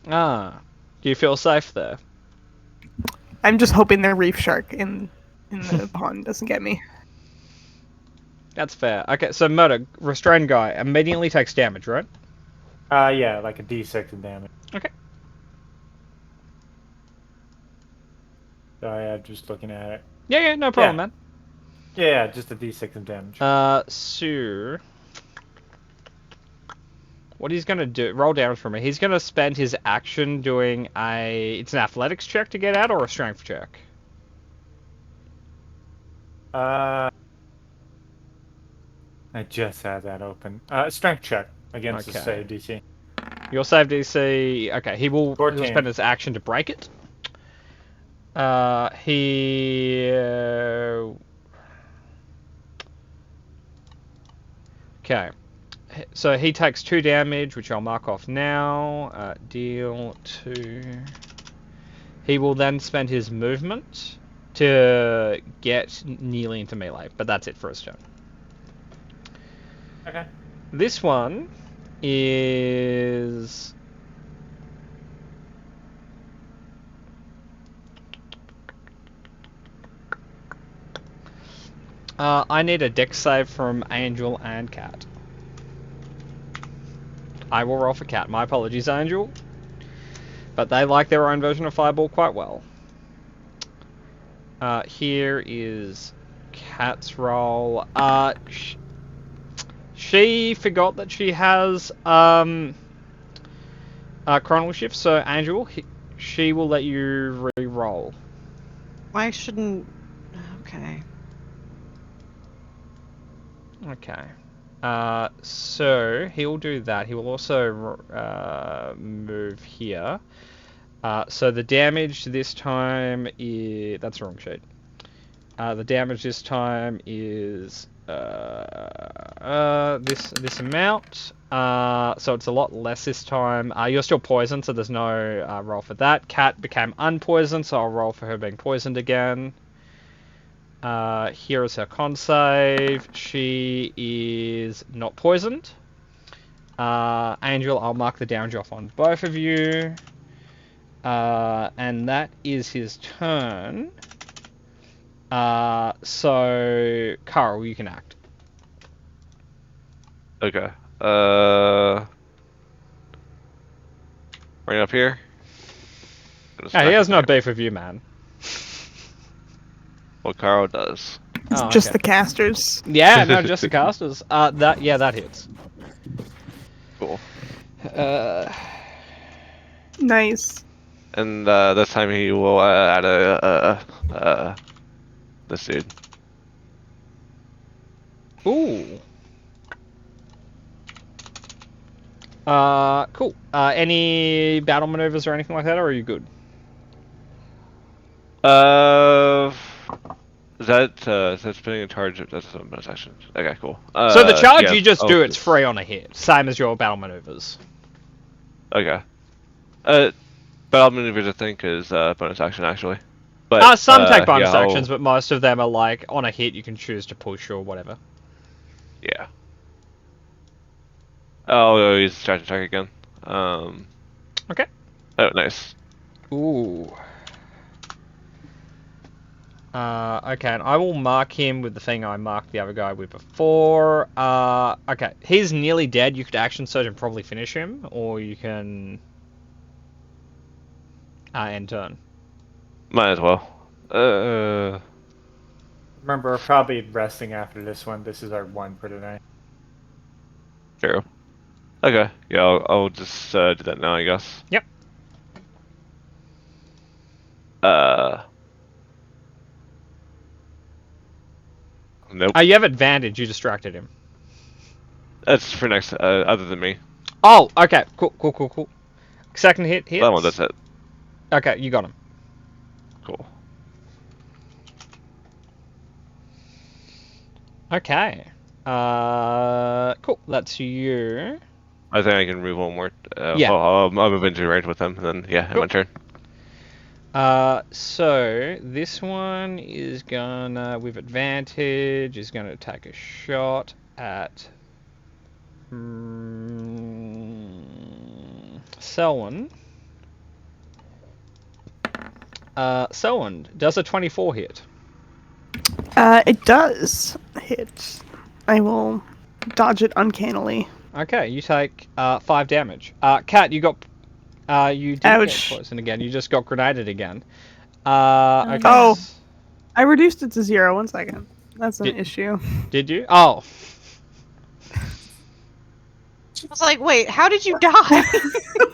Do you feel safe there? I'm just hoping the reef shark in the pond doesn't get me. That's fair. Okay, so murder, restrained guy, immediately takes damage, right? Yeah, like a D6 of damage. Okay. So yeah, just looking at it. Yeah, no problem, Yeah. man. Yeah, just a D6 of damage. So what he's gonna do? Roll damage for me. He's gonna spend his action doing it's an athletics check to get out or a strength check. I just had that open. Strength check against the Okay. save DC. Your save DC. Okay, he'll 14. spend his action to break it. Okay. So he takes 2 damage, which I'll mark off now. Deal 2. He will then spend his movement to get nearly into melee, but that's it for his turn. Okay. This one is... I need a dex save from Angel and Cat. I will roll for Cat. My apologies, Angel. But they like their own version of Fireball quite well. Here is Cat's roll. She forgot that she has Chronal Shift, so Angel, she will let you re-roll. Why shouldn't... Okay. Okay. So he'll do that. He will also move here. So the damage this time is... That's the wrong sheet. The damage this time is this amount. So it's a lot less this time. You're still poisoned, so there's no roll for that. Cat became unpoisoned, so I'll roll for her being poisoned again. Here is her con save. She is not poisoned. Angel, I'll mark the down drop on both of you. And that is his turn. So, Carl, you can act. Okay. Right up here. He has no beef with you, man. What Carl does. Oh, Just okay. the casters. Yeah, no, just the casters. That hits. Cool. Nice. And this time he will add this dude. Ooh. Cool. Any battle maneuvers or anything like that, or are you good? Is that spinning a charge? That's a bonus action. Okay, cool. So the charge yeah, you just I'll do, it's free on a hit, same as your battle maneuvers. Okay. Battle maneuvers I think is bonus action actually. But Some take bonus yeah, actions, but most of them are like on a hit you can choose to push or whatever. Yeah. Oh, he's trying to attack again. Okay. Oh, nice. Ooh. Okay, and I will mark him with the thing I marked the other guy with before. Okay, he's nearly dead. You could action surge and probably finish him, or you can end turn. Might as well. Remember, we're probably resting after this one. This is our one for tonight. True. Okay. Yeah, I'll just do that now, I guess. Yep. Nope. You have advantage. You distracted him. That's for next. Other than me. Oh, okay. Cool. Second hit. That one. That's it. Okay, you got him. Cool. Okay. Cool. That's you. I think I can move one more. Yeah. I'll move into range with him, and then yeah, Cool. my turn. So this one is gonna, with advantage, is gonna take a shot at Selwyn. Selwyn, does a 24 hit? It does hit. I will dodge it uncannily. Okay, you take 5 damage. Kat, you got you did Ouch. get poisoned again. You just got grenaded again. Okay. Oh. I reduced it to 0. 1 second. That's an issue. Did you? Oh. I was like, wait, how did you die?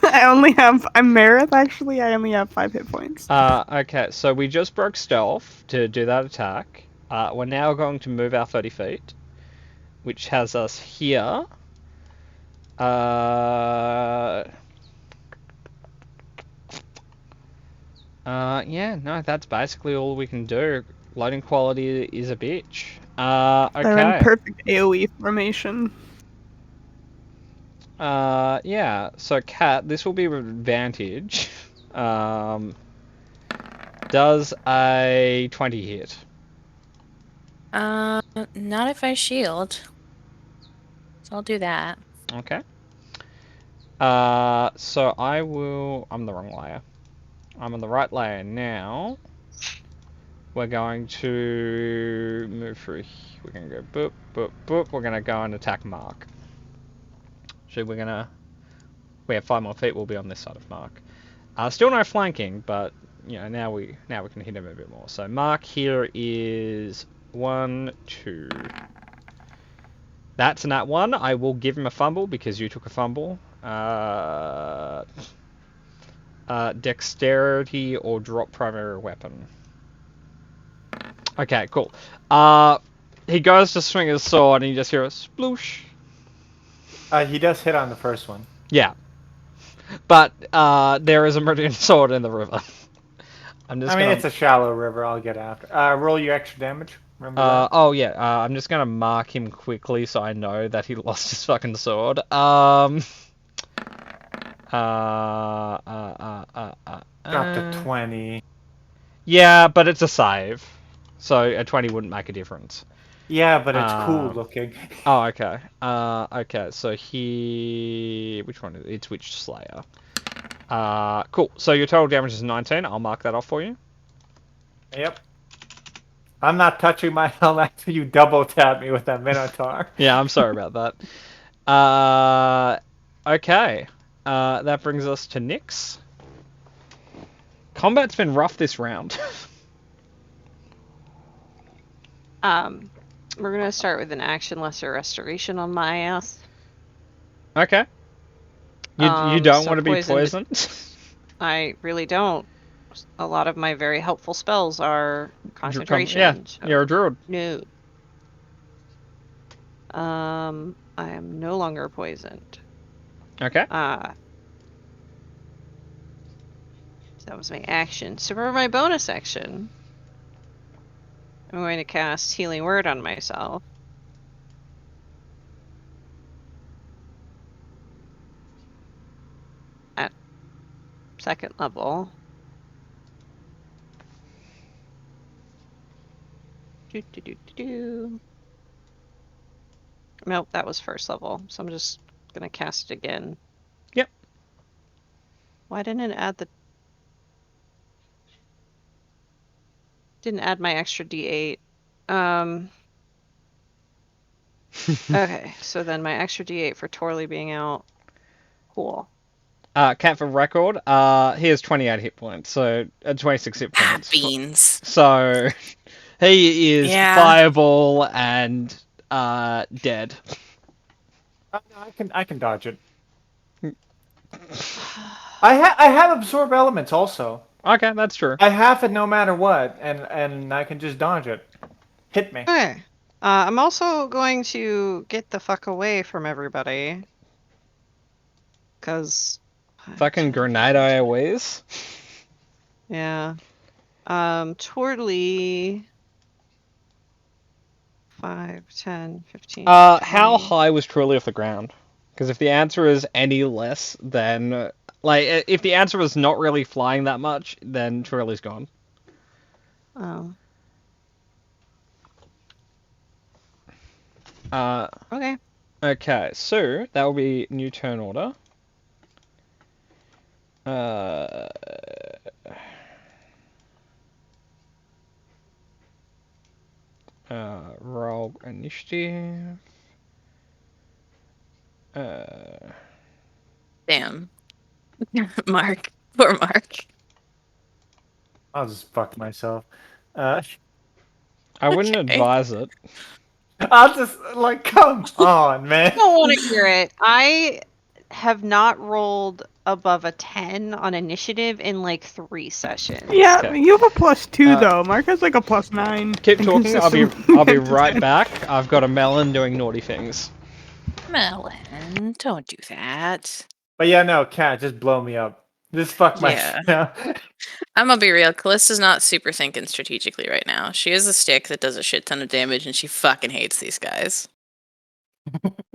I'm Meredith actually. I only have 5 hit points. Okay, so we just broke stealth to do that attack. We're now going to move our 30 feet, which has us here. Yeah, no, that's basically all we can do. Loading quality is a bitch. They're in Okay. perfect AoE formation. Yeah, so Kat, this will be with advantage. Does a 20 hit? Not if I shield. So I'll do that. Okay. So I'm the wrong layer. I'm on the right layer now. We're going to move through. We're going to go boop, boop, boop. We're going to go and attack Mark. So we have 5 more feet. We'll be on this side of Mark. Still no flanking, but you know now we can hit him a bit more. So Mark here is 1, 2. That's a nat 1. I will give him a fumble because you took a fumble. Dexterity or drop primary weapon. Okay, cool. He goes to swing his sword and you just hear a sploosh. He does hit on the first one. Yeah. But there is a meridian sword in the river. It's a shallow river. I'll get after. Roll your extra damage. Remember that? Oh yeah. I'm just gonna mark him quickly so I know that he lost his fucking sword. Dropped a 20. Yeah, but it's a save, so a 20 wouldn't make a difference. Yeah, but it's cool Um, looking. Oh, okay. Okay. So which one is it? It's Witch Slayer. Cool. So your total damage is 19. I'll mark that off for you. Yep. I'm not touching my helm after you double tap me with that Minotaur. Yeah, I'm sorry about that. Okay. That brings us to Nyx. Combat's been rough this round. We're gonna start with an action lesser restoration on my ass. Okay. You don't So want to be poisoned- poisoned? I really don't. A lot of my very helpful spells are concentration. so You're a druid. no. I am no longer poisoned. Okay. So that was my action. So for my bonus action, I'm going to cast Healing Word on myself. At second level. Nope, that was first level, so I'm just gonna cast it again. Yep. Why didn't it add the... Didn't add my extra D8. Okay, so then my extra D8 for Torley being out. Cool. Cat for record. He has 28 hit points, so 26 hit Ah, points. beans. So he is Yeah. fireball and dead. I can dodge it. I have absorb elements also. Okay, that's true. I have it no matter what, and I can just dodge it. Hit me. Okay. I'm also going to get the fuck away from everybody. Because... Fucking grenade AoEs. Yeah. Torley... 5, 10, 15... How 20. high was Truly off the ground? Because if the answer is any less, then if the answer is not really flying that much, then Truly's gone. Oh. Okay. Okay. Okay, so that will be new turn order. Roll initiative. Damn. Mark. Poor Mark. I'll just fuck myself. I wouldn't Okay. advise it. I'll just come on, man. I don't want to hear it. I have not rolled above a 10 on initiative in like 3 sessions. Yeah, Okay. you have a +2 Uh, though. Mark has like a +9. Keep talking. I'll be Consistently. right back. I've got a melon doing naughty things. Melon, don't do that. But yeah, no, cat, just blow me up. Just fuck Yeah. myself. I'm gonna be real. Callista's not super thinking strategically right now. She has a stick that does a shit ton of damage, and she fucking hates these guys.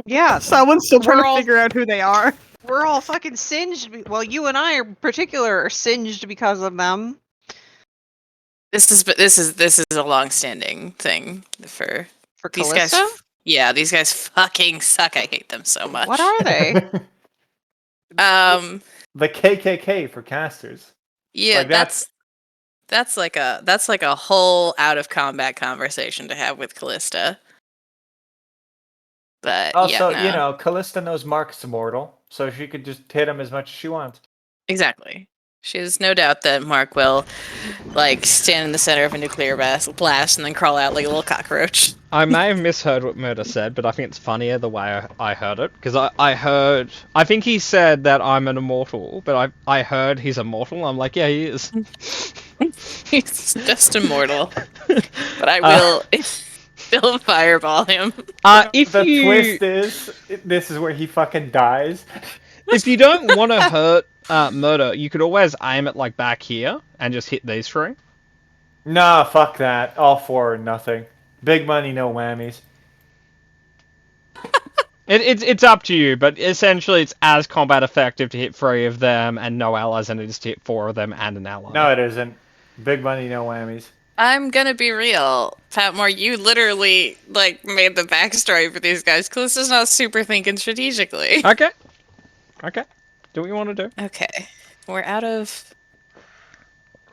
Yeah, Someone's still trying We're to all- figure out who they are. we're all fucking singed. Well, you and I in particular are singed because of them. This is a long-standing thing for For these Callista? guys. Yeah, these guys fucking suck. I hate them so much. What are they? The KKK for casters. Yeah, Like, that's like a whole out of combat conversation to have with Callista. But Also, yeah, no. Callista knows Mark's immortal, so she could just hit him as much as she wants. Exactly. She has no doubt that Mark will, stand in the center of a nuclear blast and then crawl out like a little cockroach. I may have misheard what Murder said, but I think it's funnier the way I heard it. Because I think he said that I'm an immortal, but I heard he's immortal. I'm like, yeah, he is. He's just immortal. But I will still fireball him. If The you twist is, this is where he fucking dies. if you don't want to hurt Murder, you could always aim it back here and just hit these three. Nah, fuck that. All 4 or nothing. Big money, no whammies. It's up to you, but essentially it's as combat effective to hit 3 of them and no allies than it is to hit 4 of them and an ally. No, it isn't. Big money, no whammies. I'm gonna be real, Patmore. You literally like made the backstory for these guys. Callista's not super thinking strategically. Okay. Okay. Do what you want to do. Okay, we're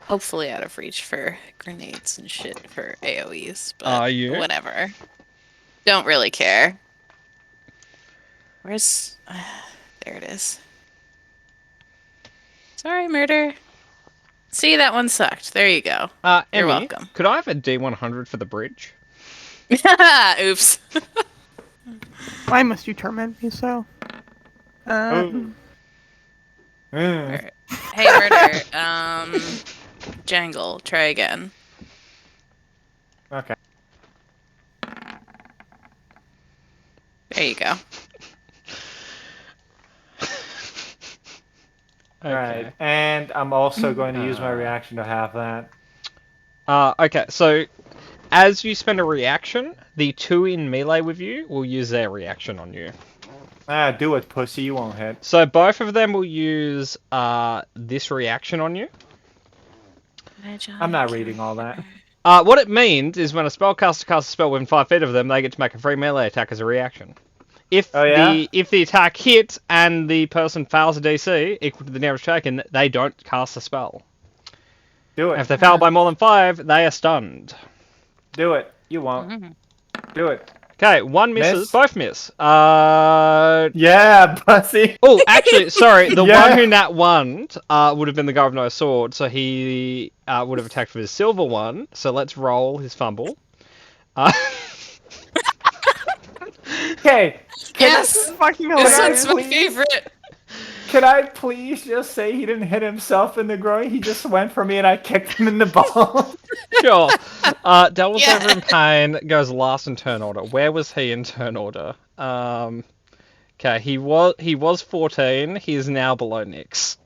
hopefully out of reach for grenades and shit for AoEs. But Are you? whatever. Don't really care. Where's? There it is. Sorry, murder. See, that one sucked. There you go. You're Emmy, welcome. could I have a D100 for the bridge? Oops. Why must you torment me so? Mm. Hey, murder. Jangle. Try again. Okay. There you go. Right. And I'm also going to use my reaction to have that. Okay, so as you spend a reaction, the 2 in melee with you will use their reaction on you. Do it, pussy. You won't hit. So both of them will use this reaction on you. I'm not reading all that. What it means is when a spellcaster casts a spell within 5 feet of them, they get to make a free melee attack as a reaction. If the attack hits and the person fails a DC equal to the damage taken, they don't cast the spell. Do And it. if they fail by more than 5, they are stunned. Do it. You won't. Do it. Okay, 1 misses, Miss. both miss. Yeah, pussy. Oh, actually, sorry, the Yeah. one who nat 1 would have been the guy with no sword, so he would have attacked with his silver one. So let's roll his fumble. Okay. Yes. Fucking This hilarious. one's my favorite. Can I please just say he didn't hit himself in the groin? He just went for me and I kicked him in the balls. Sure. Devil's Yeah. Over in Pain goes last in turn order. Where was he in turn order? Okay, he was 14. He is now below Nyx.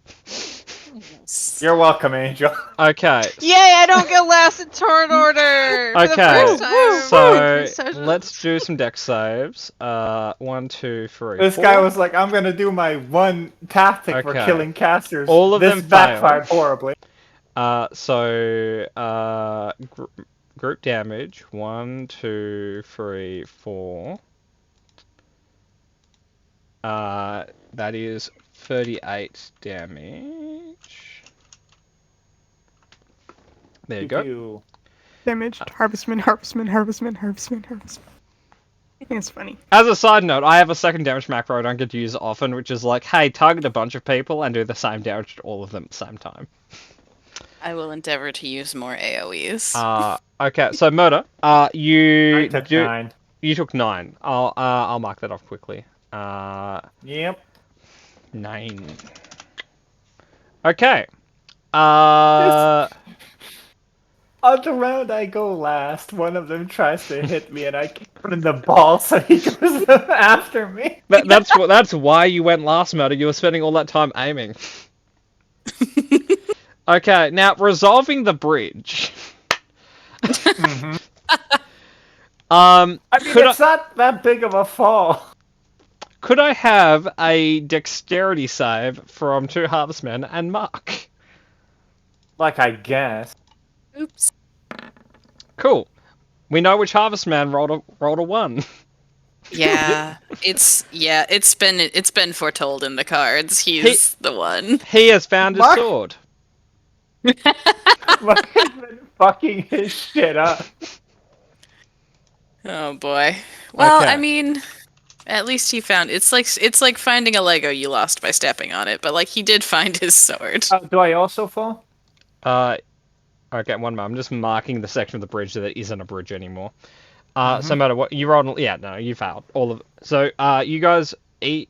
You're welcome, Angel. Okay. Yay, I don't get last in turn order! For the Okay, first time. so So- let's do some dex saves. 1, 2, 3. This 4. guy was like, I'm gonna do my one tactic for Okay. killing casters. All of this them backfired horribly. Group damage. 1, 2, 3, 4. That is 38 damage. There you go. Damaged. Harvestman, harvestman, harvestman, harvestman, harvestman. I think it's funny. As a side note, I have a second damage macro I don't get to use often, which is like, hey, target a bunch of people and do the same damage to all of them at the same time. I will endeavor to use more AoEs. Okay, so Murder, I you took 9. You took 9. I'll mark that off quickly. Yep. 9. Okay. On the round I go last, one of them tries to hit me and I kick him in the balls so he goes after me. That's why you went last, Murder. You were spending all that time aiming. Okay, now resolving the bridge. I mean, Could it's not that big of a fall. Could I have a dexterity save from 2 Harvestmen and Mark? Like, I guess. Oops. Cool. We know which Harvestman rolled a 1. Yeah, it's been foretold in the cards. He's the one. He has found his Mark? sword. Like, he's been fucking his shit up. Oh boy. Well, Okay. I mean, at least he found it's like finding a Lego you lost by stepping on it, but like he did find his sword. Do I also fall? Okay, one moment. I'm just marking the section of the bridge that isn't a bridge anymore. So no matter what you rolled, yeah, no, you failed all of. So you guys each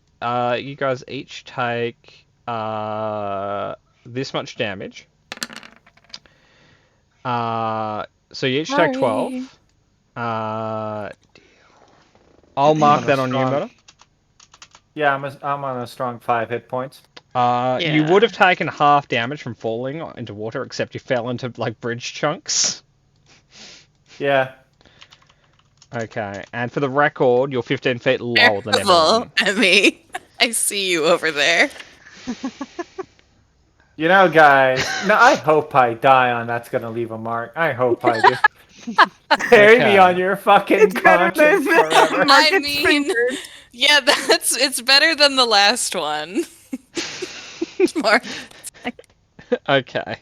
take this much damage. So you each take 12. I'll mark that on you, strong. Murder. Yeah, I'm on a strong 5 hit points. You Yeah. would have taken half damage from falling into water, except you fell into like bridge chunks. Yeah. Okay, and for the record, you're 15 feet lower than everyone. Emmy, I see you over there. You know, guys. No, I hope I die on that's gonna leave a mark. I hope I do. Bury me Okay. on your fucking It's better conscience than forever. Marcus mean- Fingered. Yeah, it's better than the last one. Mark. Okay.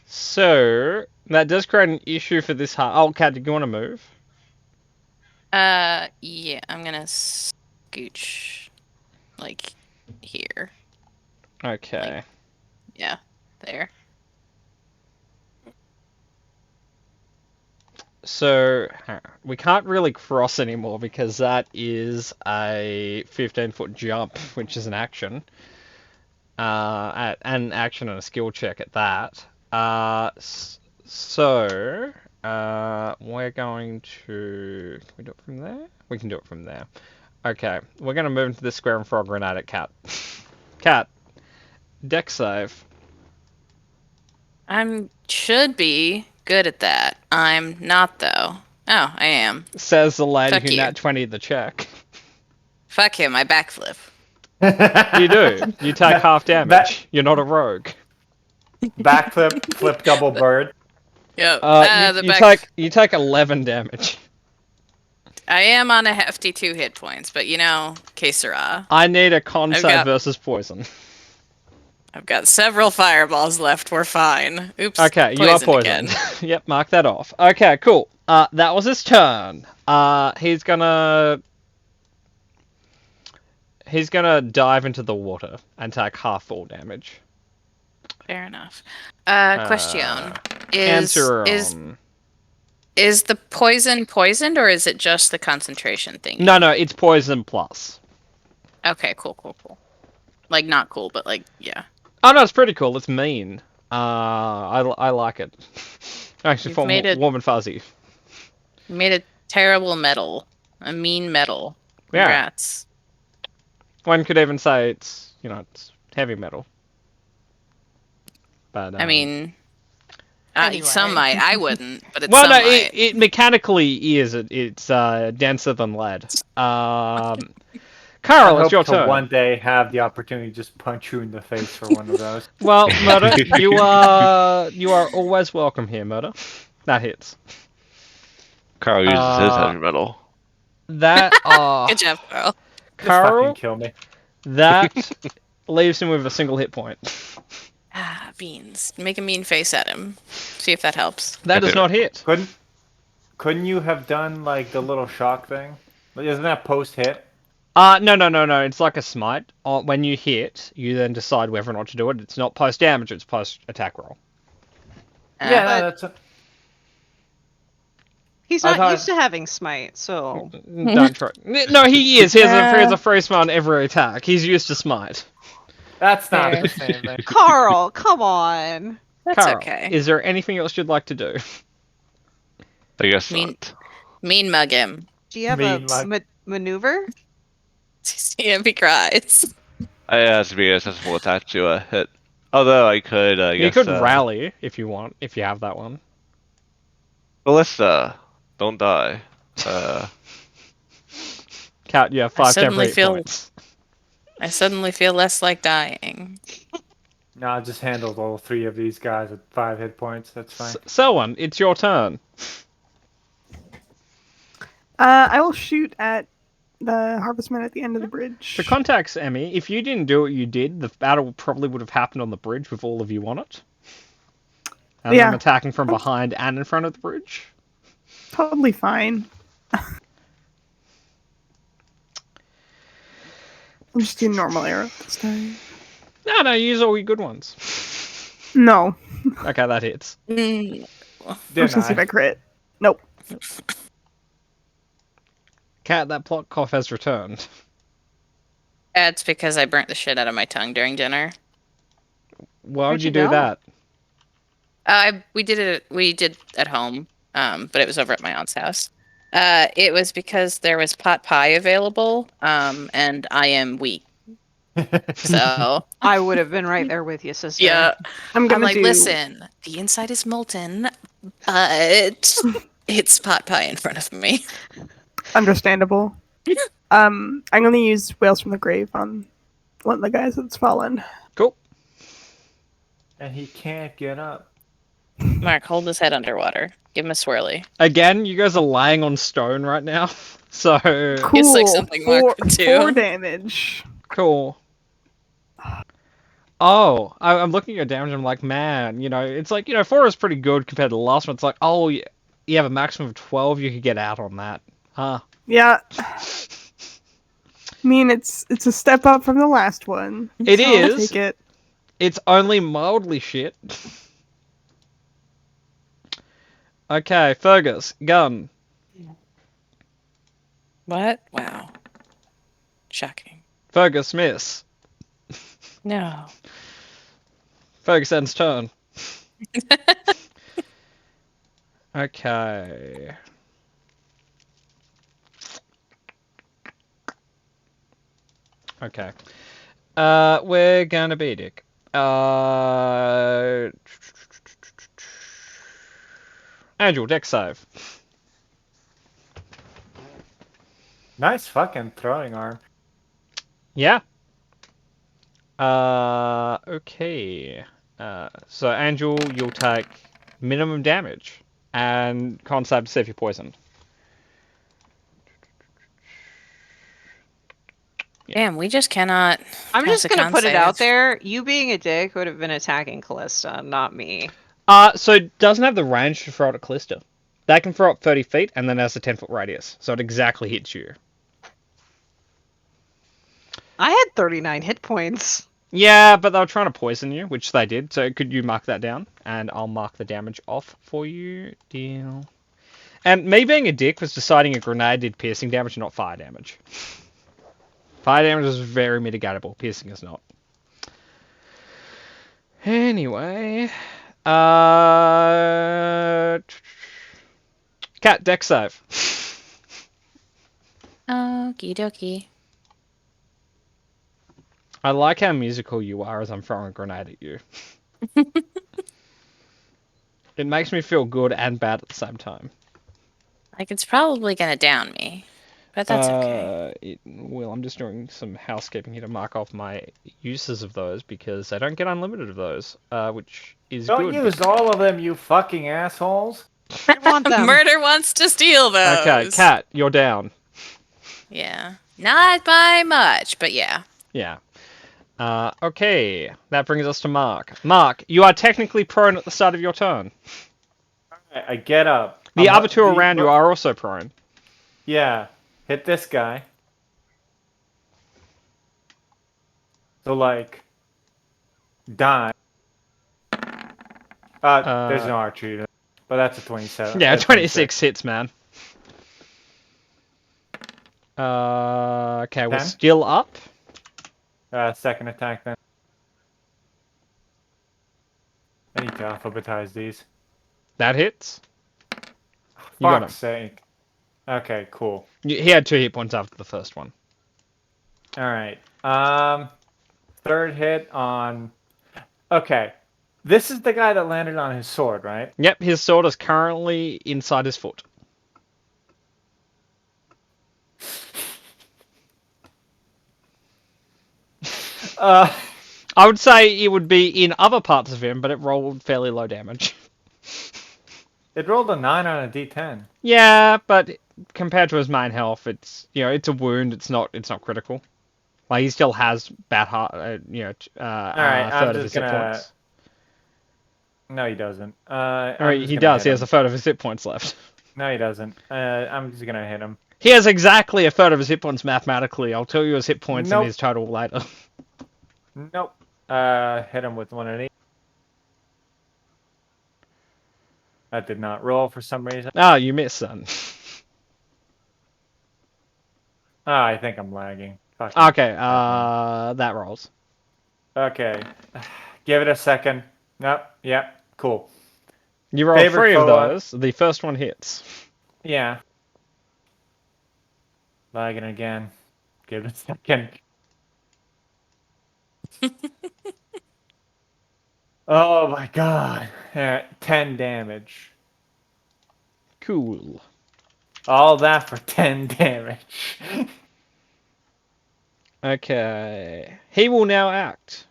So that does create an issue for this hard. Oh, Kat, do you want to move? Yeah, I'm gonna scooch like here. Okay. Yeah, there. So we can't really cross anymore because that is a 15-foot jump, which is an action. An action and a skill check at that. So we're going to. Can we do it from there? We can do it from there. Okay, we're going to move into the square and throw a grenade at Cat. Cat, deck save. Should be good at that. I'm not though. Oh, I am. Says the lady Fuck who you. nat 20'd the check. Fuck him, I backflip. You do. You take half damage. You're not a rogue. Backflip, flip double bird. Yep. You take 11 damage. I am on a hefty 2 hit points, but you know, que sera. I need a con I've save got- versus poison. I've got several fireballs left. We're fine. Oops. Okay, you are poisoned poisoned. again. Yep, mark that off. Okay, cool. That was his turn. He's gonna dive into the water and take half full damage. Fair enough. Question: Answer is the poison poisoned, or is it just the concentration thing? No, it's poison plus. Okay, cool. Like not cool, but like yeah. Oh no, it's pretty cool. It's mean. I like it. Actually, You've feel made it- warm and fuzzy. You made a terrible metal, a mean metal. Yeah. Congrats. One could even say it's it's heavy metal. But I mean, Anyway. some might. I wouldn't, but it's well, some no, might. it mechanically is. It's denser than lead. Carl, I it's your hope to turn. one day have the opportunity to just punch you in the face for one of those. Well, Murder, you are always welcome here, Murder. That hits. Carl uses his heavy metal. That Good job, Carl. Just Carl, fucking kill me. that leaves him with a single hit point. Ah, beans. Make a mean face at him. See if that helps. That does not hit. Couldn't you have done like the little shock thing? Like, isn't that post hit? No. It's like a smite. When you hit, you then decide whether or not to do it. It's not post damage. It's post attack roll. Yeah, But- no, that's. He's I not thought- used to having smite, so Don't try. No, he is. He has a free smite on every attack. He's used to smite. That's not Fair. the same thing. Carl, come on. That's Carl, okay. Is there anything else you'd like to do? I guess Mean- not. Mean mug him. Do you have Mean a like- maneuver? See if he cries. I has to be a successful attack to hit. Although I could, I You guess. could rally if you want, if you have that one. Ballista, don't die. Cat, you have I 5 suddenly temporary feel- points. I suddenly feel less like dying. No, I just handled all 3 of these guys with 5 hit points. That's fine. Selwyn, it's your turn. I will shoot at the harvestman at the end of the bridge. For context, Emmy, if you didn't do what you did, the battle probably would have happened on the bridge with all of you on it. And Yeah. them attacking from behind and in front of the bridge. Totally fine. I'm just doing normal arrow this time. No, use all your good ones. No. Okay, that hits. Mm, I'm just gonna see if I crit. Nope. Cat, that plot cough has returned. That's because I burnt the shit out of my tongue during dinner. Why Where'd would you you do go? that? We did at home, but it was over at my aunt's house. It was because there was pot pie available, and I am weak. So I would have been right there with you, sister. yeah, I'm I'm gonna like, do. listen, the inside is molten, but hits pot pie in front of me. Understandable. I'm gonna use Whales from the Grave on one of the guys that's fallen. Cool. And he can't get up. Mark, hold his head underwater. Give him a swirly. Again, you guys are lying on stone right now. So Cool. It's like something Mark would do. 4 damage. cool. Oh, I'm looking at your damage. I'm like, man, it's like 4 is pretty good compared to the last one. It's like, oh, you have a maximum of 12. You could get out on that, huh? Yeah. I mean, it's a step up from the last one. It so I'll is. take it. It's only mildly shit. Okay, Fergus, gun. What? Wow. Shocking. Fergus, miss. No. Fergus ends turn. Okay. Okay. We're gonna be Dick. Angel, deck save. Nice fucking throwing arm. Yeah. Okay. So Angel, you'll take minimum damage and con save to see if you're poisoned. Damn, we just cannot. I'm pass just a gonna con put it out save. there. You being a dick would have been attacking Callista, not me. So it doesn't have the range to throw it at Callista. They can throw up 30 feet and then has a 10-foot radius, so it exactly hits you. I had 39 hit points. Yeah, but they were trying to poison you, which they did. So could you mark that down? And I'll mark the damage off for you. Deal. And me being a dick was deciding a grenade did piercing damage, not fire damage. Fire damage is very mitigatable. Piercing is not. Anyway. Cat, deck save. Okie dokie. I like how musical you are as I'm throwing a grenade at you. It makes me feel good and bad at the same time. Like, it's probably gonna down me. But that's okay. It will. I'm just doing some housekeeping here to mark off my uses of those because I don't get unlimited of those, which is Don't good. use all of them, you fucking assholes. I want them. Murder wants to steal those. Okay, Cat, you're down. Yeah. Not by much, but yeah. Yeah. Okay, that brings us to Mark. Mark, you are technically prone at the start of your turn. I get up. The I'm other up- two the- around you are also prone. Yeah. Hit this guy. So, like, die. There's no archery, but that's a 27. Yeah, That's 26 hits, man. Okay, we're 10? still up. Second attack then. I need to alphabetize these. That hits. You got him. Fuck's sake. Okay, cool. He had 2 hit points after the first one. All right. Third hit on. Okay, this is the guy that landed on his sword, right? Yep, his sword is currently inside his foot. Uh, I would say it would be in other parts of him, but it rolled fairly low damage. it rolled a 9 on a d10. Yeah, but compared to his main health, it's it's a wound. It's not critical. Like he still has bad heart. Alright, a I'm third of his just hit gonna. points. No, he doesn't. Or he does. He has a third of his hit points left. No, he doesn't. I'm just gonna hit him. He has exactly a third of his hit points mathematically. I'll tell you his hit points Nope. and his total later. Nope. Hit him with one of these. That did not roll for some reason. Ah, you missed, son. I think I'm lagging. Fuck. Okay, that rolls. Okay. Give it a second. Nope. Yep. Cool. You rolled Favorite 3 of foe, those. The first one hits. Yeah. Lagging again. Give it a second. Oh my god. 10 damage. Cool. All that for 10 damage. Okay. He will now act.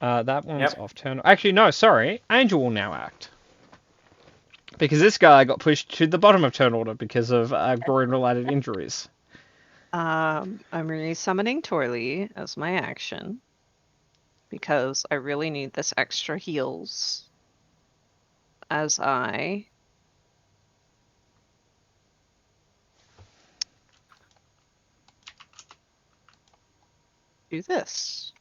That one's Yep. off turn. Actually, no, sorry. Angel will now act. Because this guy got pushed to the bottom of turn order because of groin-related injuries. I'm resummoning Torley as my action because I really need this extra heals as I do this.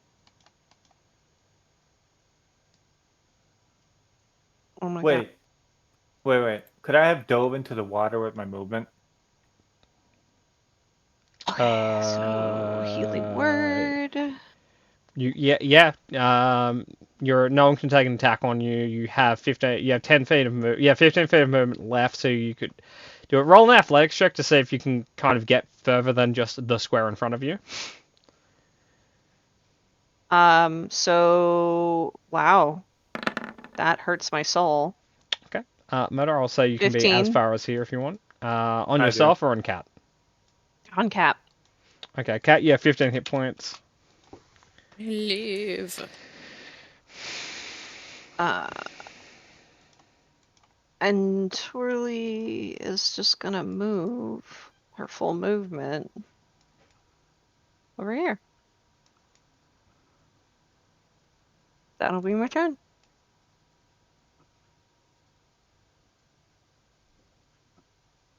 Oh my god. Wait. Could I have dove into the water with my movement? Okay, so healing word. Yeah. No one can take an attack on you. You have 15. You have 10 feet of move. Yeah, 15 feet of movement left, so you could do it. Roll an athletics check to see if you can kind of get further than just the square in front of you. So wow. That hurts my soul. Murder, I'll say you can be 15. as far as here if you want. On I yourself or on Cat? On Cap. Okay, Cat, you have 15 hit points. Leave. And Twirly is just gonna move her full movement over here. That'll be my turn.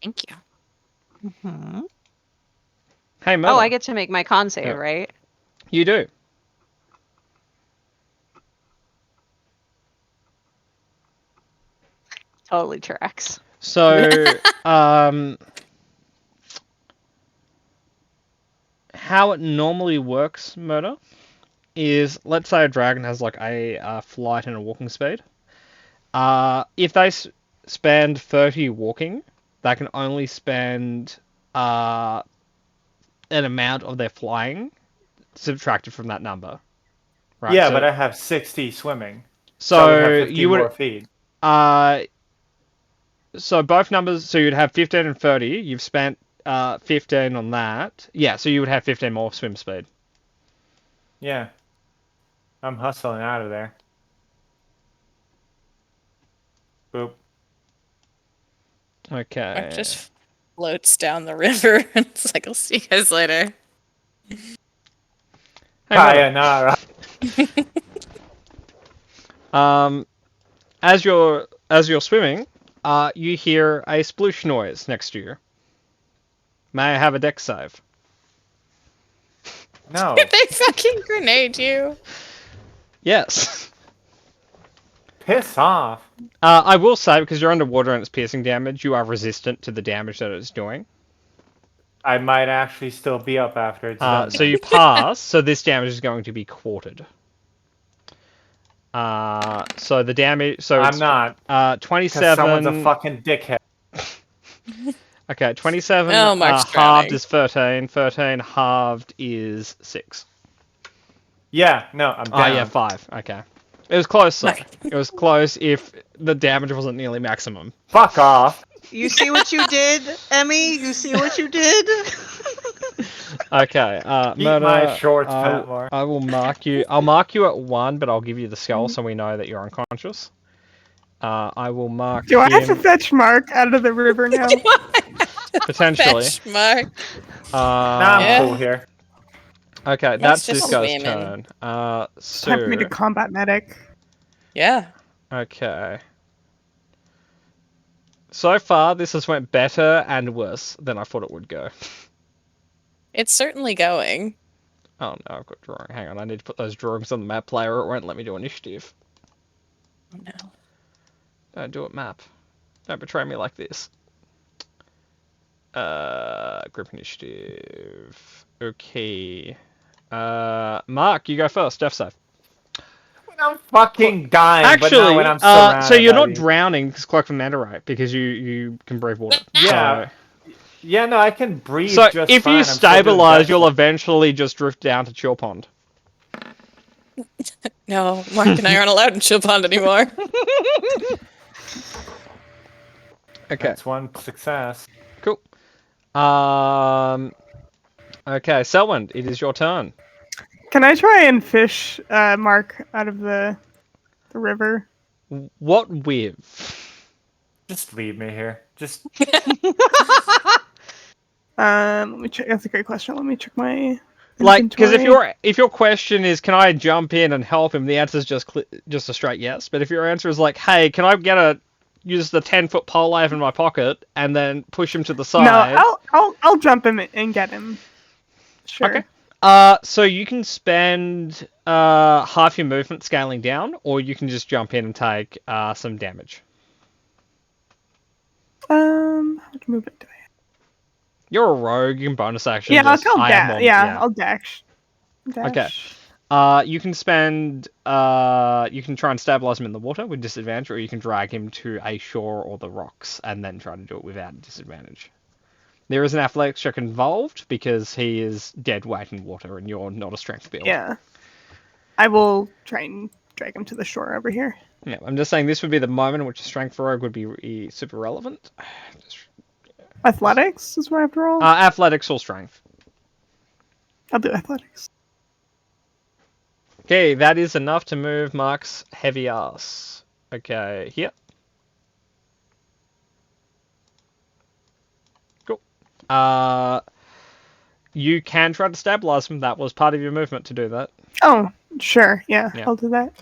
Thank you. Hmm. Hey, Murder. Oh, I get to make my con save, Yeah. right? You do. Totally tracks. So, how it normally works, Murder, is let's say a dragon has like a flight and a walking speed. If they spend 30 walking, they can only spend an amount of their flying subtracted from that number. Right. Yeah, so, but I have 60 swimming. I would have 50 you more would feet. so both numbers, so you'd have 15 and 30. You've spent 15 on that. Yeah, so you would have 15 more swim speed. Yeah. I'm hustling out of there. Boop. Okay. Mark just floats down the river. It's like, I'll see you guys later. Hey, Murder. Sayonara. As you're swimming, you hear a sploosh noise next to you. May I have a dex save? No. Did they fucking grenade you? Yes. Piss off. I will say, because you're underwater and it's piercing damage, you are resistant to the damage that it's doing. I might actually still be up after it's done. So you pass, so this damage is going to be quartered. So the damage... So I'm it's, not. 27... Because someone's a fucking dickhead. Okay, 27 Oh, Mark's halved drowning. is 13. 13 halved is 6. Yeah, no, I'm down. Oh, yeah, 5. Okay. It was close, though. Nice. It was close if the damage wasn't nearly maximum. Fuck off. You see what you did, Emmy? You see what you did? Okay, Keep Murder, my shorts, Fatmore. I will mark you. I'll mark you at 1, but I'll give you the skull so we know that you're unconscious. I will mark Do I have to him fetch Mark out of the river now? potentially. Fetch Mark. Nah, I'm Yeah. cool here. Okay, it's that's this just guy's women. turn. Time for me to Sue. combat medic. Yeah. Okay. So far, this has went better and worse than I thought it would go. It's certainly going. Oh no, I've got drawing. Hang on, I need to put those drawings on the map player. It won't let me do initiative. Oh, no. Don't do it, map. Don't betray me like this. Group initiative. Okay. Mark, you go first. Death save. When I'm fucking dying, but Actually, not when I'm surrounded so you're by not these- drowning because Cloak from Mandarite because you can breathe water. Yeah. Yeah, no, I can breathe So just if fine. you I'm still doing stabilize, death you'll saves. eventually just drift down to Chill Pond. No, Mark and I aren't allowed in Chill Pond anymore. Okay. That's one success. Cool. Okay, Selwyn, it is your turn. Can I try and fish Mark out of the river? What with? Just leave me here. Just Let me check. That's a great question. Let me check my Like, because inventory. if your question is, can I jump in and help him? The answer is just a straight yes. But if your answer is like, hey, can I use the 10-foot pole I have in my pocket and then push him to the side? No, I'll jump him and get him. Sure. Okay. So you can spend half your movement scaling down, or you can just jump in and take some damage. How much movement do I have? You're a rogue. You can bonus action. Yeah, just, I'll I have more, I'll dash. Okay. You can spend. You can try and stabilize him in the water with disadvantage, or you can drag him to a shore or the rocks and then try to do it without disadvantage. There is an athletics check involved because he is dead weight in water, and you're not a strength build. Yeah. I will try and drag him to the shore over here. Yeah, I'm just saying this would be the moment in which a strength rogue would be super relevant. Athletics is what I have to roll? Athletics or strength. I'll do athletics. Okay, that is enough to move Mark's heavy ass. Okay, here. Cool. You can try to stabilize him. That was part of your movement to do that. Oh, sure. Yeah. Yeah. I'll do that.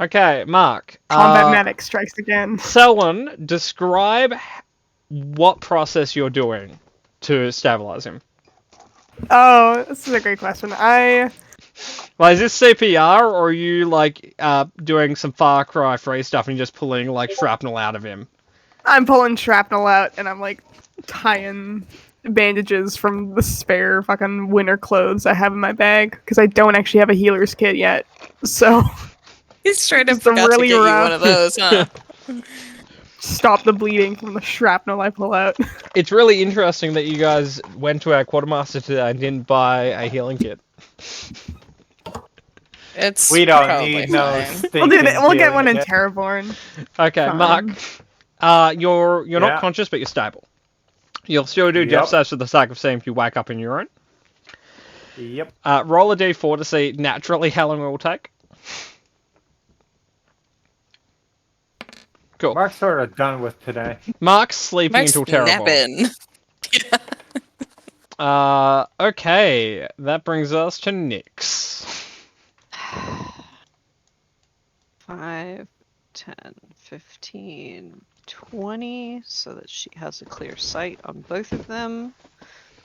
Okay, Mark. Combat medic strikes again. Selwyn, describe what process you're doing to stabilize him. Oh, this is a great question. Like, is this CPR, or are you, like, doing some Far Cry free stuff and just pulling, like, shrapnel out of him? I'm pulling shrapnel out and I'm like tying bandages from the spare fucking winter clothes I have in my bag because I don't actually have a healer's kit yet. So He's straight up Just a forgot really to get you rough- one of those, huh? stop the bleeding from the shrapnel I pull out. It's really interesting that you guys went to our quartermaster today and didn't buy a healing kit. It's we don't probably need no fine. stinking We'll get one in healing kit. Terraborn. Okay, Fine. Mark. You're Yeah. not conscious, but you're stable. You'll still do death Yep. saves for the sake of seeing if you wake up in your own. Yep. Roll a d4 to see naturally how long it will take. Cool. Mark's sort of done with today. Mark's sleeping Mark's until terrible. napping. Okay, that brings us to Nyx. 5, 10, 15, 20, so that she has a clear sight on both of them.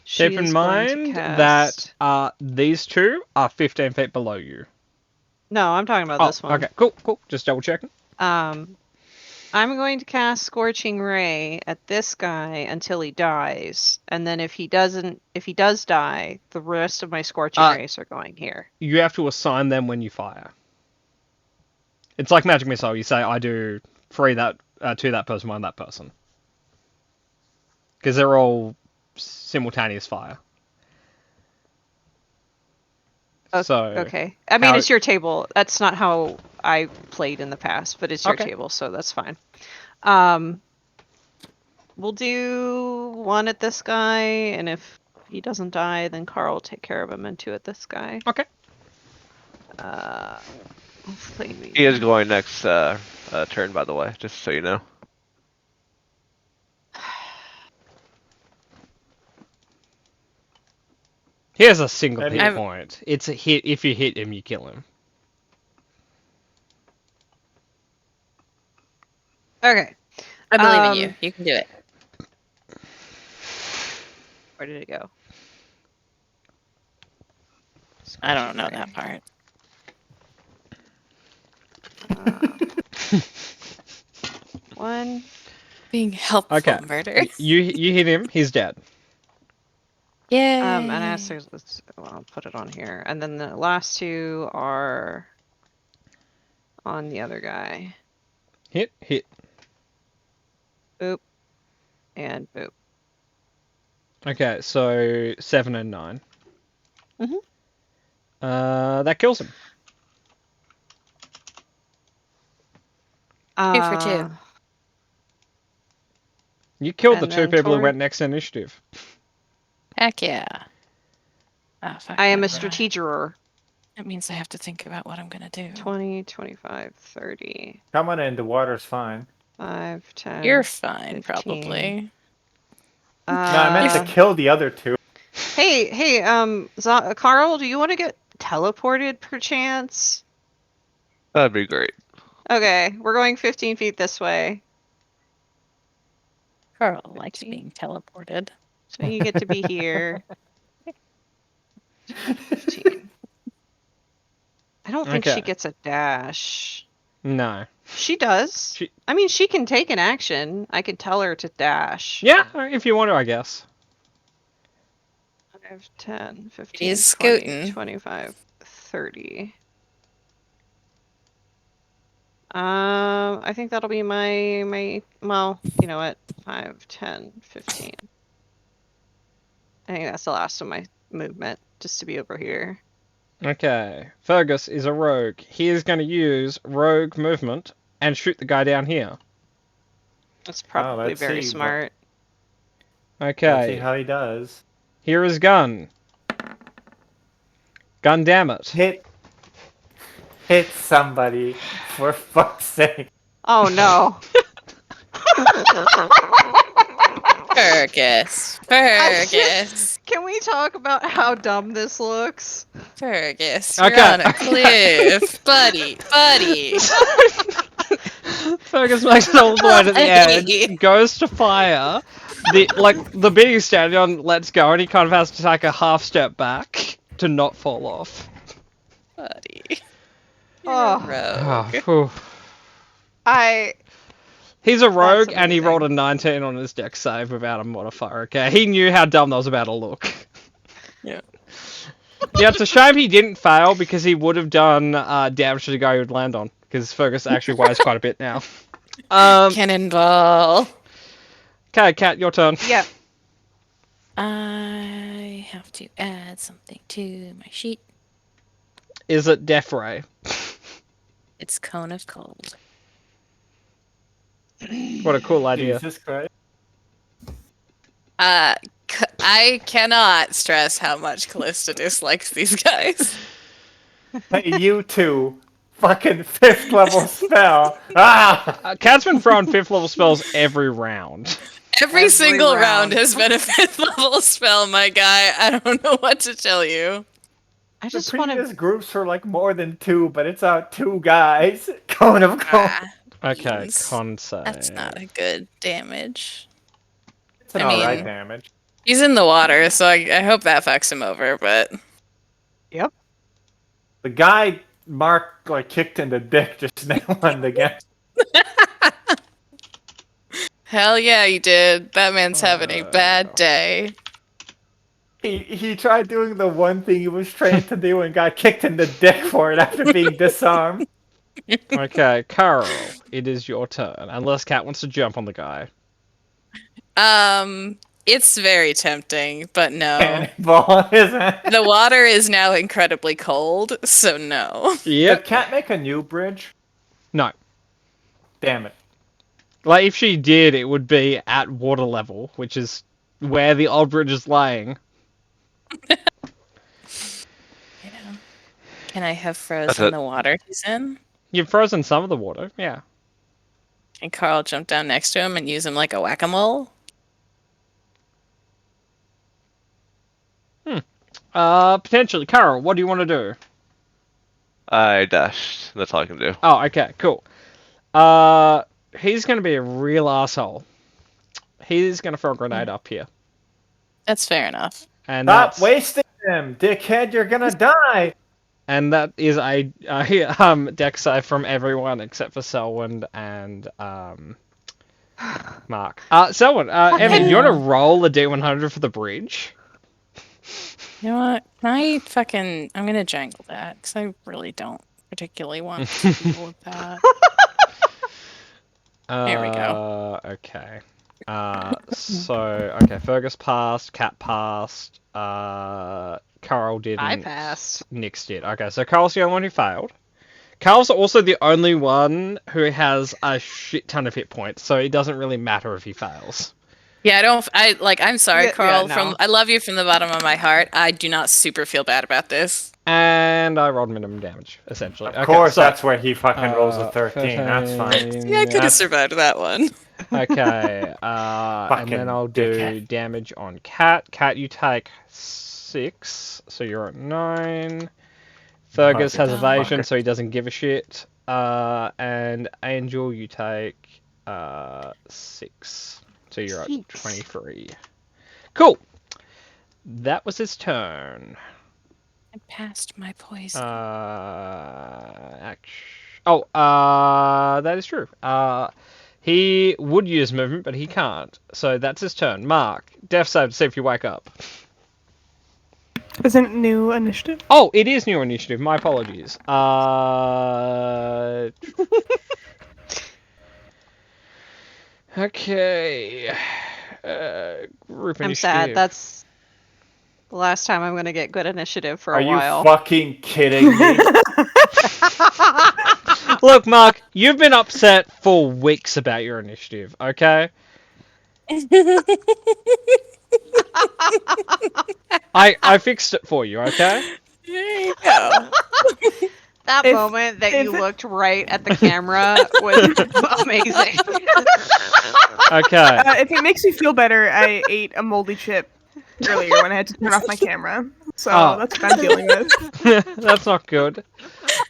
She Keep is in going to mind cast- that these two are 15 feet below you. No, I'm talking about this one. Okay, cool. Just double checking. I'm going to cast Scorching Ray at this guy until he dies, and then if he does die, the rest of my Scorching Rays are going here. You have to assign them when you fire. It's like Magic Missile. You say, I do 3 that to that person, 1 that person. Because they're all simultaneous fire. Okay. I mean, how- it's your table. That's not how I played in the past, but it's your Okay. table, so that's fine. We'll do 1 at this guy, and if he doesn't die, then Carl will take care of him, and 2 at this guy. Okay. Hopefully we... He is going next turn, by the way, just so you know. He has a single And hit I've- point. It's a hit. If you hit him, you kill him. Okay. I believe in you. You can do it. Where did it go? I don't know that part. One. Being helpful Okay. murder. You hit him. He's dead. Yeah. And I'll put it on here. And then the last 2 are on the other guy. Hit. Boop. And boop. Okay, so 7 and 9. Mhm. That kills him. 2 for 2. You killed the And 2 then people who Tori? went next initiative. Heck yeah. Oh, fuck, I am a that strategerer. That means I have to think about what I'm gonna do. 20, 25, 30, Coming in the water's fine. 5, 10. You're fine, 15. probably. No, I meant to kill the other 2. Hey, Carl, do you want to get teleported perchance? That'd be great. Okay, we're going 15 feet this way. Carl likes 15. being teleported. So you get to be here. 15. I don't think Okay. she gets a dash. No. She does. She- I mean, she can take an action. I can tell her to dash. Yeah, if you want to, I guess. 5, 10, 15, She's 20, scooting. 25, 30. I think that'll be my well, you know what? 5, 10, 15. I think that's the last of my movement, just to be over here. Okay. Fergus is a rogue. He is going to use rogue movement and shoot the guy down here. That's probably let's very see, but- smart. Let's see Okay. how he does. Here is gun. Gun damn it. Hit somebody, for fuck's sake. Oh no. Fergus. Fergus. Can we talk about how dumb this looks? Fergus. You're Okay. on a cliff. Buddy. Fergus makes it all the way to the edge, goes to fire. The being standing on lets go, and he kind of has to take a half step back to not fall off. Buddy. Oh, Rogue. Whew. He's a rogue, and he amazing. rolled a 19 on his deck save without a modifier. Okay, he knew how dumb that was about to look. Yeah. Yeah, it's a shame he didn't fail because he would have done damage to the guy he would land on. Because Fergus actually weighs quite a bit now. Cannonball. Okay, Kat, your turn. yeah. I have to add something to my sheet. Is it Death Ray? It's Cone of Cold. What a cool idea. Jesus Christ. I cannot stress how much Callista dislikes these guys. Hey, you two. Fucking 5th level spell. Ah! Kat's been throwing 5th level spells every round. Every single round. round has been a 5th level spell, my guy. I don't know what to tell you. I The just want previous to. groups were like more than 2, but it's out 2 guys. Cone of Cold. Okay, Beans. con save. That's not a good damage. It's an I mean- alright damage. He's in the water, so I hope that fucks him over, but... The guy Mark like kicked in the dick just now and again. Hell yeah, he did. That man's having a bad day. He tried doing the one thing he was trained to do and got kicked in the dick for it after being disarmed. Okay, Carl, it is your turn. Unless Kat wants to jump on the guy. It's very tempting, but no. Cannonball, isn't it? The water is now incredibly cold, so no. Did Yep. Cat make a new bridge? No. Damn it. Like, if she did, it would be at water level, which is where the old bridge is laying. Can I have That's frozen it. the water he's in? You've frozen some of the water, yeah. And Carl jump down next to him and use him like a whack-a-mole? Potentially. Carl, what do you want to do? I dashed. That's all I can do. Oh, okay, cool. He's going to be a real asshole. He's going to throw a grenade up here. That's fair enough. And Stop that's, wasting them, dickhead, you're gonna die! and that is a deck save from everyone except for Selwyn and Mark. Selwyn, Evan, you want to roll the D100 for the bridge? You know what? I'm gonna jangle that, because I really don't particularly want to deal with that. There we go. Okay. Okay, Fergus passed, Cat passed, Carl didn't. I passed. Nix did. Okay, so Carl's the only one who failed. Carl's also the only one who has a shit ton of hit points, so it doesn't really matter if he fails. Yeah, I'm sorry, Yeah, Carl. no. I love you from the bottom of my heart. I do not super feel bad about this. And I rolled minimum damage, essentially. Of course, that's where he fucking rolls a 13. That's fine. 13, Yeah, I could have that's- survived that one. Okay, and Fucking then I'll do dickhead. damage on Cat. Cat, you take 6, so you're at 9. Fergus has Motherfucker. evasion, so he doesn't give a shit. And Angel, you take 6, so you're at 23. Cool. That was his turn. I passed my poison. That is true. He would use movement, but he can't. So that's his turn. Mark, death save to see if you wake up. Isn't it new initiative? Oh, it is new initiative. My apologies. Okay. Group I'm initiative. sad. That's the last time I'm gonna get good initiative for Are a you while. fucking kidding me? Look, Mark, you've been upset for weeks about your initiative, okay? I fixed it for you, okay? There you go. That If- moment that if you it- looked right at the camera was amazing. Okay. If it makes you feel better, I ate a moldy chip earlier when I had to turn off my camera. So Oh. that's what I'm dealing with. That's not good.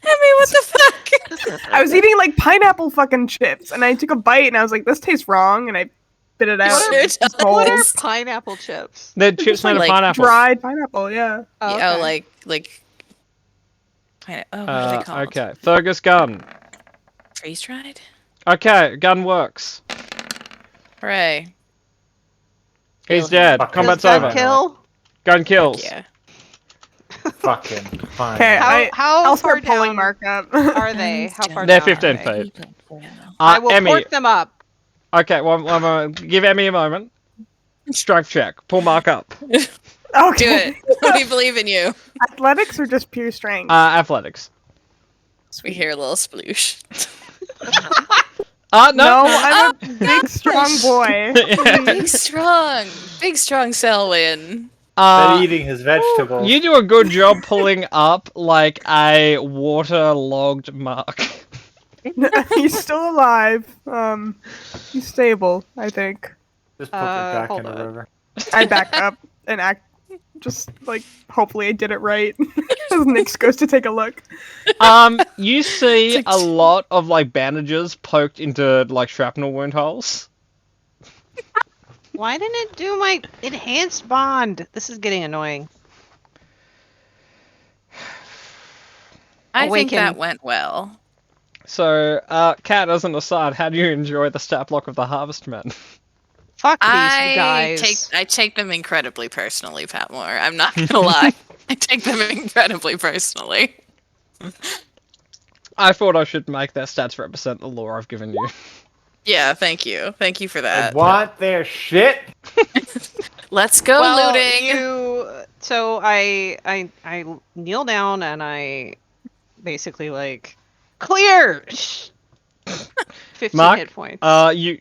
I mean, what the fuck? I was eating like pineapple fucking chips, and I took a bite, and I was like, "This tastes wrong," and I spit it out. What are- It's just What are holes. pineapple chips? They're chips made of like pineapple. Dried pineapple, yeah. Oh, Yeah, okay. like what are they called? Okay, Fergus gun. Freeze dried. Okay, gun works. Hooray! He's dead. Fuck. Combat's Does that over. kill? Gun kills. Yeah. Fucking fine. Okay, How I'll far start pulling down Mark up. are they? How far They're down are 15 they? feet. I will Emmy. port them up. Okay, one moment. Give Emmy a moment. Strength check. Pull Mark up. Do Okay. it. We believe in you. Athletics or just pure strength? Athletics. We hear a little sploosh. No. No, I'm a big, strong boy. Big strong Selwyn. They're eating his vegetables. You do a good job pulling up like a waterlogged Mark. He's still alive. He's stable, I think. Just put it back hold in the on. river. I back up and act just like hopefully I did it right. As Nyx goes to take a look. You see a lot of like bandages poked into like shrapnel wound holes. Why didn't it do my enhanced bond? This is getting annoying. I think Awaken. that went well. So, Kat, as an aside, how do you enjoy the stat block of the Harvestmen? Fuck these guys. I take them incredibly personally, Patmore. I'm not gonna lie. I take them incredibly personally. I thought I should make that stats represent the lore I've given you. Yeah, thank you. Thank you for I that. want their shit. Let's go Well, looting. So I kneel down and I basically like clear. 15 Mark, hit points. You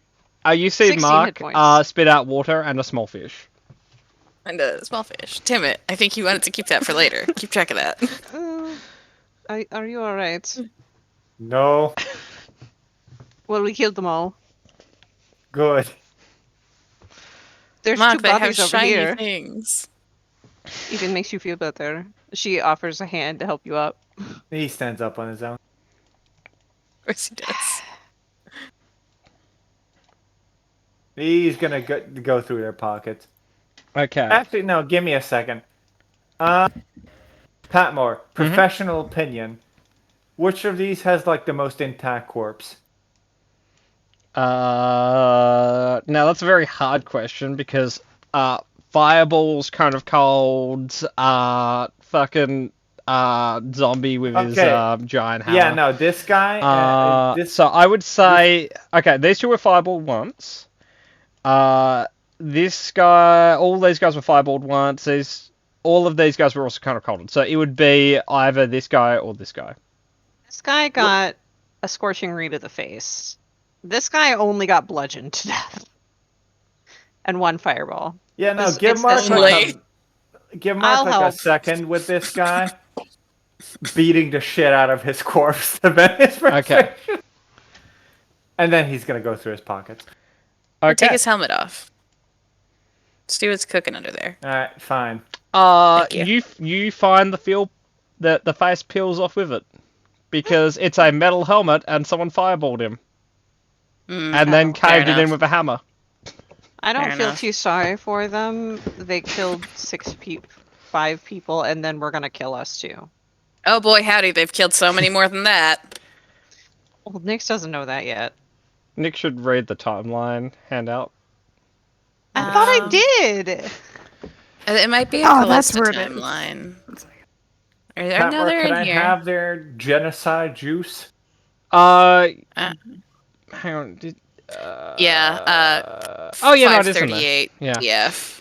see 16 Mark hit points. spit out water and a small fish. And a small fish. Damn it. I think you wanted to keep that for later. Keep track of that. Are you alright? No. Well, we killed them all. Good. There's Mark, two they have bodies over shiny here. things. Even makes you feel better. She offers a hand to help you up. He stands up on his own. Of course he does. He's gonna go through their pockets. Okay. Actually, no. Give me a second. Patmore, professional opinion. Which of these has like the most intact corpse? Now that's a very hard question because Fireball's kind of cold. Fucking zombie with his Okay. giant hammer. Yeah, no. This guy. This. So I would say, okay, these two were fireballed once. This guy, all these guys were fireballed once. All of these guys were also kind of cold. So it would be either this guy or this guy. This guy got a scorching ray to the face. This guy only got bludgeoned to death. And one fireball. Yeah, no, It's- give it's Mark this like one. give Mark I'll like a help. second with this guy, beating the shit out of his corpse to vent his Okay. frustration. And then he's gonna go through his pockets. Take Okay. his helmet off. See what's cooking under there. All right, fine. Thank You find the face peels off with it because it's a metal helmet and someone fireballed him and then fair caved it in enough. with a hammer. I don't Fair feel enough. too sorry for them. They killed 5 people, and then we're gonna kill us too. Oh boy, howdy! They've killed so many more than that. Well, Nyx doesn't know that yet. Nick should read the timeline handout. I thought I Um, did. It might be a Oh, that's Callista where it is. timeline. Or, Pat, no, Mark, they're can in I here. have their genocide juice? Hang Uh, on. Did, oh yeah, no, it is in there. 538 Yeah. DF.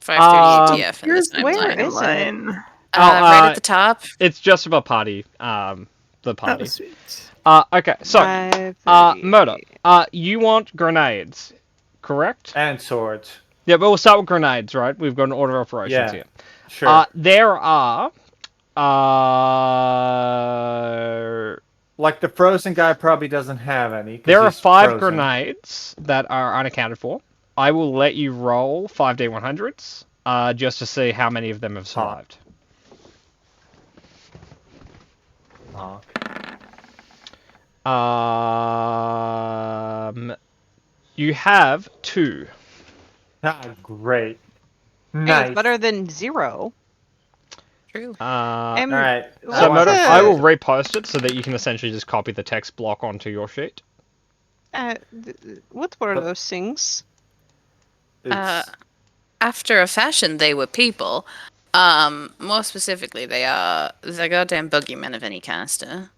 538 DF in Here's this where timeline. is it? Timeline. Right at the top. It's just about party. The Oh, party. sweet. Okay. So, 538. Murder. You want grenades, correct? And swords. Yeah, but we'll start with grenades, right? We've got an order of operations Yeah. here. Sure. There are. Like the frozen guy probably doesn't have any. 'cause There are he's 5 frozen. grenades that are unaccounted for. I will let you roll 5d100s, just to see how many of them have survived. Oh. You have 2. Ah, great. Hey, Nice. it's better than 0. True. And All right. what So, was Murder, the- I will repost it so that you can essentially just copy the text block onto your sheet. What were those things? It's- After a fashion, they were people. More specifically, they are the goddamn boogeymen of any caster.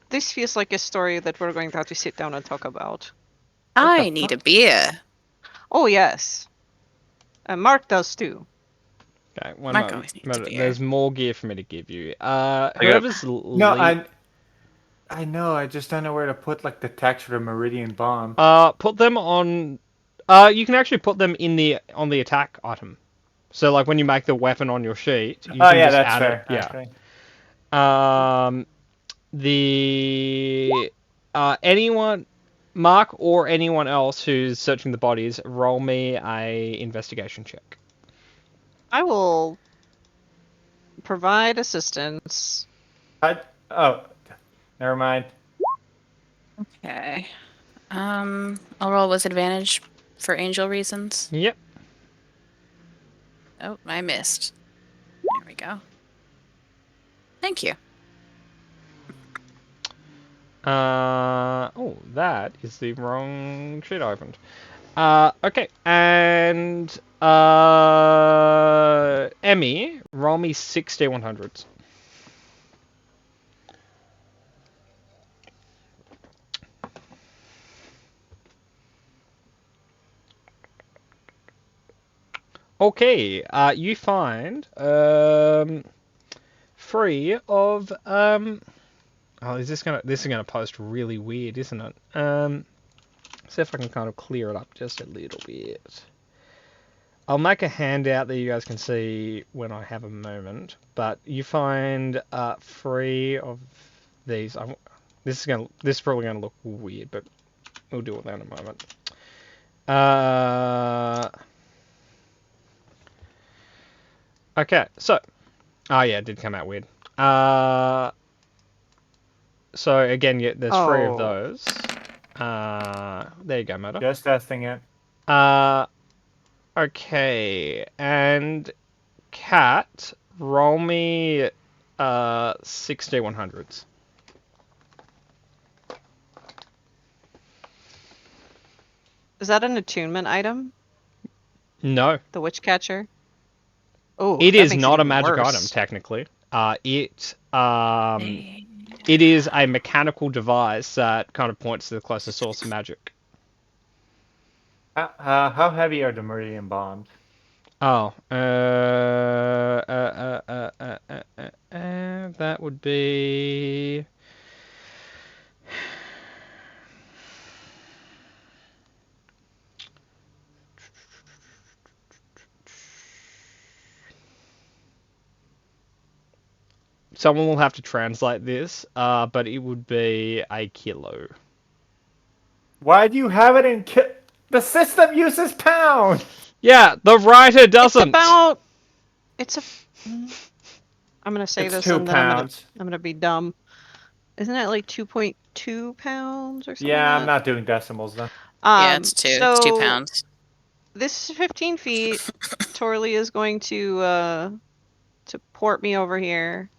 This feels like a story that we're going to have to sit down and talk about. I need a beer. Oh yes. Mark does too. Okay, one Mark moment. always needs Murder, a beer. There's more gear for me to give you. got- Whoever's No, I know. I just don't know where to put like the text for the Meridian bomb. put them on. You can actually put them on the attack item. So like when you make the weapon on your sheet, you Oh can yeah, just that's add fair. it. Yeah. actually. Anyone, Mark or anyone else who's searching the bodies, roll me a investigation check. I will provide assistance. Oh, never mind. Okay. I'll roll with advantage for angel reasons. Yep. Oh, I missed. There we go. Thank you. Oh, that is the wrong sheet I opened. Okay, and Emmy, roll me 6d100s. Okay, you find 3 of Oh, this is gonna post really weird, isn't it? See if I can kind of clear it up just a little bit. I'll make a handout that you guys can see when I have a moment. But you find 3 of these. This is probably gonna look weird, but we'll deal with that in a moment. Okay, so, oh yeah, it did come out weird. So again, yeah, there's 3 of Oh. those. There you go, Murder. Just testing it. Okay, and Cat, roll me 6d100s. Is that an attunement item? No, The witch catcher? Oh, it that is makes not a even magic worse. item technically. It is a mechanical device that kind of points to the closest source of magic. How heavy are the Meridian bombs? Oh, that would be. Someone will have to translate this, but it would be a kilo. Why do you have it in the system uses pound? Yeah, the writer It's doesn't. about. It's a. I'm gonna say It's this 2 and then pounds. I'm gonna be dumb. Isn't it like 2.2 pounds or something? Yeah, like I'm that? not doing decimals then. Yeah, it's 2. It's 2 So pounds. this is 15 feet. Torley is going to port me over here,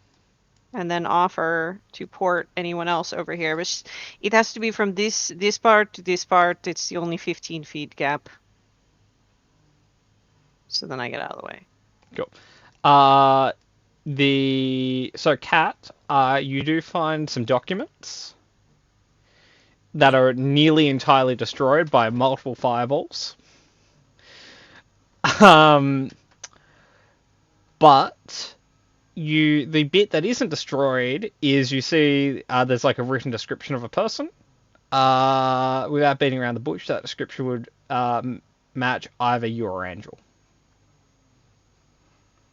and then offer to port anyone else over here. But it has to be from this part to this part. It's the only 15 feet gap. So then I get out of the way. So Kat, you do find some documents that are nearly entirely destroyed by multiple fireballs. But the bit that isn't destroyed is you see there's like a written description of a person. Without beating around the bush, that description would match either you or Angel.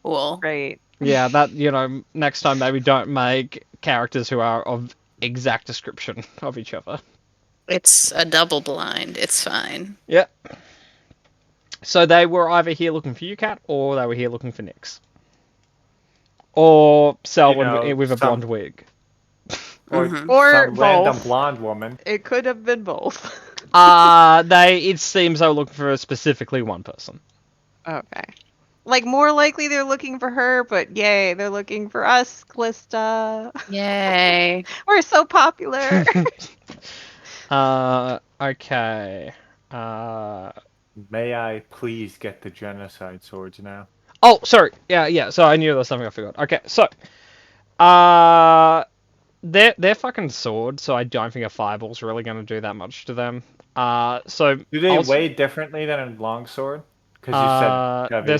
Cool. Right. Yeah, that, next time maybe don't make characters who are of exact description of each other. It's a double blind. It's fine. Yeah. So they were either here looking for you, Kat, or they were here looking for Nyx. Or Selwyn with a blonde wig. Or Mhm. Or some random both. blonde woman. It could have been both. It seems they were looking for specifically one person. Okay. Like, more likely they're looking for her, but yay, they're looking for us, Callista. Yay. We're so popular. Okay. May I please get the genocide swords now? Oh, sorry. Yeah. So I knew there was something I forgot. Okay, so, they're fucking swords, so I don't think a fireball's really going to do that much to them. So Do they also, weigh differently than a longsword? Because you said heavy. They're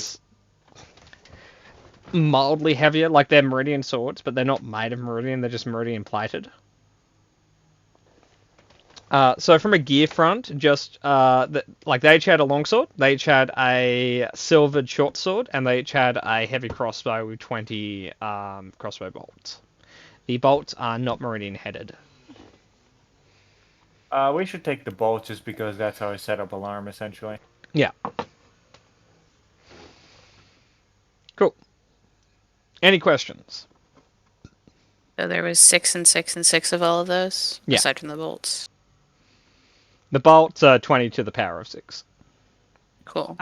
mildly heavier, like they're Meridian swords, but they're not made of Meridian. They're just Meridian plated. So from a gear front, just they each had a longsword, they each had a silvered short sword, and they each had a heavy crossbow with 20 crossbow bolts. The bolts are not Meridian headed. We should take the bolt just because that's how I set up alarm, essentially. Yeah. Cool. Any questions? So there was 6 and 6 and 6 of all of those? Yeah. Aside from the bolts. The bolts are 20 to the power of 6. Cool.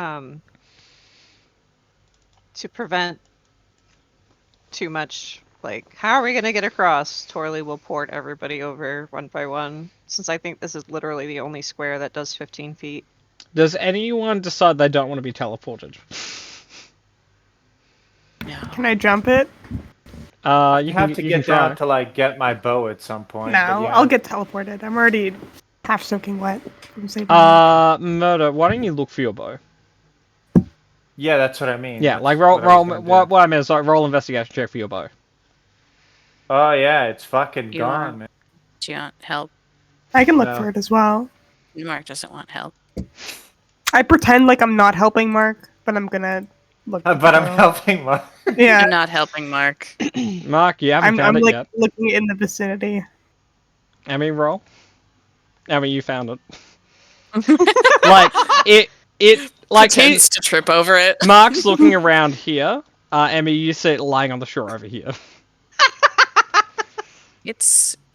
To prevent too much, how are we going to get across? Torley will port everybody over one by one, since I think this is literally the only square that does 15 feet. Does anyone decide they don't want to be teleported? No. Can I jump it? You have to you get can down try. to get my bow at some point. No, but yeah. I'll get teleported. I'm already half soaking wet from saving. Murder, why don't you look for your bow? Yeah, that's what I mean. Yeah, That's roll. what I was gonna do. What I mean is roll investigation check for your bow. Oh yeah, it's fucking You gone, want- man. Do you want help? I can look No. for it as well. Mark doesn't want help. I pretend like I'm not helping Mark, but I'm gonna look. But I'm helping Mark. Yeah, You're not helping Mark. Mark, you haven't I'm found it like yet. looking in the vicinity. Emmy, roll. Emmy, you found it. He Tends to trip over it. Mark's looking around here. Emmy, you see it lying on the shore over here.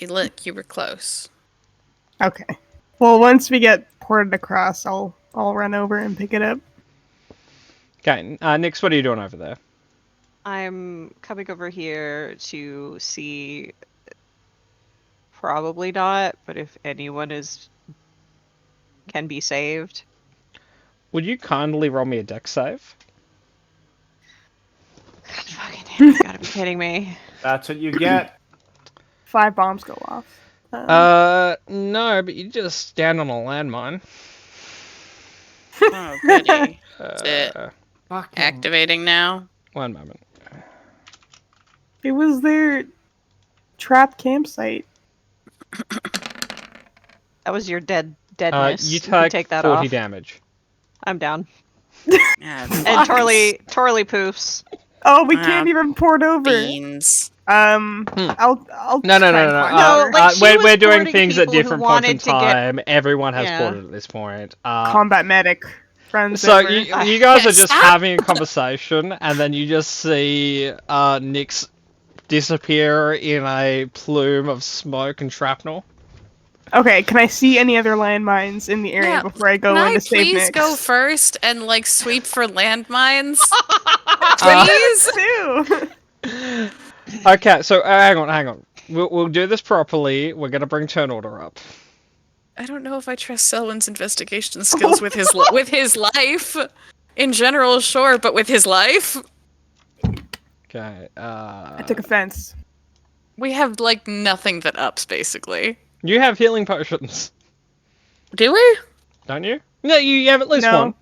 Look, you were close. Okay. Well, once we get ported across, I'll run over and pick it up. Okay, Nyx, what are you doing over there? I'm coming over here to see, probably not, but if anyone can be saved. Would you kindly roll me a dex save? God fucking damn, you gotta be kidding me. That's what you get. 5 bombs go off. No, but you just stand on a landmine. Oh, goody. Is it Fucking activating now? One moment. It was there trap campsite. That was your deadness. You can take that 40 off. damage. I'm down. Yeah, And Torley poofs. Oh, we can't even port over. beans. I'll No. try and find her. like, she was we're doing porting things at people who different points in wanted to get- time. Everyone has Yeah. ported at this point. Combat medic friends. So over. you guys are just Stop. having a conversation, and then you just see Nyx disappear in a plume of smoke and shrapnel. Okay, can I see any other landmines in the area Yeah, before I go Can in I to save please Nyx? go first and like sweep for landmines? Please Please. do. Okay, so hang on. We'll do this properly. We're gonna bring turn order up. I don't know if I trust Selwyn's investigation skills with his with his life. In general, sure, but with his life, Okay. I took offense. we have like nothing that ups basically. You have healing potions, Do we? don't you? No, you have at least No. one.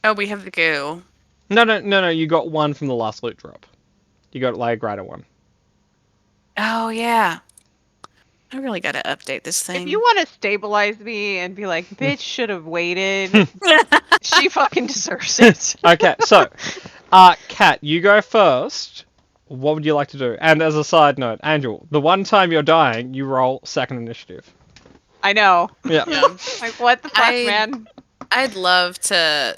Oh, we have the goo. No. You got one from the last loot drop. You got like a greater one. Oh yeah. I really gotta update this thing. If you want to stabilize me and be like, bitch should have waited, she fucking deserves it. Okay, so, Kat, you go first. What would you like to do? And as a side note, Angel, the one time you're dying, you roll second initiative. I know. Yeah. Yeah. Like, what the fuck, I- man? I'd love to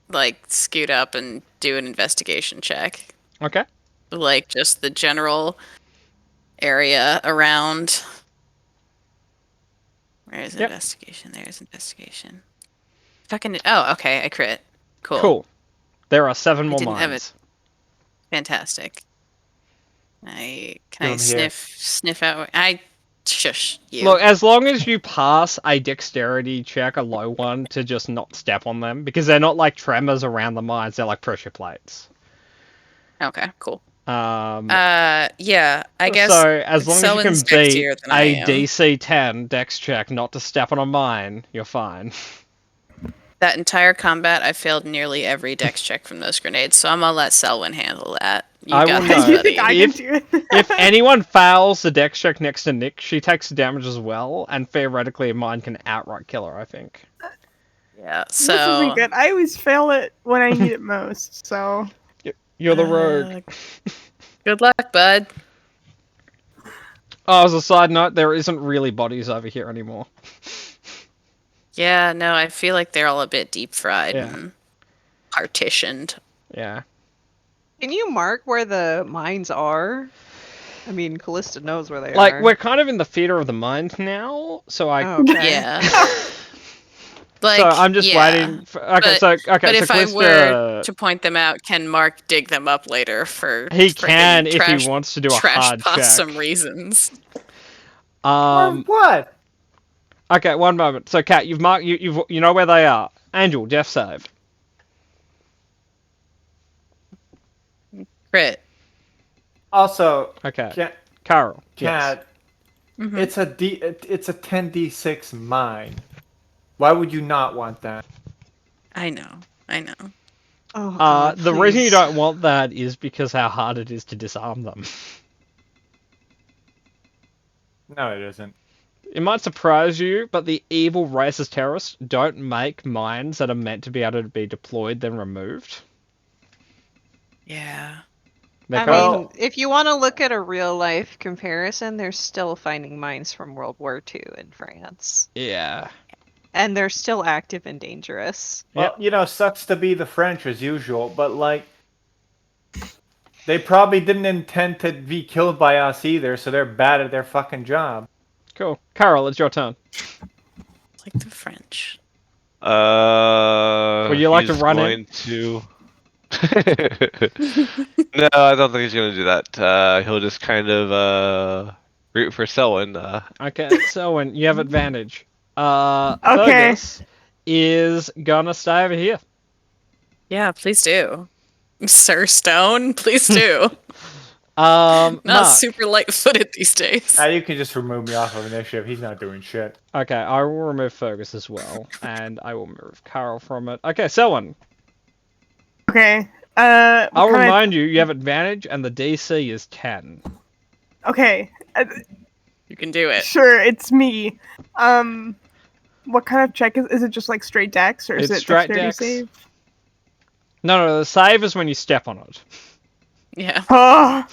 like scoot up and do an investigation check. Okay. Like just the general area around. Where's Yep. investigation? There's investigation. Fucking. Oh, okay. I crit. Cool. Cool. There are 7 more didn't have mines. Fantastic. Can I Down here. sniff out? Shush you. Look, as long as you pass a dexterity check, a low one, to just not step on them, because they're not like tremors around the mines, they're like pressure plates. Okay. Cool. Yeah, I guess. so as long as you Selwyn's can beat dexier than I a am. DC 10 dex check not to step on a mine, you're fine. That entire combat, I failed nearly every dex check from those grenades, so I'm gonna let Selwyn handle that. You I got will this, know. You buddy. think I can do it? If anyone fails the dex check next to Nick, she takes damage as well, and theoretically mine can outright kill her, I think. Yeah. This So. isn't good. I always fail it when I need it most. So You're the rogue. Good luck, bud. Oh, as a side note, there isn't really bodies over here anymore. Yeah, no, I feel like they're all a bit deep fried Yeah. and partitioned. Yeah. Can you mark where the mines are? I mean, Callista knows where they Like, are. we're kind of in the theater of the mind now, so I... Oh, okay. Yeah. Like, so I'm just yeah. waiting for... Okay, But so if I Callista... were to point them out, can Mark dig them up later for He friggin' can if trash, he wants to do a trash hard check. possum reasons? Or what? Okay, one moment. So, Kat, you've marked... You know where they are. Angel, death save. Crit. Also, Okay. Carol. Yes. Cat, Mhm. it's a 10d6 mine. Why would you not want that? I know. Oh, God, The reason you please. don't want that is because how hard it is to disarm them. No, it isn't. It might surprise you, but the evil racist terrorists don't make mines that are meant to be able to be deployed then removed. Yeah. They're I kind of- mean, if you want to look at a real life comparison, they're still finding mines from World War II in France. yeah. And they're still active and dangerous. Well, sucks to be the French as usual, but like, they probably didn't intend to be killed by us either, so they're bad at their fucking job. Cool. Carol, it's your turn. Like the French. Would you like to run in? to... No, I don't think he's going to do that. He'll just kind of root for Selwyn. Okay, Selwyn, you have advantage. Okay. Fergus is gonna stay over here. Yeah, please do. Sir Stone, please do. Not Not super light-footed these days. You can just remove me off of initiative. He's not doing shit. Okay, I will remove Fergus as well, and I will remove Carol from it. Okay, Selwyn, okay. I'll what kind of- remind you, you have advantage, and the DC is 10. Okay. You can do it. Sure, it's me. What kind of check is it? Just like straight dex, or is It's it straight dexterity dex. save? No, the save is when you step on it. Yeah. Oh,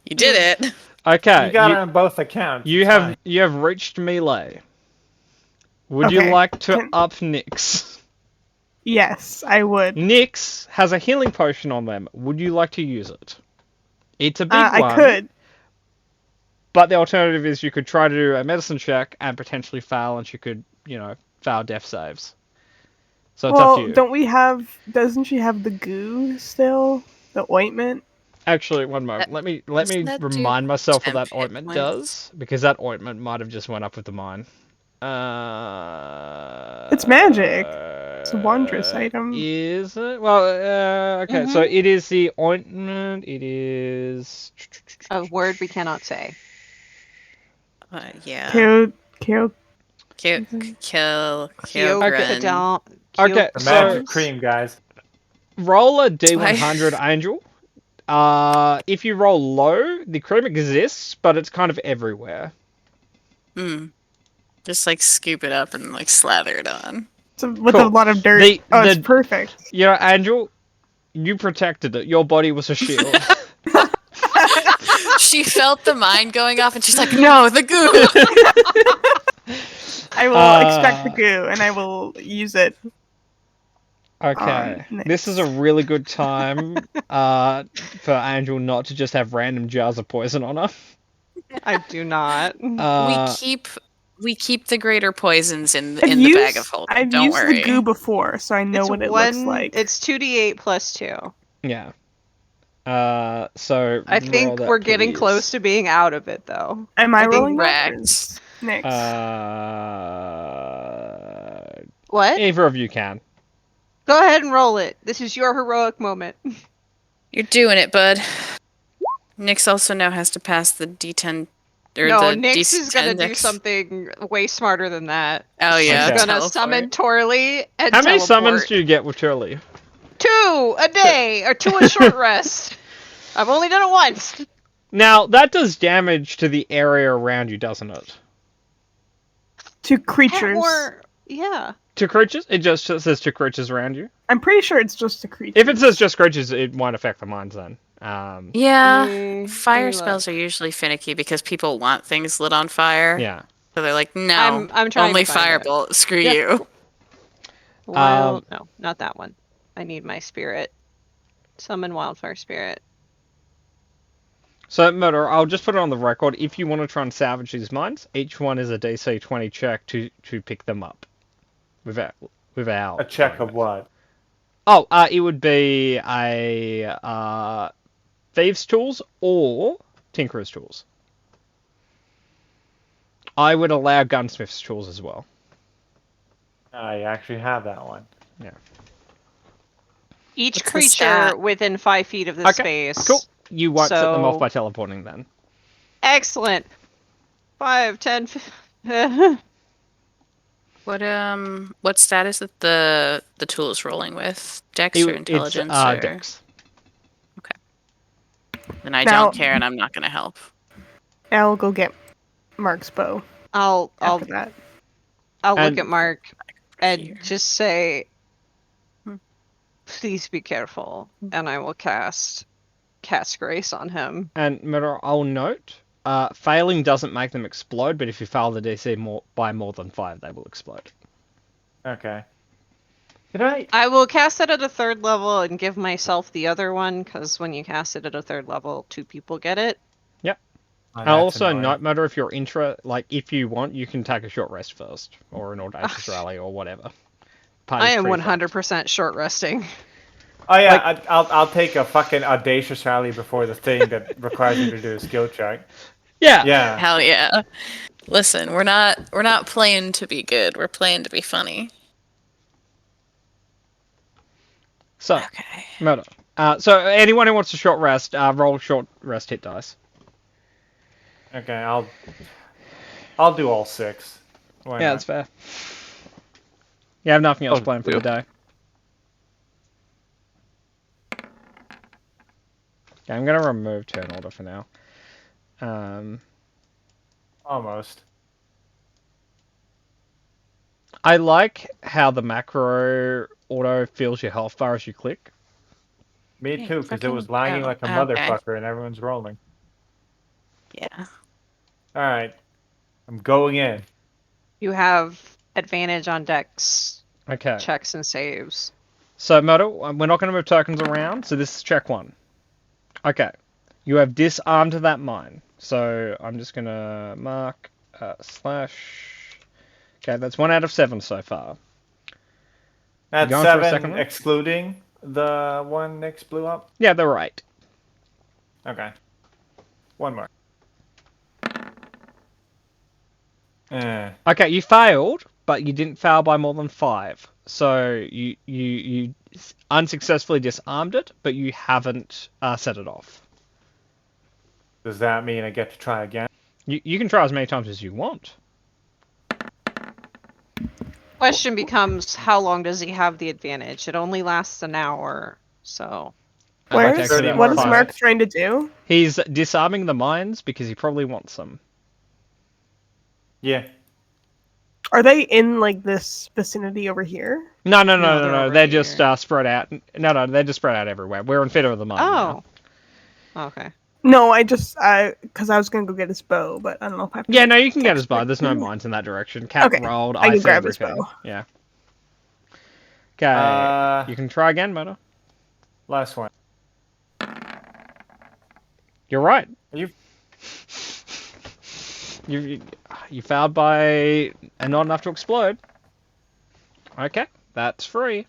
You did it. Okay. You got it on both accounts. You it's have fine. you have reached melee. Would you Okay, like to can- up Nyx? yes, I would. Nyx has a healing potion on them. Would you like to use it? It's a big one. I could. But the alternative is you could try to do a medicine check and potentially fail, and she could, fail death saves. So it's up to Well, you. don't we have? Doesn't she have the goo still? The ointment. Actually, one moment. Let me doesn't that do remind myself what temp that hit ointment points? does, because that ointment might have just went up with the mine. It's magic. It's a wondrous item. Is it? Well, okay. So Mhm. it is the ointment. It is. A word we cannot say. Yeah. Kill. Kill. Kyogre. Okay, The so- magic cream, guys. Roll a why- D100, Angel. If you roll low, the cream exists, but it's kind of everywhere. Just like scoop it up and like slather it on. So with Cool. a lot of dirt. It's perfect. Angel, you protected it. Your body was a shield. She felt the mine going off and she's like, no, the goo. I will extract the goo and I will use it. Okay, Nyx. this is a really good time for Angel not to just have random jars of poison on her. I do not. we keep the greater poisons in I've the bag of holding. I've Don't used worry. the goo before, so I know It's what it looks like. It's 2d8 plus 2. Yeah. So I roll think that, we're getting please. close to being out of it, though. Am I I think rolling that? Rex. or is Nyx? What? Either of you can. Go ahead and roll it. This is your heroic moment. You're doing it, bud. Nyx also now has to pass the D10 or No, the Nyx DC10 is gonna do dex. something way smarter than that. Oh yeah, Okay. She's gonna teleport. summon Torly and How many teleport. summons do you get with Turley? 2 a day, or 2 a short rest. I've only done it once. Now, that does damage to the area around you, doesn't it? To creatures. Or yeah. To creatures? It just says to creatures around you. I'm pretty sure it's just a creature. If it says just creatures, it won't affect the mines then. Yeah, Mm, fire let me spells are usually finicky because people want things lit on fire. Yeah. So they're like, no, I'm trying only to find it. firebolt. Screw Yeah. you. Wild. No, not that one. I need my spirit. Summon wildfire spirit. So, Murder, I'll just put it on the record. If you want to try and salvage these mines, each one is a DC 20 check to pick them up. Without A check of what? Oh, it would be a Thieves' Tools or Tinkerer's Tools. I would allow Gunsmith's Tools as well. I actually have that one. Each What's the creature stat? within 5 feet of the Okay, space. cool. You won't set them off So- by teleporting then. Excellent. 5, 10. 15. What stat is it the tool is rolling with? Dex or It's intelligence? or... Dex. Then I Now- don't care and I'm not gonna help. I'll go get Mark's bow I'll after that. look And- at Mark and Here. just say, Hmm. please be careful, and I will cast Grace on him. And Murder, I'll note, failing doesn't make them explode, but if you fail the DC by more than 5, they will explode. Okay. Did I? I will cast it at a 3rd level and give myself the other one, because when you cast it at a 3rd level, 2 people get it. Oh, And that's also, annoying. note, Murder, if you're if you want, you can take a short rest first, or an audacious rally, or whatever. I am Party's 100% short resting. Oh yeah, I'll take a fucking audacious rally before the thing that requires you to do a skill check. Yeah. Yeah. Hell yeah. Listen, we're not playing to be good. We're playing to be funny. So, Okay. Murder. So anyone who wants a short rest, roll short rest hit dice. Okay, I'll do all 6. Why Yeah, not? that's fair. You have nothing else Oh, planned for yeah. the day. Okay, I'm gonna remove turn order for now. Almost. I like how the macro auto fills your health bar as you click. Me Yeah, too, because it was fucking lagging go. like a Okay. motherfucker and everyone's rolling. Yeah. Alright. I'm going in. You have advantage on dex Okay. checks and saves. So, Moto, we're not going to move tokens around, so this is check 1. Okay. You have disarmed that mine. So, I'm just going to mark slash... Okay, that's 1 out of 7 so far. That's going for a 7, second one? excluding the one Nyx blew up? Yeah, they're right. Okay. One more. Eh. Okay, you failed, but you didn't fail by more than 5. So, you unsuccessfully disarmed it, but you haven't set it off. Does that mean I get to try again? You can try as many times as you want. Question becomes, how long does he have the advantage? It only lasts an hour, so Like Where's actually what is 5 Mark minutes. trying to do? He's disarming the mines because he probably wants them. Yeah. Are they in like this vicinity over here? No. No, they're over They're just here. spread out. No, they're just spread out everywhere. We're in fit of the mine now. oh, okay. No, because I was gonna go get his bow, but I don't know if I have to. Yeah, no, you can get text his bow. it. There's no mines in that direction. Cat Okay, rolled. I can see grab his everything. bow. Yeah. Okay. You can try again, Moto. Last one. You're right. You You failed by not enough to explode. Okay, that's free.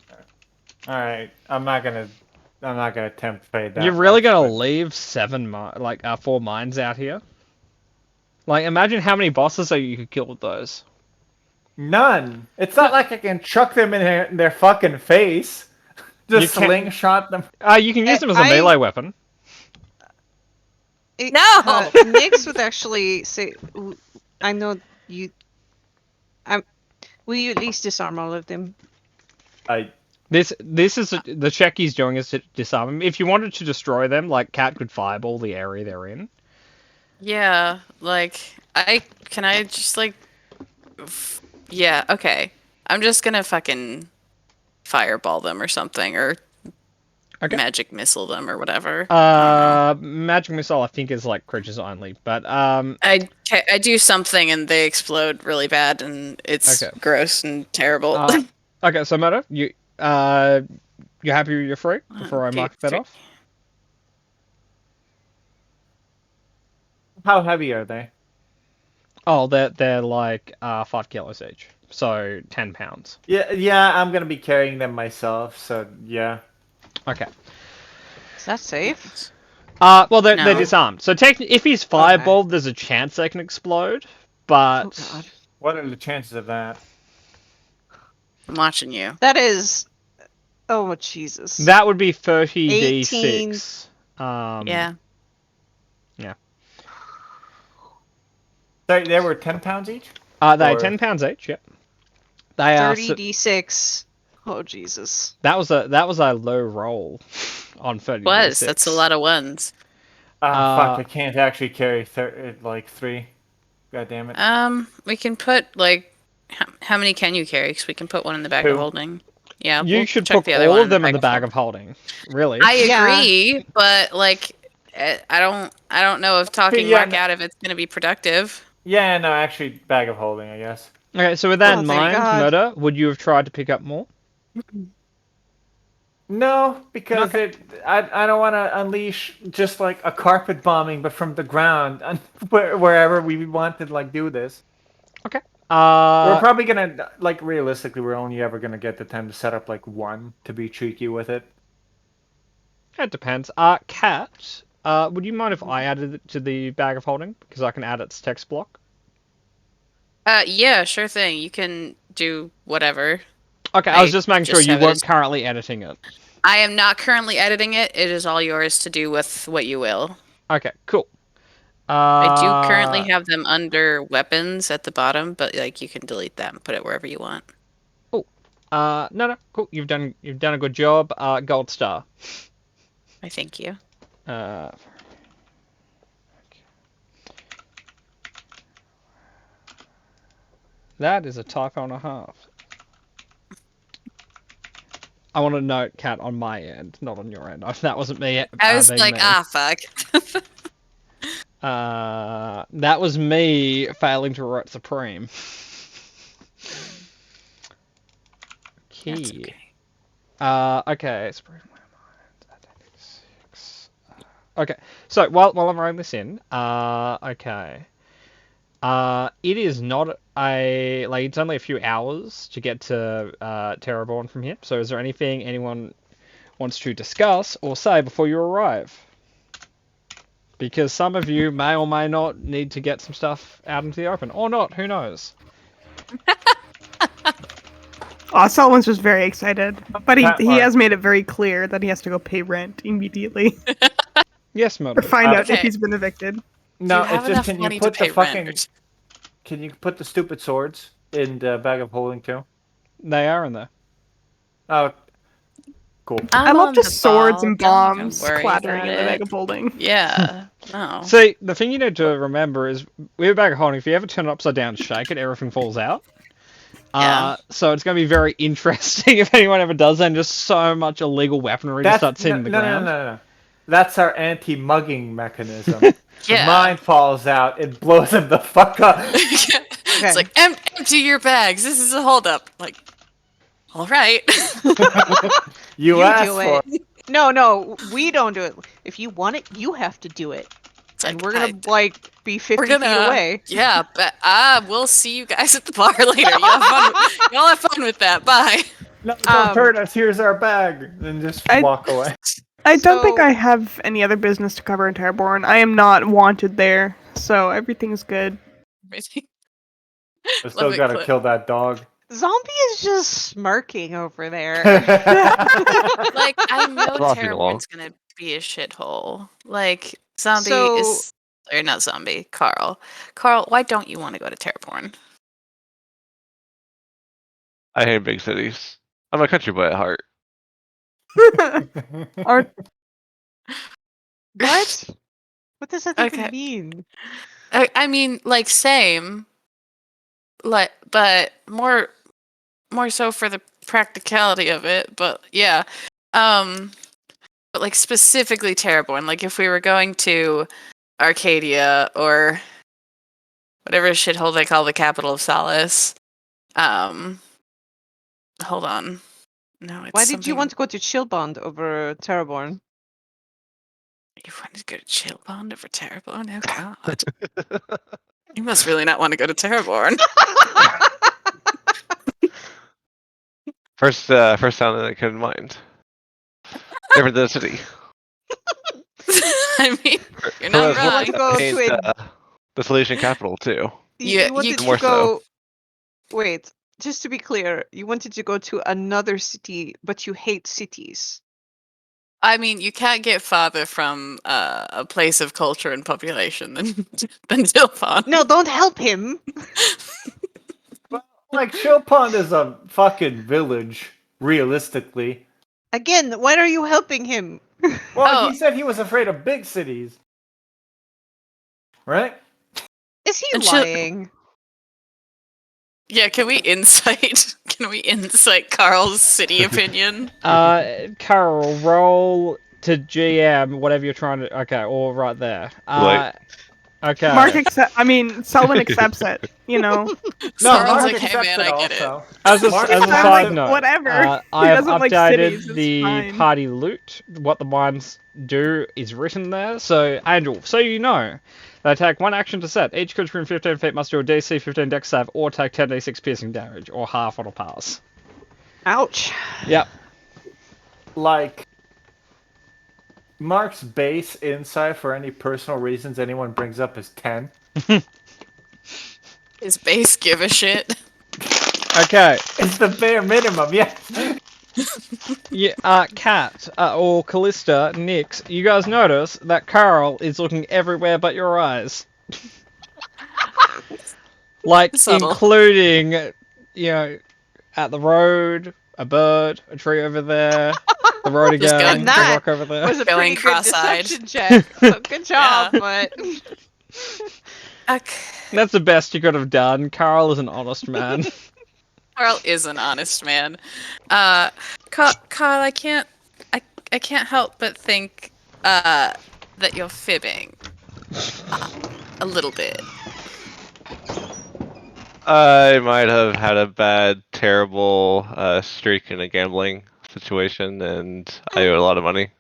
Alright. I'm not gonna tempt fate that. You're really much, gonna but- leave 4 mines out here? Like, imagine how many bosses that you could kill with those. None. It's not like I can chuck them in their fucking face. You Just can't- slingshot them. You can use them as a I- melee weapon. No! Nyx would actually say, I know you. Will you at least disarm all of them? This is the check he's doing is to disarm them. If you wanted to destroy them, like Cat could fireball the area they're in. Yeah, like can I just like yeah, okay. I'm just gonna fucking fireball them or something, or Okay. magic missile them or whatever. Magic missile I think is like creatures only, but I do something and they explode really bad and it's Okay. gross and terrible. Okay, so Moto, you happy with your free before I mark that off? How heavy are they? Oh, they're like 5 kilos each, so 10 pounds. Yeah, I'm gonna be carrying them myself, so yeah. Okay. Is that safe? Well, they're No. disarmed. So if he's fireballed, there's a chance they can explode, but Oh god. What are the chances of that? I'm watching you. That is. Oh Jesus. that would be 30 18. d6. Yeah. Sorry, they were 10 pounds each? They are Or- 10 pounds each. Yep. They are. 30d6. Oh Jesus. That was a low roll on 30. That's a lot of ones. Fuck, I can't actually carry 3. God damn it. We can put like how many can you carry? Because we can put one in the bag of 2. holding. Yeah, You we'll should check put the other all one of them in the bag holding. of holding. Really? I Yeah. agree, but like, I don't know if talking Yeah, Mark no- out of it's gonna be productive. Yeah, no, actually, bag of holding, I guess. Okay, so with that Oh, in thank mind, God. Murder, would you have tried to pick up more? No, because I don't want to unleash just like a carpet bombing, but from the ground, wherever we want to like do this. Okay. We're probably gonna like realistically, we're only ever gonna get the time to set up like one to be cheeky with it. It depends. Cat, would you mind if I added it to the bag of holding? Because I can add its text block. Yeah, sure thing. You can do whatever. Okay, I was just making sure just you have it weren't as- currently editing it. I am not currently editing it. It is all yours to do with what you will. Okay, cool. I do currently have them under weapons at the bottom, but like you can delete them, put it wherever you want. No, cool. You've done a good job. Gold star. I thank you. That is a typo and a half. I want to note, Cat, on my end, not on your end. That wasn't me. I was being like, me. fuck. That was me failing to write Supreme. That's Key. okay. Okay. Okay. So while I'm writing this in, okay. It is not it's only a few hours to get to Terraborn from here. So is there anything anyone wants to discuss or say before you arrive? Because some of you may or may not need to get some stuff out into the open, or not. Who knows? Selwyn's just very excited, but he Pat Mark. has made it very clear that he has to go pay rent immediately Yes, or Mother. find out Okay. if he's been evicted. No, Do you have it's just enough can you money put to the pay fucking rent? can you put the stupid swords in the bag of holding too? They are in there. Oh, cool. I I'm love on just the swords ball. and Don't even bombs worry clattering about in the it. bag of holding. Yeah. No. See, the thing you need to remember is with a bag of holding, if you ever turn it upside down and shake it, everything falls out. Yeah. So it's going to be very interesting if anyone ever does that, and just so much illegal weapery just starts hitting the ground. No. That's our anti-mugging mechanism. Yeah. Mine falls out, it blows him the fuck up. It's like, empty your bags. This is a holdup. Like, all right. You You asked do for it. No, we don't do it. If you want it, you have to do it. It's And like, we're gonna like be 50 feet away. Yeah, but we'll see you guys at the bar later. Y'all have fun with that. Bye. No, don't hurt us. Here's our bag. And just walk away. I don't think So- I have any other business to cover in Terraborn. I am not wanted there, so everything's good. I Love still it, gotta Clip. kill that dog. Zombie is just smirking over there. Like, I know Walking along. Terraborn's gonna be a shithole. Like, zombie So- is, or not zombie, Carl. Carl, why don't you want to go to Terraborn? I hate big cities. I'm a country boy at heart. Or What? What does that even Okay. mean? I mean, like, same. Like, but more so for the practicality of it. But yeah, but like specifically Terraborn. Like, if we were going to Arcadia or whatever shithole they call the capital of Solace. Hold on. No, it's Why did you something- want to go to Chillbond over Terraborn? You wanted to go to Chillbond over Terraborn? Oh god. You must really not want to go to Terraborn. First sound that I couldn't mind. Different than the city. I mean, you're For not those wrong. ones Go that to hate, the Salesian capital too. Yeah, You wanted more to go. Wait, just to be clear, you wanted to go to another city, but you hate cities. I mean, you can't get farther from a place of culture and population than Dilpon. No, don't help him. Like, Chillpond is a fucking village, realistically. Again, why are you helping him? Well, Oh. he said he was afraid of big cities. Right? Is he And Chill- lying? Yeah, can we insight? Can we insight Carl's city opinion? Carol, roll to GM, whatever you're trying to. Okay, or right there. Okay. Selwyn accepts it. You know, No, Carl's Mark like, hey accepts man, it I get it. also. As a Mark side accepts it. note, whatever. I He have doesn't like updated cities, it's the fine. party loot. What the mines do is written there. So, Angel, so you know, they take one action to set. Each creature in 15 feet must do a DC 15 dex save or take 10d6 piercing damage, or half on a pass. Ouch. Yep. Like, Mark's base insight for any personal reasons anyone brings up is 10. His base give a shit. Okay. It's the bare minimum, yeah. Yeah, Kat, or Callista, Nix, you guys notice that Carl is looking everywhere but your eyes. Like, Subtle. including, you know, at the road, a bird, a tree over there, the road Just again, going- the That rock over there. Was a Going pretty good cross-eyed. deception check. So good job, Yeah. but Okay. That's the best you could have done. Carl is an honest man. Carl is an honest man. Carl, I can't help but think that you're fibbing a little bit. I might have had a bad, terrible streak in a gambling situation, and I owe a lot of money.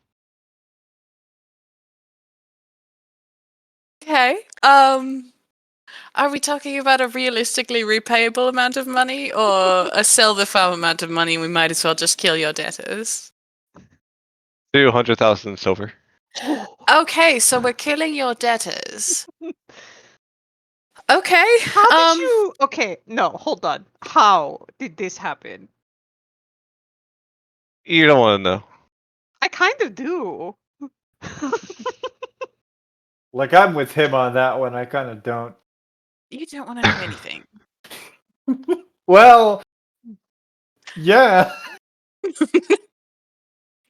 Okay. Are we talking about a realistically repayable amount of money, or a sell the farm amount of money? We might as well just kill your debtors. 200,000 silver. Okay, so we're killing your debtors. Okay. How did you? Okay, no, hold on. How did this happen? You don't want to know. I kind of do. Like, I'm with him on that one. I kind of don't. You don't want to know anything. Well, yeah.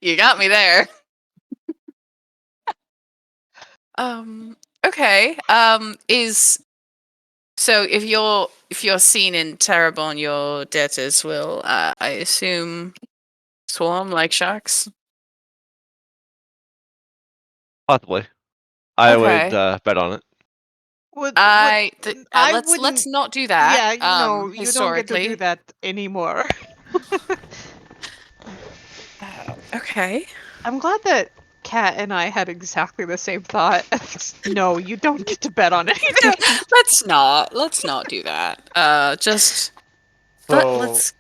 You got me there. Okay. So if you're seen in Terrebonne, your debtors will, I assume, swarm like sharks. Possibly. I Okay. would bet on it. Let's wouldn't- not do that. Yeah, no, you don't get to do historically. that anymore. Okay. I'm glad that Kat and I had exactly the same thought. No, you don't get to bet on anything. Let's not do that. Just So, let's.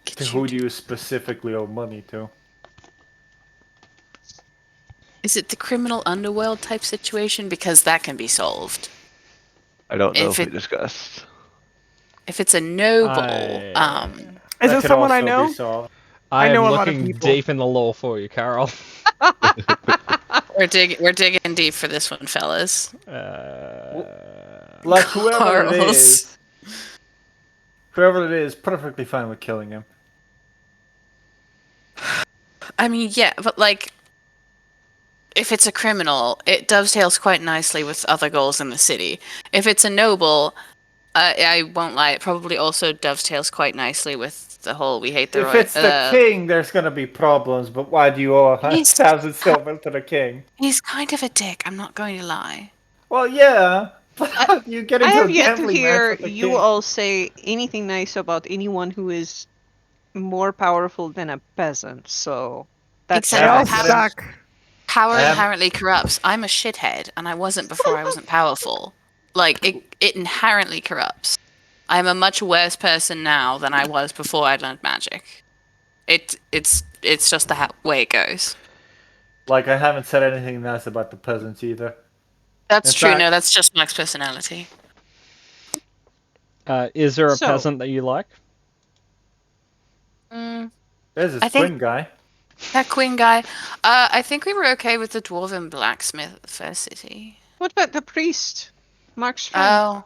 to who do you specifically owe money to? Is it the criminal underworld type situation? Because that can be solved. I don't know If if we it- discussed. If it's a noble, Is That it could someone I also know? be solved. I I know am a lot of looking people. deep in the law for you, Carl. we're digging deep for this one, fellas. Like, whoever it Carl's. is perfectly fine with killing him. I mean, yeah, but like, if it's a criminal, it dovetails quite nicely with other goals in the city. If it's a noble, I won't lie, it probably also dovetails quite nicely with the whole we hate the If it's the king, there's gonna be problems, but why do you owe He's- 1,000 silver to the king? He's kind of a dick, I'm not going to lie. Well, yeah. But you get I into a have yet to gambling match hear with the you king. all say anything nice about anyone who is more powerful than a peasant, so that's They Exactly. all Yeah. suck. Power Um, inherently corrupts. I'm a shithead, and I wasn't before I wasn't powerful. Like, it inherently corrupts. I'm a much worse person now than I was before I learned magic. It's just the way it goes. Like, I haven't said anything nice about the peasants either. That's In true. fact- No, that's just Mac's personality. Is there a So- peasant that you like? Mm, There's this I think- twin guy. that Queen guy. I think we were okay with the dwarven blacksmith at the first city. What about the priest? Mark's friend.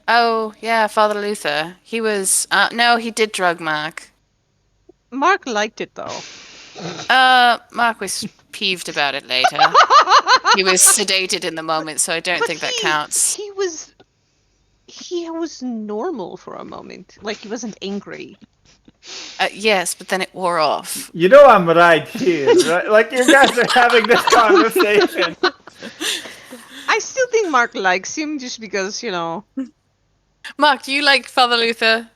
Oh, yeah, Father Luther. He was. No, he did drug Mark. Mark liked it though. Mark was peeved about it later. He was sedated in the moment, so I don't But think that counts. He was normal for a moment. Like he wasn't angry. Yes, but then it wore off. You know I'm right here, right? Like, you guys are having this conversation. I still think Mark likes him just because, you know. Mark, do you like Father Luther?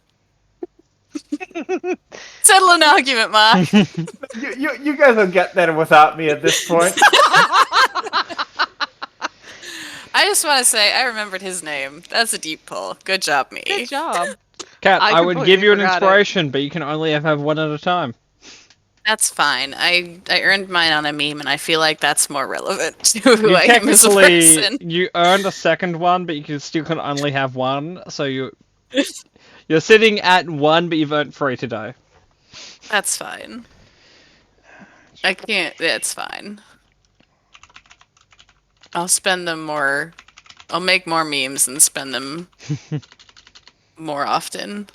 Settle an argument, Mark. You guys will get there without me at this point. I just want to say, I remembered his name. That's a deep pull. Good job, me. Good job. Kat, I I would give completely you an forgot it. inspiration, but you can only have one at a time. That's fine. I earned mine on a meme, and I feel like that's more relevant to who You I am as a person. technically you earned a second one, but you still can only have one. So you're sitting at one, but you've earned 3 today. That's fine. I can't. It's fine. I'll spend them more. I'll make more memes and spend them more often.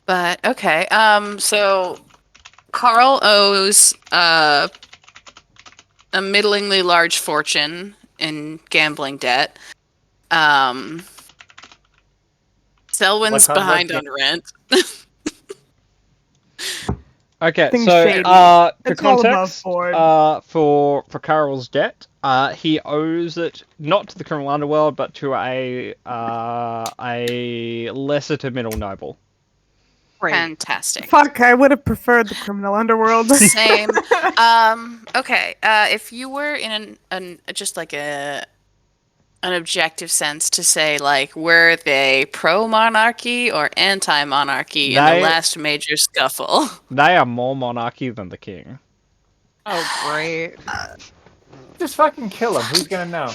But okay. So Carl owes a middlingly large fortune in gambling debt. Selwyn's Like, behind like- on rent. Okay, Things so shady. for It's all above context, board. for Carol's debt, he owes it not to the criminal underworld, but to a lesser to middle noble. Great. Fantastic. Fuck, I would have preferred the criminal underworld. Same. Okay. If you were in just like an objective sense to say, like, were they pro-monarchy or anti-monarchy in the They- last major scuffle? They are more monarchy than the king. Oh, great. Just fucking kill him. Who's gonna know?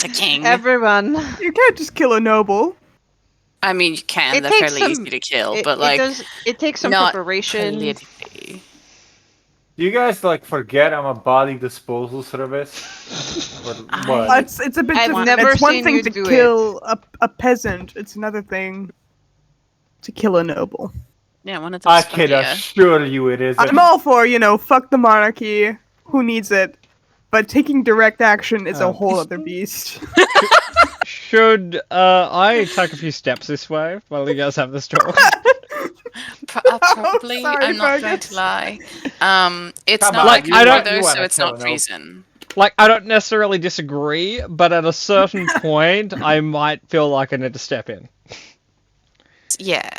The king. Everyone. You can't just kill a noble. I mean, you can. It They're takes fairly some- easy to kill, It, but like, it takes some not preparation. politically. Do you guys like forget I'm a body disposal service? Or what? It's a bit I've different. never It's one seen thing you to do kill a peasant. It's another thing to kill a noble. Yeah, one of those. I can assure you it isn't. I'm all for, fuck the monarchy. Who needs it? But taking direct action is a Oh. whole other beast. Should I take a few steps this way while you guys have this talk? Probably. sorry, I'm not going Fergus. to lie. It's Come not on, like you want- though, you so wanna it's kill not an elf. treason. Like, I don't necessarily disagree, but at a certain point, I might feel like I need to step in. Yeah.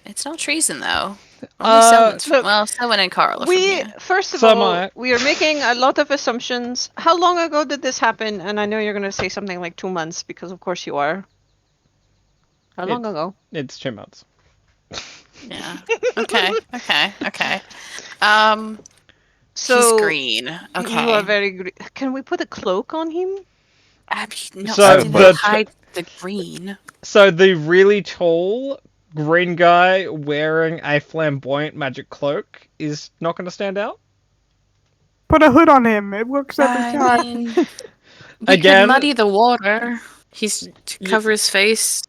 It's not treason though. look, Selwyn and Carl are from We here. first of So am all, I. we are making a lot of assumptions. How long ago did this happen? And I know you're going to say something like 2 months because, of course, you are. How long ago? It's 2 months. Yeah. Okay. So He's green. Okay. you are very. Can we put a cloak on him? I mean, no, So I didn't the- hide the green. So the really tall green guy wearing a flamboyant magic cloak is not going to stand out? Put a hood on him. It works every I time. mean, we Again- could muddy the water. He's to cover his face.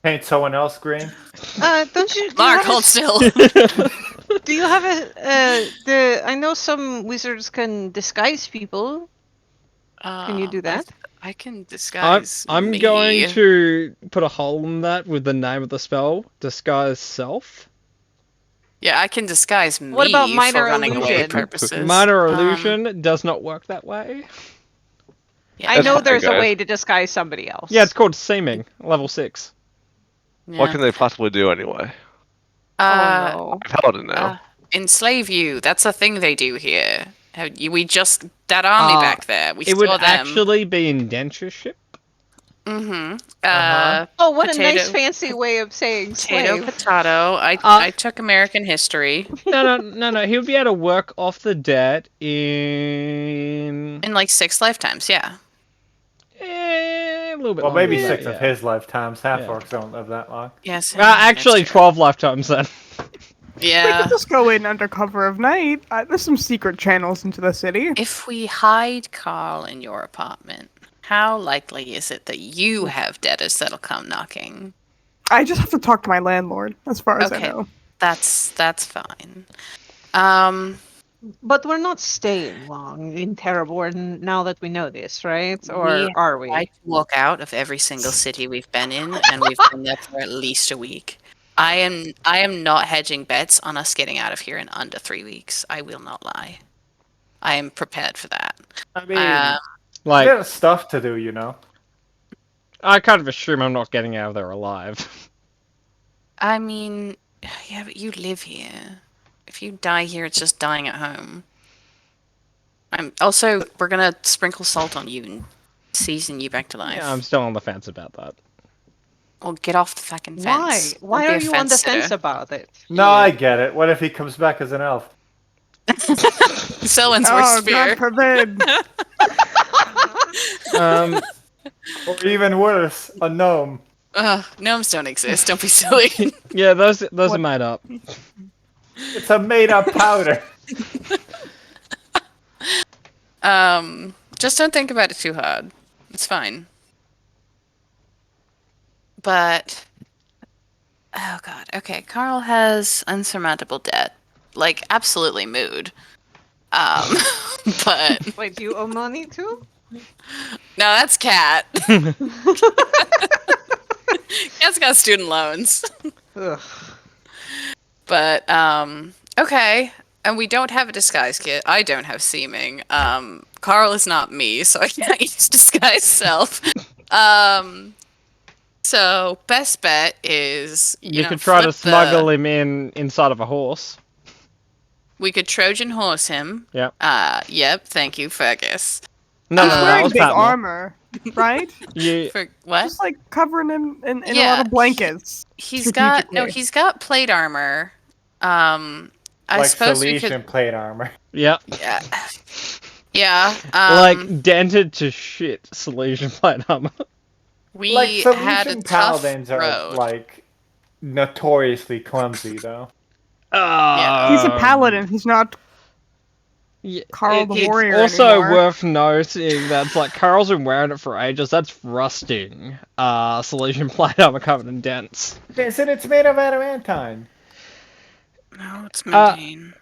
Paint someone else green. Don't you? Do Mark, you hold still. Do you have a? I know some wizards can disguise people. Can you do that? I can disguise. I'm me. going to put a hole in that with the name of the spell, Disguise Self. Yeah, I can disguise me What about minor for running away illusion? purposes. Minor illusion does not work that way. Yeah, I know fine, there's a guys. way to disguise somebody else. Yeah, it's called seeming, level 6. What yeah. can they possibly do anyway? Uh, Oh no. Paladin now. enslave you. That's a thing they do here. We just that army back there. We It saw would them. actually be indentureship. Mm-hmm. Uh-huh. Oh, what a nice Potato- fancy way of saying Potato, slave. potato. I took American history No. He would be able to work off the debt in in like 6 lifetimes. Yeah. a little bit. Well, longer maybe than 6 that, of yeah. his lifetimes. Half Yeah. orcs don't live that long. Yes. Actually, that's true. 12 lifetimes then. We Yeah. could just go in under cover of night. There's some secret channels into the city. If we hide Carl in your apartment, how likely is it that you have debtors that'll come knocking? I just have to talk to my landlord, as far as Okay. I know. That's fine. But we're not staying long in Terraborn now that we know this, right? Or We are we? I walk out of every single city we've been in, and we've been there for at least a week. I am not hedging bets on us getting out of here in under 3 weeks. I will not lie. I am prepared for that. I mean, Like, there's stuff to do, you know. I kind of assume I'm not getting out of there alive. I mean, yeah, but you live here. If you die here, it's just dying at home. We're gonna sprinkle salt on you and season you back to life. Yeah, I'm still on the fence about that. Well, get off the fucking Why? fence. Why Don't are be a you on the fence-sitter. fence about it? No, I get it. What if he comes back as an elf? Selwyn's Oh, worst God fear. forbid. Or even worse, a gnome. Gnomes don't exist. Don't be silly. Yeah, those are made up. It's a made-up powder. Just don't think about it too hard. It's fine. But oh god, okay. Carl has unsurmountable debt, like absolutely mood. But Wait, you owe money too? No, that's Cat. Cat's got student loans. Ugh. But okay. And we don't have a disguise kit. I don't have seeming. Carl is not me, so I can't use disguise self. So best bet is You know, could try to flip the- smuggle him inside of a horse. We could Trojan horse him. Yep. Yep. Thank you, Fergus. No, He's no, that wearing was big Patmore. armor, right? You, For what? Just like covering him in a Yeah, lot of blankets. He's got strategically. he's got plate armor. I Like suppose we Salesian could. plate armor. yeah, Yeah. Yeah. like dented to shit Salesian plate armor. we Like had a Salesian tough paladins are road. like notoriously clumsy, though. He's a paladin. He's not. Yeah, Carl the it's Warrior also anymore. worth noting that's like Carl's been wearing it for ages. That's rusting. Salesian plate armor covered in dents. They said it's made of adamantine. No, it's mundane.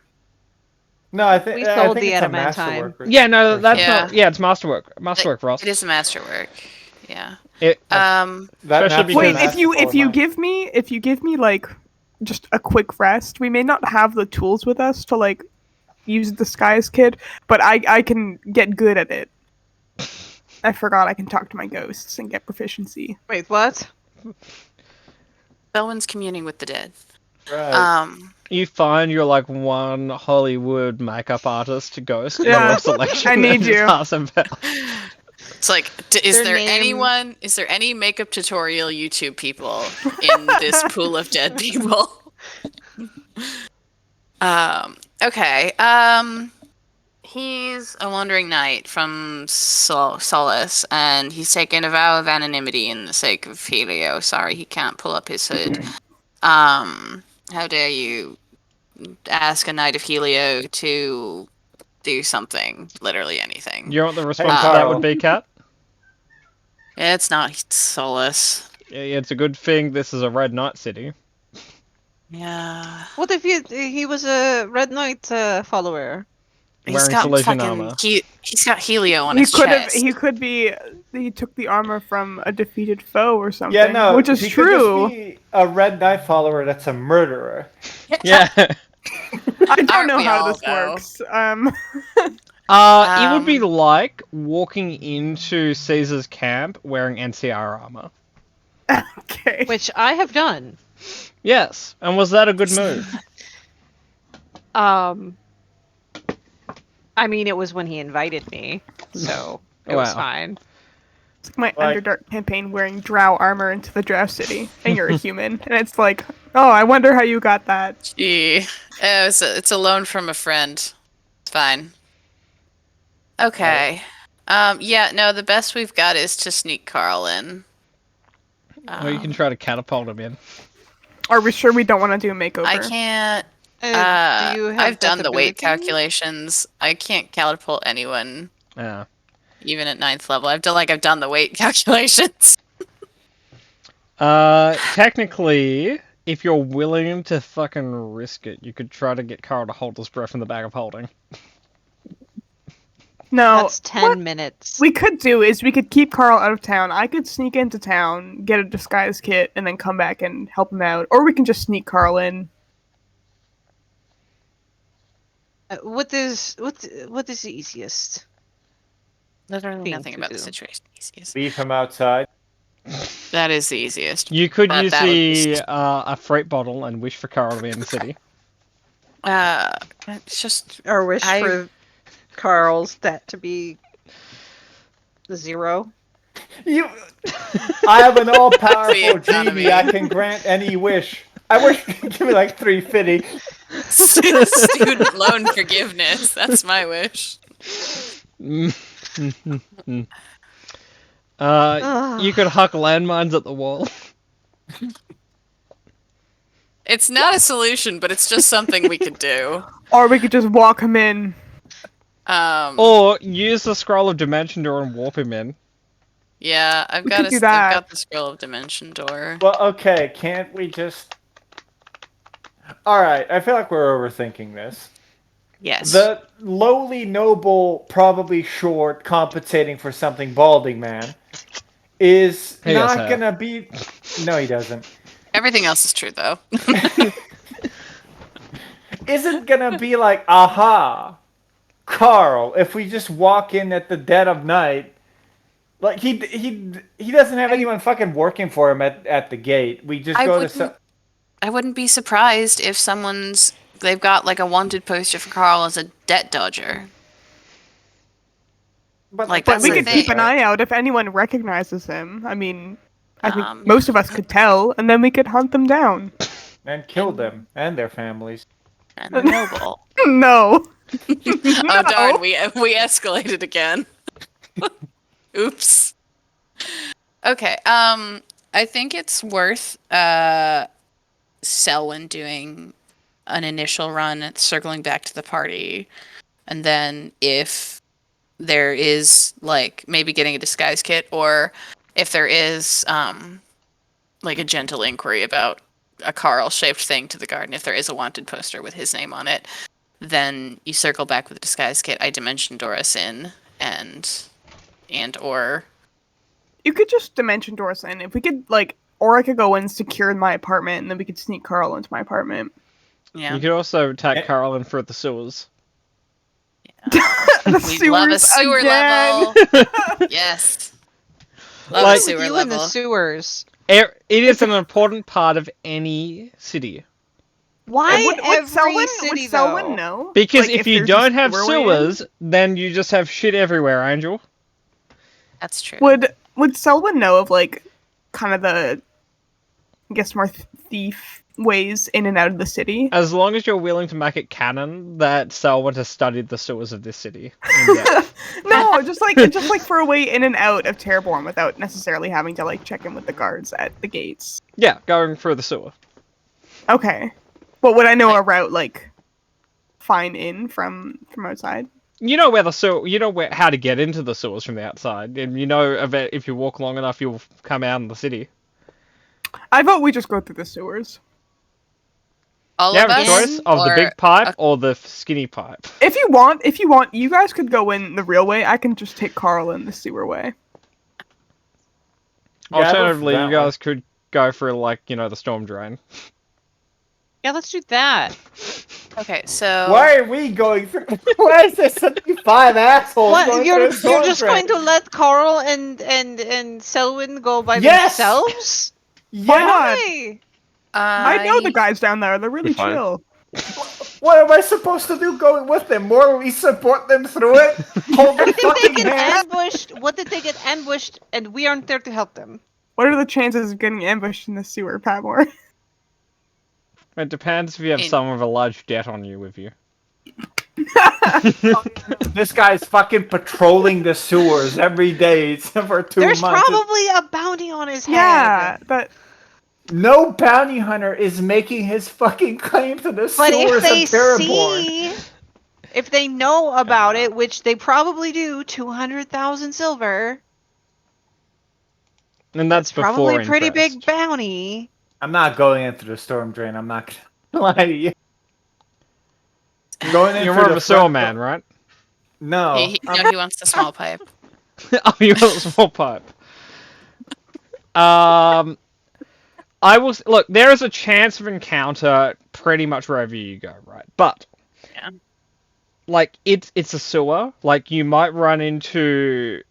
No, I think We I sold think the it's a adamantine. masterwork. Yeah, no, that's Yeah. not. Yeah, it's masterwork. Masterwork, Ross. It is masterwork. Yeah. It, That Especially natural Wait, because- if you masterful give me like just a quick rest, we may not have the tools with us to like use disguise kit, but I can get good at it. I forgot I can talk to my ghosts and get proficiency. Wait, what? Belwyn's communing with the dead. Right. you find you're like one Hollywood makeup artist to ghost in Yeah, your selection. I need and you. pass them back. It's like, is Their there name- anyone? Is there any makeup tutorial YouTube people in this pool of dead people? Okay. He's a wandering knight from Solace, and he's taken a vow of anonymity in the sake of Helio. Sorry, he can't pull up his hood. How dare you ask a knight of Helio to do something, literally anything. You know what the response to that Carl. would be, Kat? It's not Solace. Yeah, it's a good thing this is a Red Knight city. Yeah. What if he was a Red Knight follower? He's Wearing got Salesian fucking armor. he's got Helio on He his could have. chest. He could be. He took the armor from a defeated foe or something. Yeah, no, which is he true. Could just be a Red Knight follower that's a murderer. Yeah. I don't Aren't know we how all, this though? works. It would be Um, like walking into Caesar's camp wearing NCR armor. Okay. Which I have done. Yes, and was that a good move? I mean, it was when he invited me, so it was Wow. fine. It's like my Like- Underdark campaign wearing drow armor into the drow city, and you're a human, and it's like, oh, I wonder how you got that. Gee. It's a loan from a friend. It's fine. Okay. Yeah, no, the best we've got is to sneak Carl in. Or you can try to catapult him in. Are we sure we don't want to do a makeover? I can't. Do you have I've done that the weight ability? calculations. I can't catapult anyone, Yeah. even at 9th level. I've done the weight calculations. Technically, if you're willing to fucking risk it, you could try to get Carl to hold his breath in the bag of holding. No. That's 10 what minutes. we could do is we could keep Carl out of town. I could sneak into town, get a disguise kit, and then come back and help him out. Or we can just sneak Carl in. What is the easiest? Literally Thing nothing to about the do. situation. Easiest. Leave him outside. That is the easiest. You could But use that would be a freight bottle and wish for Carl to be in the city. It's just Or wish I- for Carl's debt to be 0? You, I have an all-powerful The economy. genie. I can grant any wish. I wish you could give me like 350. student loan forgiveness. That's my wish. You Ugh. could huck landmines at the wall. It's not a solution, but it's just something we could do. Or we could just walk him in. Or use the scroll of dimension door and warp him in. Yeah, We could do I've that. got the scroll of dimension door. Well, okay, can't we just... Alright, I feel like we're overthinking this. Yes. The lowly noble, probably short, compensating for something balding man is He does not have. gonna be. No, he doesn't. Everything else is true, though. Isn't gonna be like, aha, Carl. If we just walk in at the dead of night, like he doesn't have anyone fucking working for him at the gate. We just go to some. I wouldn't be surprised if they've got like a wanted poster for Carl as a debt dodger. But Like, But that's we the could keep an thing. eye out if anyone recognizes him. I mean, I think Um, most of us could tell, and then we could hunt them down. and kill them and their families. And the noble. No. Oh darn, we escalated again. Oops. Okay, I think it's worth Selwyn doing an initial run, circling back to the party, and then if there is like maybe getting a disguise kit, or if there is like a gentle inquiry about a Carl shaped thing to the garden, if there is a wanted poster with his name on it, then you circle back with a disguise kit. I dimension Doris in and or You could just dimension Doris in. If we could, like, or I could go and secure my apartment, and then we could sneak Carl into my apartment. yeah. You could also take Eh. Carl in for the sewers. The We love a sewers sewer again. level. Yes. Love Like- a sewer you in the level. sewers. It is an important part of any city. Why Would every Selwyn, city would Selwyn though? know? Because Like, if you there's a don't have sewer way in? sewers, then you just have shit everywhere, Angel. That's true. Would Selwyn know of, like, kind of the, I guess, more thief ways in and out of the city? As long as you're willing to make it canon that Selwyn has studied the sewers of this city. in depth. No, just like for a way in and out of Terraborn without necessarily having to, like, check in with the guards at the gates. Yeah, going through the sewer. Okay. But would I know a route, like, fine in from outside? You know where the sewer, how to get into the sewers from the outside, and you know if you walk long enough, you'll come out in the city. I vote we just go through the sewers. All You of have a us, choice of the or- big pipe or the skinny pipe. If you want, you guys could go in the real way. I can just take Carl in the sewer way. Yeah, I vote for Alternatively, that you one. guys could go for like the storm drain. Yeah, let's do that. Okay, so Why are we going through? Why is there 75 assholes? What? going You're through a just storm going to let Carl and Selwyn go by Yes! themselves? drain? Why Yeah. not? Why? I know the guys down there. They're really We're fine. chill. What am I supposed to do going with them? More we support them through it? Hold their What if they fucking get hand? ambushed? What if they get ambushed and we aren't there to help them? What are the chances of getting ambushed in the sewer, Patmore? It depends if you have In- someone with a large debt on you with you. This guy's fucking patrolling the sewers every day for 2 There's months. probably a bounty on his Yeah, head. but No bounty hunter is making his fucking claim to the But sewers if they of Terraborn. see, if they know about it, which they probably do, 200,000 silver. And that's before Probably a pretty interest. big bounty. I'm not going into the storm drain. I'm not gonna lie to you. I'm going in You're through more of the a sewer front man, door. right? No. he wants the small pipe. Oh, you got a small pipe. I will look. There is a chance of encounter pretty much wherever you go, right? But Yeah. like it's a sewer. Like you might run into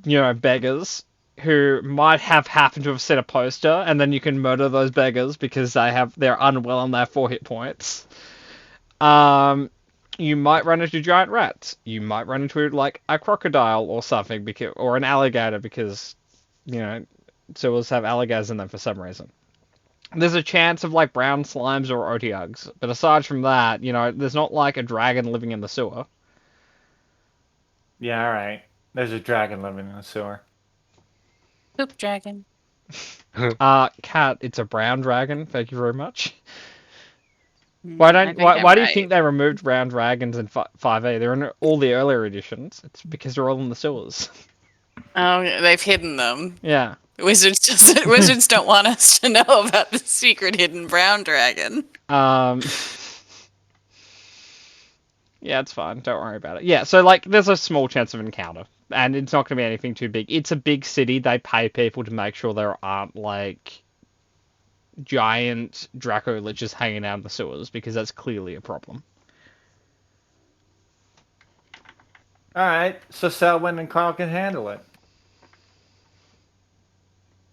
beggars who might have happened to have set a poster, and then you can murder those beggars because they're unwell and they have 4 hit points. You might run into giant rats. You might run into like a crocodile or something, or an alligator because sewers have alligators in them for some reason. There's a chance of like brown slimes or otyugs, but aside from that, there's not like a dragon living in the sewer. Yeah, alright. There's a dragon living in the sewer. Poop dragon. Cat, it's a brown dragon. Thank you very much. Hmm, Why I don't? think Why, I'm why do you right. think they removed brown dragons in 5e? They're in all the earlier editions. It's because they're all in the sewers. Oh, they've hidden them. Yeah. Wizards don't want us to know about the secret hidden brown dragon. Yeah, it's fine. Don't worry about it. Yeah, so like, there's a small chance of encounter, and it's not going to be anything too big. It's a big city. They pay people to make sure there aren't like giant Draco liches hanging out in the sewers because that's clearly a problem. All right, so Selwyn and Carl can handle it.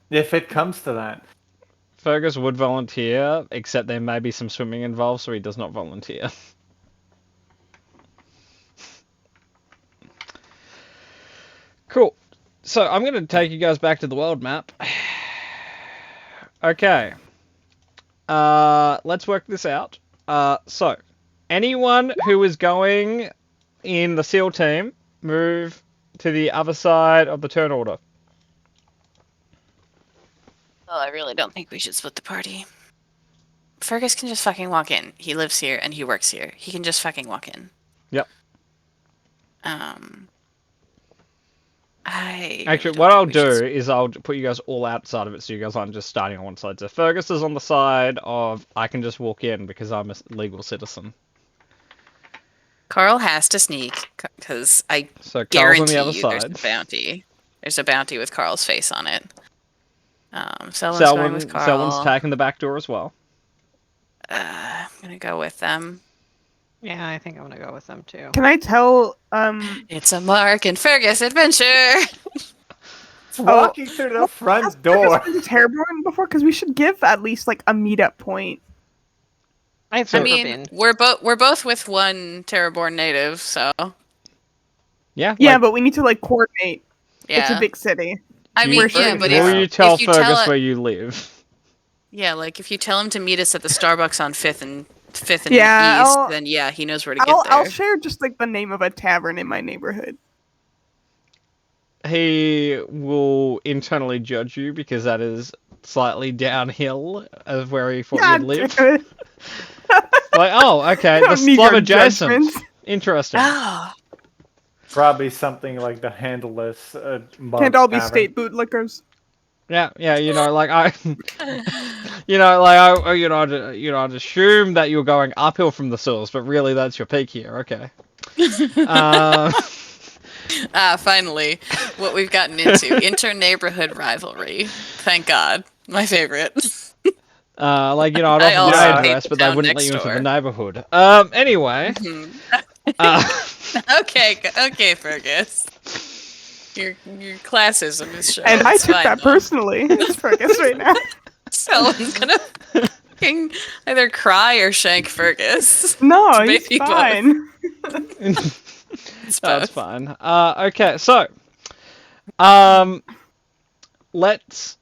If it comes to that. Fergus would volunteer, except there may be some swimming involved, so he does not volunteer. Cool. So I'm going to take you guys back to the world map. Okay. Let's work this out. So, anyone who is going in the SEAL team, move to the other side of the turn order. Well, I really don't think we should split the party. Fergus can just fucking walk in. He lives here and he works here. He can just fucking walk in. Yep. Actually, what I'll do is I'll put you guys all outside of it, so you guys aren't just starting on one side. So Fergus is on the side of I can just walk in because I'm a legal citizen. Carl has to sneak because I So Carl's guarantee on the other you side. there's a bounty. There's a bounty with Carl's face on it. Selwyn's going with Carl. Selwyn's taking the back door as well. I'm gonna go with them. Yeah, I think I'm gonna go with them too. Can I tell It's a Mark and Fergus adventure. It's walking through the front door. Has Fergus been to Terraborn before? Because we should give at least like a meetup point. I've I never mean, been. we're both with one Terraborn native, so Yeah. Yeah, like, but we need to like coordinate. yeah. It's a big city. I mean, Where yeah, should but we will go? you tell if you Fergus tell it, where you live? yeah, like if you tell him to meet us at the Starbucks on Fifth and Yeah, East, I'll- then yeah, he knows where to get there. I'll share just like the name of a tavern in my neighborhood. He will internally judge you because that is slightly downhill of where he thought God you'd live. damn it. Like, oh, okay, I the don't need slum your adjacent. judgment. Interesting. Oh, Probably something like the handleless. Can't all be state bootlickers. Yeah, you know, like I, I'd assume that you're going uphill from the source, but really that's your peak here. Okay. Finally, what we've gotten into inter-neighborhood rivalry. Thank God, my favorite. I'd I offer also your hate address, the but they town wouldn't let next you into door. the neighborhood. Anyway, Okay, Fergus. Your classism is showing. And I It's took fine, that though. personally. It's Fergus right now. Someone's gonna fucking either cry or shank Fergus. No, It's he's maybe both. fine. It's that's both. fine. Okay, so, let's.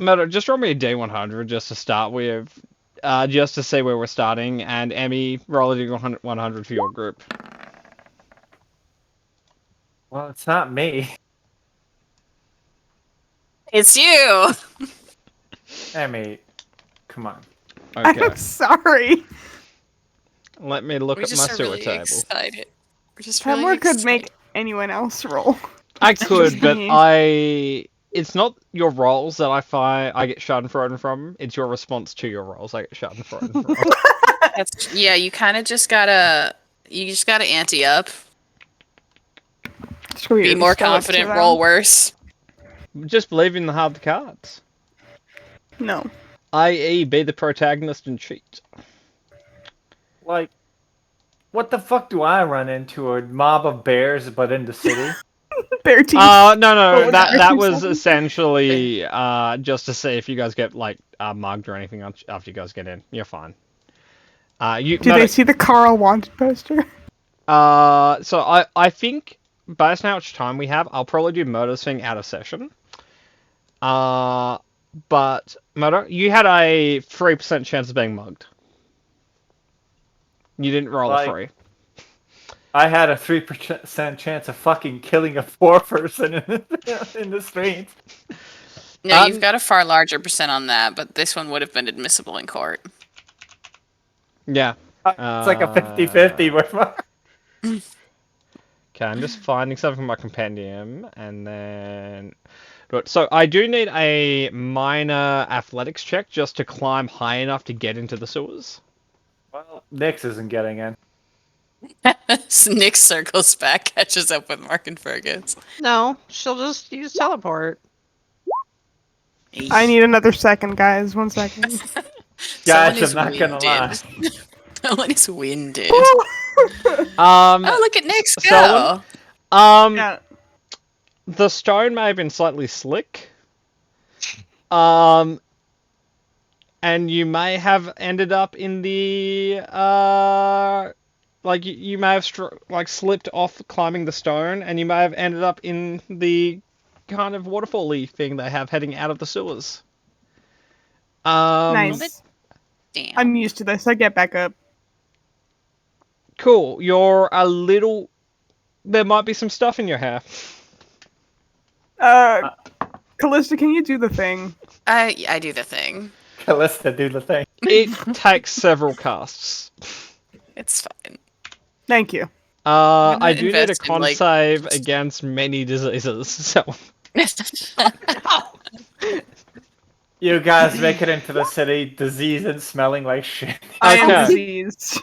Matter, just roll me a D100 just to start with, just to see where we're starting, and Emmy, roll a D100 for your group. Well, it's not me. It's you. Emmy, come on. Okay, I'm sorry. let me look We at my just are sewer really table. excited. We're just really Tremor could excited. make anyone else roll. I could, but me. it's not your rolls that I find I get schadenfreude from. It's your response to your rolls I get schadenfreude from. Yeah, you kind of just gotta ante up, Screw be you, more just go up to confident, them. roll worse. Just believe in the hard cards. No. I.e., be the protagonist and cheat. Like, what the fuck do I run into? A mob of bears, but in the city? Bear teeth. No, Oh, that that was makes sense. essentially just to see if you guys get like mugged or anything after you guys get in. You're fine. Did they see the Carl wanted poster? So I think based on how much time we have, I'll probably do Murder's thing out of session. But Murder, you had a 3% chance of being mugged. You didn't roll a 3. I had a 3% chance of fucking killing a 4-person in the streets. No, you've got a far larger percent on that, but this one would have been admissible in court. Yeah. It's like a 50-50 with my... Okay, I'm just finding something from my compendium, and then... So I do need a minor athletics check just to climb high enough to get into the sewers. Well, Nyx isn't getting in. Nick circles back, catches up with Mark and Fergus. No, she'll just use teleport. I need another second, guys. 1 second. Guys, I'm not gonna lie. Someone is winded. Um, Oh, look at Nick's go. Selwyn? Yeah. The stone may have been slightly slick. And you may have ended up in the like you may have slipped off climbing the stone, and you may have ended up in the kind of waterfall-y thing they have heading out of the sewers. Nice. Damn. I'm used to this. I get back up. Cool. You're a little. There might be some stuff in your hair. Callista, can you do the thing? I do the thing. Callista, do the thing. It takes several casts. It's fine. Thank you. gonna I do need a invest in, con like- save against many diseases. So You guys make it into the city, diseased and smelling like shit. I am Okay. diseased.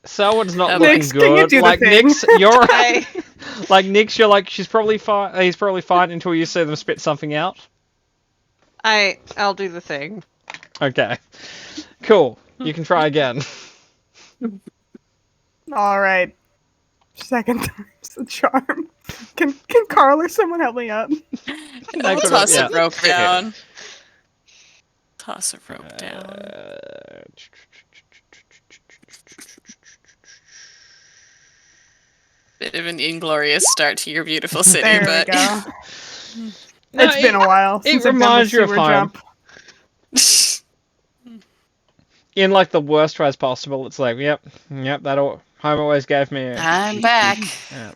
Selwyn's not Nix, looking can you good. do the Like thing? Nix, you're I, like Nix. You're like she's probably fine. He's probably fine until you see them spit something out. I'll do the thing. Okay, cool. You can try again. All right. Second time's the charm. Can Carl or someone help me up? They could've- Toss yeah. a rope down. Toss a rope down. Bit of an inglorious start to your beautiful city, There but we go. No, It's been a while since I've done the reminds you of sewer home. jump. In like the worst ways possible. It's like, yep, that home always gave me. I'm back. Yeah.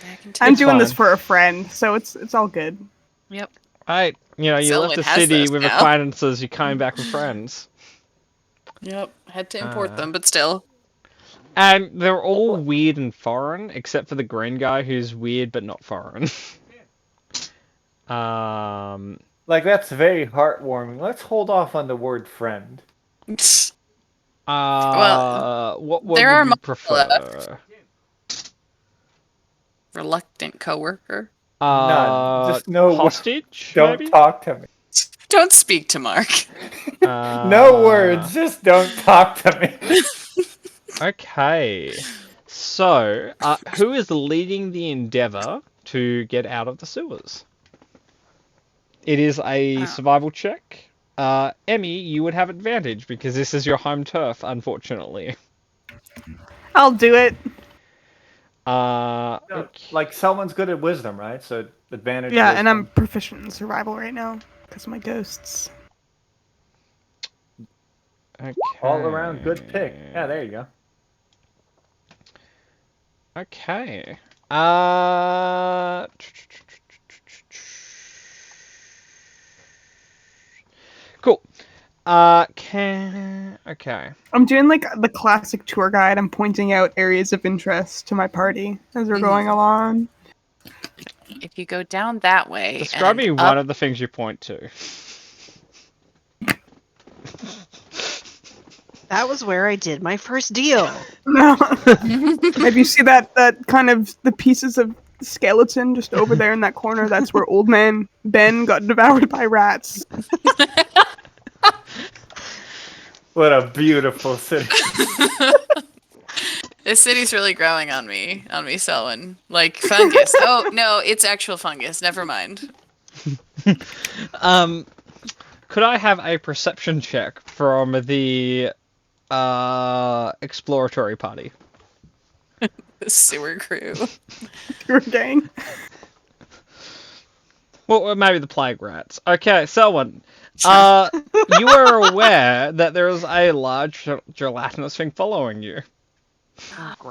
Back in I'm It's doing this fine. for a friend, so it's all good. Yep. You left Selwyn the has city those with now. acquaintances. You came back with friends, Yep. Had to import Uh, them, but still. and they're all weird and foreign, except for the green guy who's weird but not foreign. Like, that's very heartwarming. Let's hold off on the word friend. What there are would you multiple prefer? Reluctant coworker. None. Just no hostage. Don't maybe? talk to me. Don't speak to Mark. No words, just don't talk to me. Okay. So, who is leading the endeavor to get out of the sewers? It is a survival check. Emmy, you would have advantage because this is your home turf, unfortunately. I'll do it. Like, someone's good at wisdom, right? So, advantage. Yeah, and I'm wisdom. proficient in survival right now because of my ghosts. Okay. All around good pick. Yeah, there you go. Okay. Cool. Okay. I'm doing like the classic tour guide. I'm pointing out areas of interest to my party as we're going along. If you go down that way, Describe me and one up- of the things you point to. That was where I did my first deal. No. Maybe you see that kind of the pieces of skeleton just over there in that corner. That's where old man Ben got devoured by rats. What a beautiful city. This city's really growing on me, Selwyn. Like fungus. Oh no, it's actual fungus. Never mind. Could I have a perception check from the exploratory party? The sewer crew. Tour gang. Well, maybe the plague rats. Okay, Selwyn. You are aware that there is a large gelatinous thing following you.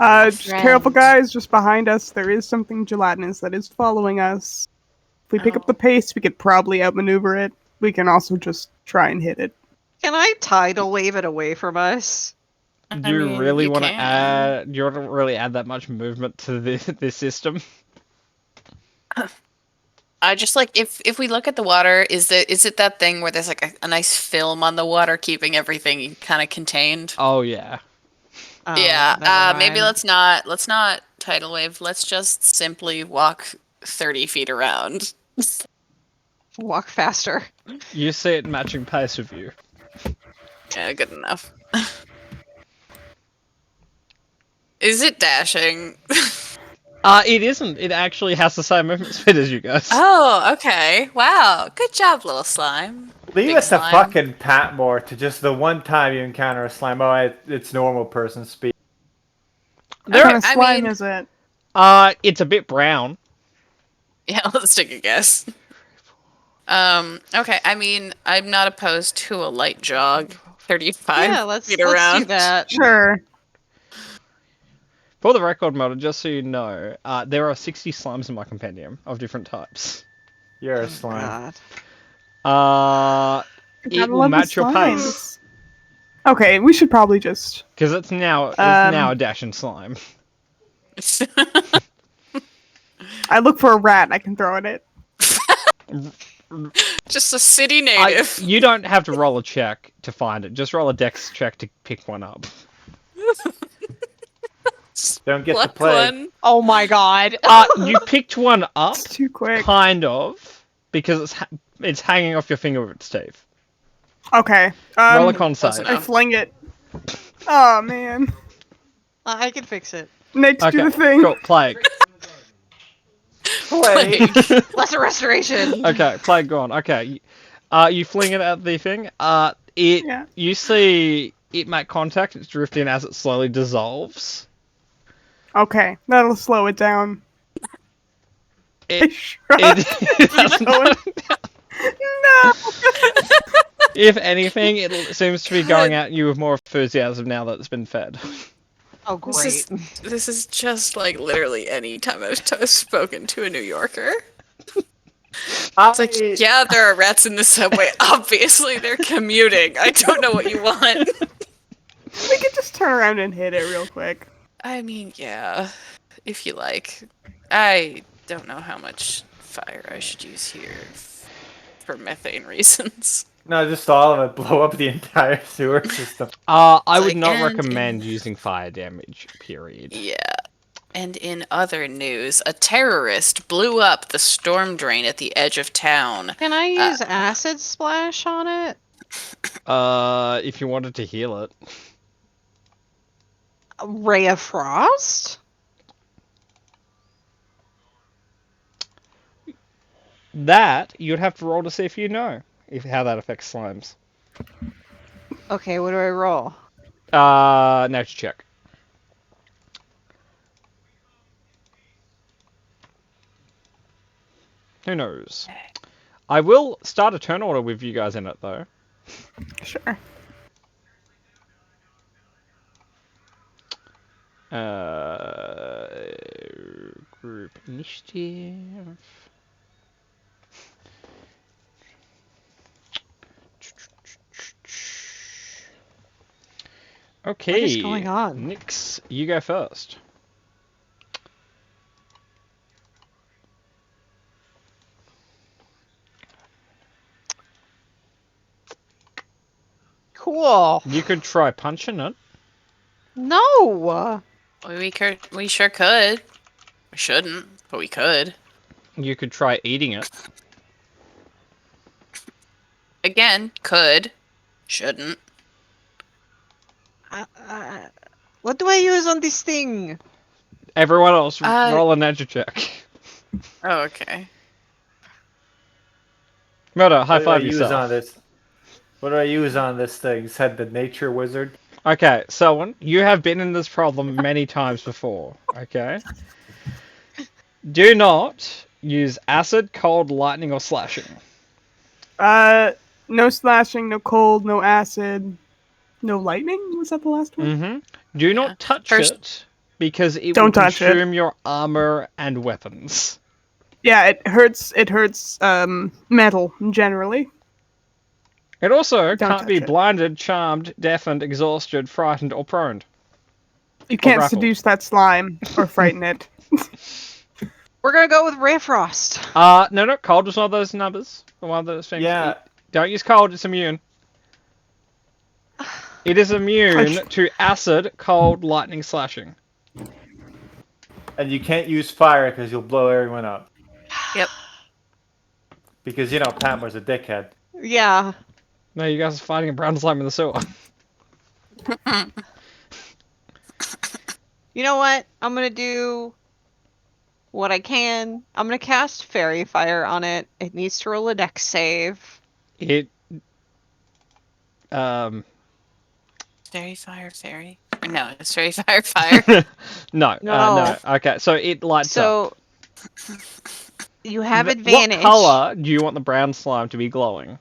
Just careful, guys. Just behind us, there is something gelatinous that is following us. If we pick up the pace, we could probably outmaneuver it. We can also just try and hit it. Can I tidal wave it away from us? Do you mean, really you want to can. add? Do you want to really add that much movement to this system? I just like if we look at the water, is it that thing where there's like a nice film on the water keeping everything kind of contained? Oh yeah. Oh, Yeah. never Maybe mind. let's not tidal wave. Let's just simply walk 30 feet around. Walk faster. You see it matching pace with you. Yeah, good enough. Is it dashing? It isn't. It actually has the same movement speed as you guys. Oh, okay. Wow. Good job, little slime. Leave Big it to slime. fucking Patmore to just the one time you encounter a slime. Oh, it's normal person speed. What kind of I slime mean- is it? It's a bit brown. Yeah, let's take a guess. Okay, I mean, I'm not opposed to a light jog. 35 Yeah, let's feet do around. that. Sure. For the record, Melda, just so you know, there are 60 slimes in my compendium of different types. You're a Oh, slime. God. It Gotta will love the match your pace slimes. Okay, we should probably just. because it's now a dash and slime. I look for a rat I can throw at it. Just a city native. You don't have to roll a check to find it. Just roll a dex check to pick one up. Don't get to Pluck play. one. Oh my god. You picked one up, It's too quick. kind of, because it's hanging off your finger with its teeth. Okay. Roll a con close save. I fling it. Oh man. I can fix it. Next, Okay, do the thing. cool. Plague. Play. Lesser restoration. Okay, plague gone. Okay, you fling it at the thing. Yeah. You see it make contact. It's drifting as it slowly dissolves. Okay, that'll slow it down. It, Shrug. it doesn't- No. if anything, it seems to be going at you with more enthusiasm now that it's been fed. Oh, great. This is just like literally any time I've spoken to a New Yorker. It's like, yeah, there are rats in the subway. Obviously, they're commuting. I don't know what you want. We could just turn around and hit it real quick. I mean, yeah, if you like. I don't know how much fire I should use here for methane reasons. No, just all of it. Blow up the entire sewer system. I would like, not and- recommend using fire damage. Period. Yeah. And in other news, a terrorist blew up the storm drain at the edge of town. Can I use acid splash on it? If you wanted to heal it. A ray of frost? That you'd have to roll to see if you know how that affects slimes. Okay, what do I roll? Nature check. Who knows? I will start a turn order with you guys in it though. Sure. Group initiative. Okay. What is going on? Nyx, you go first. Cool. You could try punching it. No. We sure could. We shouldn't, but we could. You could try eating it. Again, could. Shouldn't. What do I use on this thing? Everyone else, Uh, roll a nature check. Oh, okay. Murder, high What do I five use yourself. on this? What do I use on this thing? Said the nature wizard. Okay, Selwyn, you have been in this problem many times before, okay? Do not use acid, cold, lightning, or slashing. No slashing, no cold, no acid, no lightning. Was that the last one? Mm-hmm. Do not touch First- it, because it Don't will touch it. consume your armor and weapons. Yeah, it hurts. It hurts. Metal generally. It also Don't can't be touch it. blinded, charmed, deafened, exhausted, frightened, or prone. You can't grappled. seduce that slime or frighten it. We're gonna go with ray of frost. No, cold was one of those numbers. The one that's being Yeah. Don't use cold, it's immune. It is immune to acid, cold, lightning, slashing. And you can't use fire because you'll blow everyone up. Yep. Because, you know, Patmore's a dickhead. Yeah. No, you guys are fighting a brown slime in the sewer. You know what? I'm gonna do what I can. I'm gonna cast Fairy Fire on it. It needs to roll a dex save. It Fairy fire fairy. No, it's fairy fire fire. no, No. no. Okay, so it lights up. So you have What advantage. color do you want the brown slime to be glowing?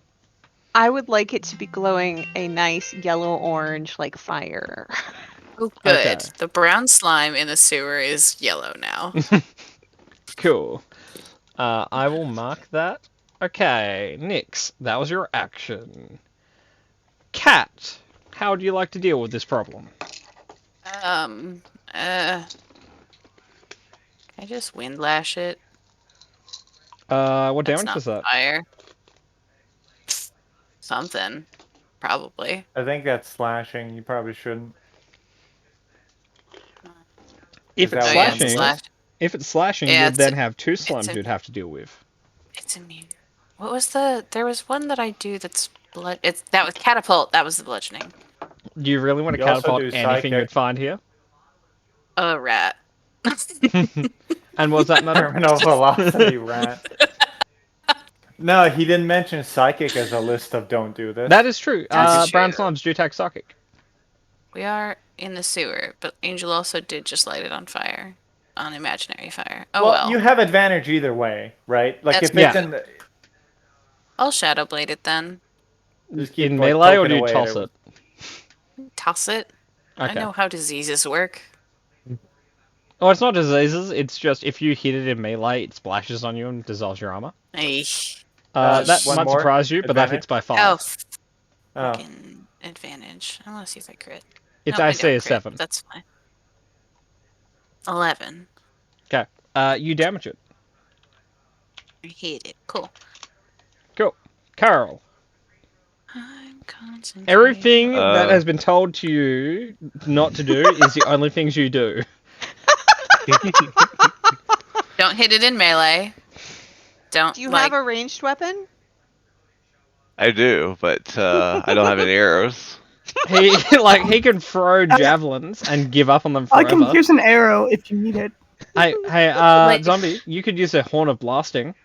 I would like it to be glowing a nice yellow orange like fire. Oh, good. Okay. The brown slime in the sewer is yellow now. Cool. I will mark that. Okay, Nyx, that was your action. Cat, how would you like to deal with this problem? Can I just windlash it? What That's damage not was that? fire. Something, probably. I think that's slashing. You probably shouldn't. If Is it's that Oh, yeah, one it's slashing, slash. if it's slashing, Yeah, you'd it's then a- have two it's slimes a- you'd have to deal with. It's immune. What was the? There was one that I do that's blood. That was catapult. That was the bludgeoning. Do you really want to You also catapult do anything psychic. you'd find here? A rat. And was that not Terminal velocity rat. No, he didn't mention psychic as a list of don't do this. That is true. That's Brown true. slimes do take psychic. We are in the sewer, but Angel also did just light it on fire, on imaginary fire. Oh well. You have advantage either way, right? Like That's if it's Yeah. in the, I'll shadow blade it then. just keep In like, melee, or poking do you away at toss everyone. it? Toss it. I Okay. know how diseases work. Oh, it's not diseases. It's just if you hit it in melee, it splashes on you and dissolves your armor. Eesh. That one might more surprise you, but that advantage? hits by 5. Oh, Oh. fucking advantage. I want to see if I crit. Its Nope, I AC don't is crit. 7. That's fine. 11. Okay. You damage it. I hate it. Cool. Cool. Carl, I'm concentrating. everything that Uh. has been told to you not to do is the only things you do. Don't hit it in melee. Don't. Do you like, have a ranged weapon? I do, but I don't have any arrows. He he can throw javelins and give up on them I can. forever. Here's an arrow if you need it. Hey, Like- zombie, you could use a horn of blasting.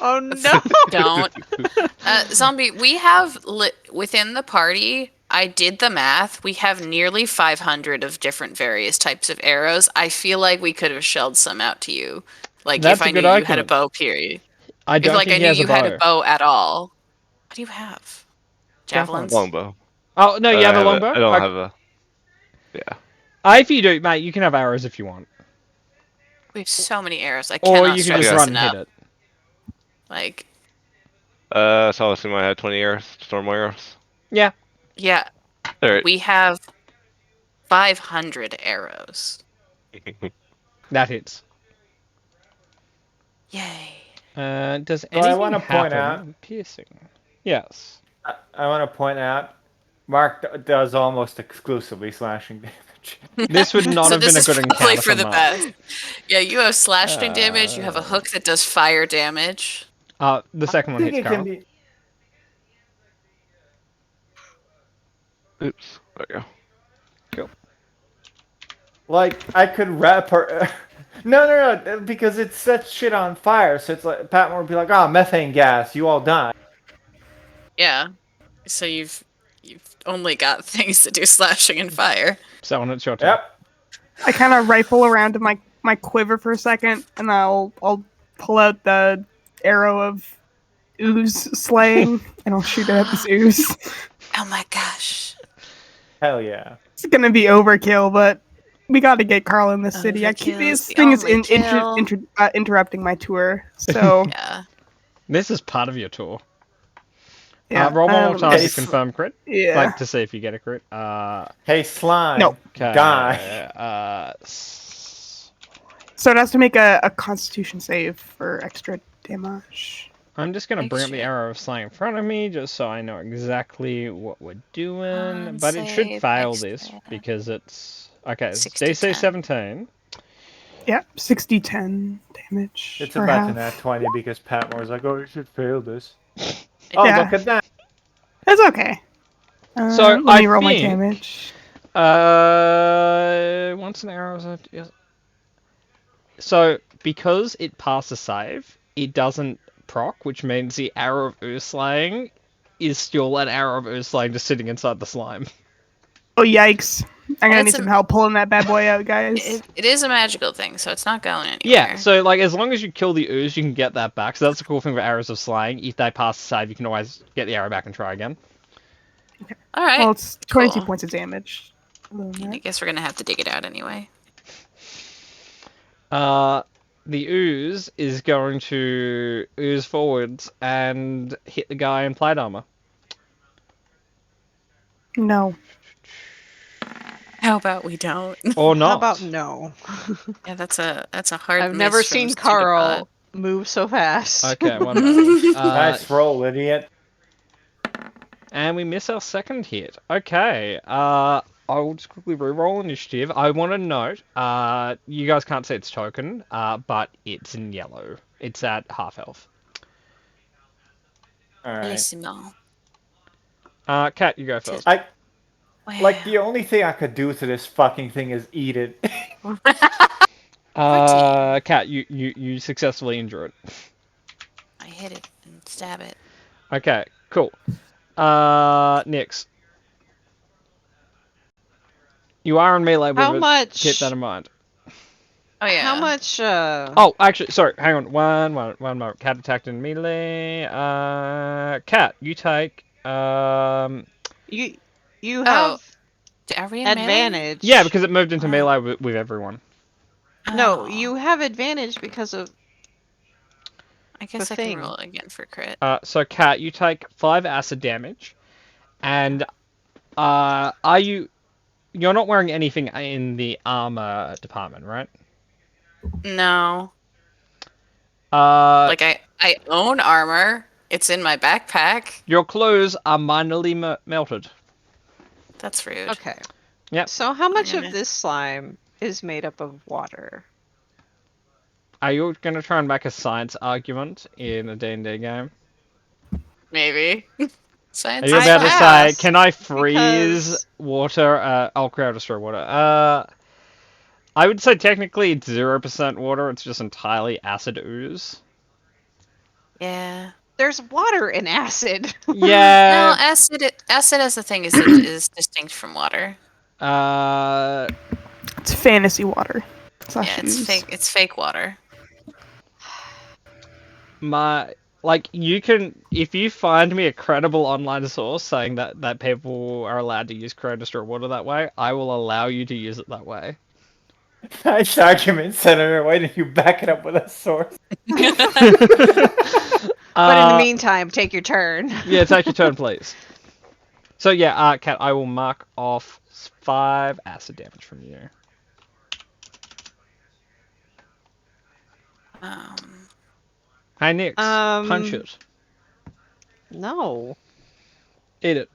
Oh no! Don't. Zombie, we have within the party. I did the math. We have nearly 500 of different various types of arrows. I feel like we could have shelled some out to you. Like That's if a I good knew you had a argument. bow, period. I If don't like think I he knew has you a bow. had a bow at all. What do you have? Javelins. Javelins. Longbow. Oh no, you have a longbow. I don't Okay. have a. Yeah. If you do, mate, you can have arrows if you want, We have so many arrows. I or cannot you can stress just this run and enough. hit it. Like, So I'll assume I had 20 arrows, storm arrows. Yeah, yeah, Alright. we have 500 arrows. that hits. Yay. Does So anything I wanna point happen? out- Piercing. Yes. I want to point out, Mark does almost exclusively slashing damage. This would not So have been a this good is probably encounter for the Mark. best. Yeah, you have slashing damage. You have a hook that does fire damage. The second one I think hits it can Carl. be. Oops. There we go. Like, I could wrap her. No, because it sets shit on fire. So it's like, Patmore would be like, oh, methane gas, you all die. Yeah. So you've only got things that do slashing and fire. So when it's your turn. Yep. I kind of rifle around in my quiver for a second, and I'll pull out the arrow of ooze slaying, and I'll shoot it at this ooze. Oh my gosh. Hell yeah. It's gonna be overkill, but we got to get Carl in the city. I keep Overkill's this the thing is only kill. interrupting my tour, so Yeah. This is part of your tour. yeah. Roll one more time to Yes. confirm crit. Yeah. Like to see if you get a crit. Hey, slime. No. Okay. Die. So it has to make a Constitution save for extra damage. I'm just gonna bring up the Extra. arrow of slaying in front of me, just so I know exactly what we're doing. But it should Save fail extra. this because it's okay. It's 60, DC 10. 17. Yep, 60-10 damage. It's or about to half. nat 20 because Patmore's like, oh, you should fail this. Oh, Yeah. look at that. That's okay. So, let me I roll my think- damage. Once an arrow is so because it passed a save, it doesn't proc, which means the arrow of ooze slaying is still an arrow of ooze slaying just sitting inside the slime. Oh yikes! I'm gonna It's need some help pulling that bad boy out, guys. It is a magical thing, so it's not going anywhere. Yeah, so like as long as you kill the ooze, you can get that back. So that's the cool thing with arrows of slaying. If they pass the save, you can always get the arrow back and try again. All right. Well, it's 22 cool. points of damage. Other than I that. guess we're gonna have to dig it out anyway. The ooze is going to ooze forwards and hit the guy in plate armor. No. How about we don't? Or not. How about no? Yeah, that's a hard. I've miss never from seen Stupid Carl move so fast. Okay, one moment. Nice roll, idiot. And we miss our second hit. Okay, I'll just quickly reroll initiative. I want to note, you guys can't see its token, but it's in yellow. It's at half health. Alright. Bellissimo. Kat, you go first. Like, the only thing I could do to this fucking thing is eat it. Kat, you successfully injure it. I hit it and stab it. Okay, cool. Nyx. You are in melee with How it. much? Keep that in mind. Oh yeah. How much? Oh, actually, sorry. Hang on. One moment. Cat attacked in melee. Cat, you take. You have Are we in melee? advantage. Yeah, because it moved into melee with everyone. No, Oh. you have advantage because of. I guess the I can thing. roll it again for crit. So Cat, you take 5 acid damage, and are you? You're not wearing anything in the armor department, right? No. Like I own armor. It's in my backpack. your clothes are minorly melted. That's rude. Okay. Yep. So how much gonna- of this slime is made up of water? Are you going to try and make a science argument in a D&D game? Maybe. Science. Are you I about to say, asked can I freeze because- water? I'll crowd destroy water. I would say technically it's 0% water. It's just entirely acid ooze. Yeah. There's water in acid. No, Yeah. acid as a thing is distinct from water. It's fantasy water. Yeah, it's fake. It's fake water. You can, if you find me a credible online source saying that people are allowed to use crowd destroy water that way, I will allow you to use it that way. Nice argument, Senator. Why didn't you back it up with a source? But in the meantime, take your turn. Yeah, take your turn, please. So yeah, Kat, I will mark off 5 acid damage from you. Hey, Nyx, punch it. No. Eat it.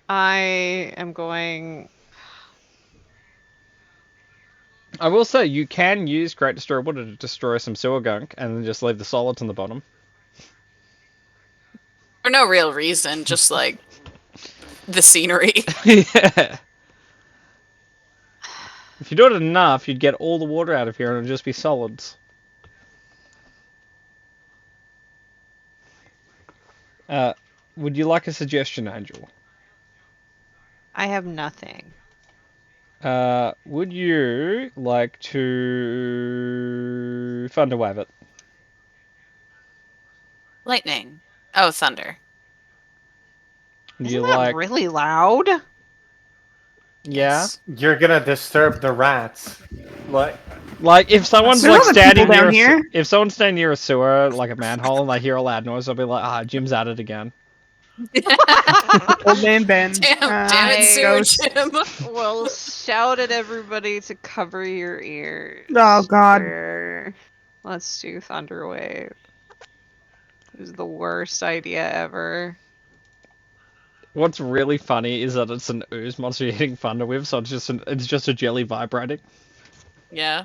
I am going. I will say, you can use Great Destroy Water to destroy some sewer gunk, and then just leave the solids on the bottom. For no real reason, just like the scenery. Yeah. If you do it enough, you'd get all the water out of here, and it'd just be solids. Would you like a suggestion, Angel? I have nothing. Would you like to Thunderwave it? Lightning. Oh, thunder. Would Isn't you that like? really loud? Yeah. Yes. You're gonna disturb the rats. Like if someone's There's like other standing people near down here. if someone's standing near a sewer, like a manhole, and they hear a loud noise, they'll be like, Jim's at it again. Old man Ben. Damn it, sewer ghost. Jim. Well, shout at everybody to cover your ears. Oh God. Sure. Let's do Thunderwave. It was the worst idea ever. What's really funny is that it's an ooze monster you're hitting thunder with, so it's just a jelly vibrating. Yeah.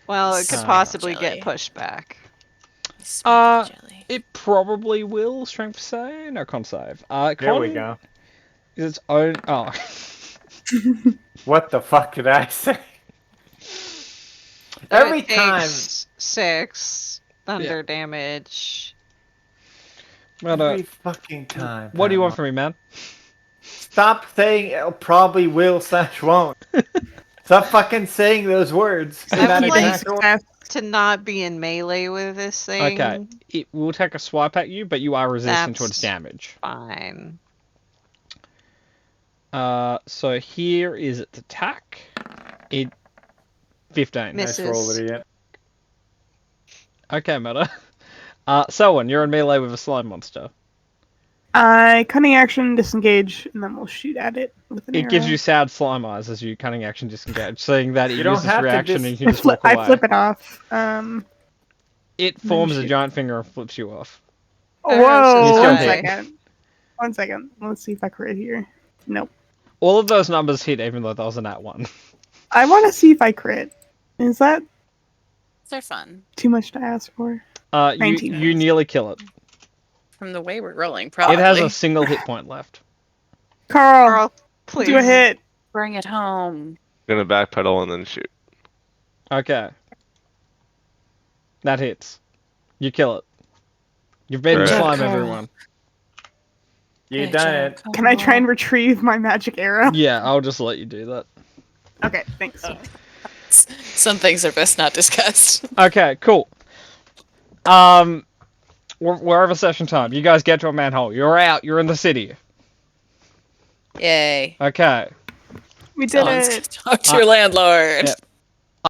Well, it could Smell possibly jelly. get pushed back. Uh, Jelly. It probably will. Strength save? No, con save. There we Con go. is its own. Oh. What the fuck did I say? So Every it time. takes 6 thunder damage. Well, Every fucking time. what do you want Pamela. from me, man? Stop saying probably will / won't. Stop fucking saying those words. in I that would like exact order. Success. to not be in melee with this thing. Okay, it will take a swipe at you, but you are resistant to its That's- damage. Fine. So here is its attack. It 15. Miss- Nice roll, Misses. idiot. Okay, Meta. Selwyn, you're in melee with a slime monster. Cunning action, disengage, and then we'll shoot at it with an It gives arrow. you sad slime eyes as you cunning action disengage, saying that it You don't uses have to reaction dis- and you can just flip, walk away. I flip it off. It forms a shoot. giant finger and flips you off. Arrows Whoa! is One hit. second. 1 second. Let's see if I crit here. Nope. All of those numbers hit, even though that was a nat 1. I want to see if I crit. Is that They're fun. too much to ask for? You 19. nearly kill it. From the way we're rolling, probably. It has a single hit point left. Carl, Carl, please. do a hit. Bring it home. Gonna backpedal and then shoot. Okay. That hits. You kill it. You've been Right. slime, Carl. everyone. You Okay, done it. Can I try and retrieve my magic arrow? Yeah, I'll just let you do that. Okay, thanks. Some things are best not discussed. Okay, cool. We're over session time. You guys get to a manhole. You're out. You're in the city. Yay. Okay. We did Someone's it. talk to your landlord. Yep.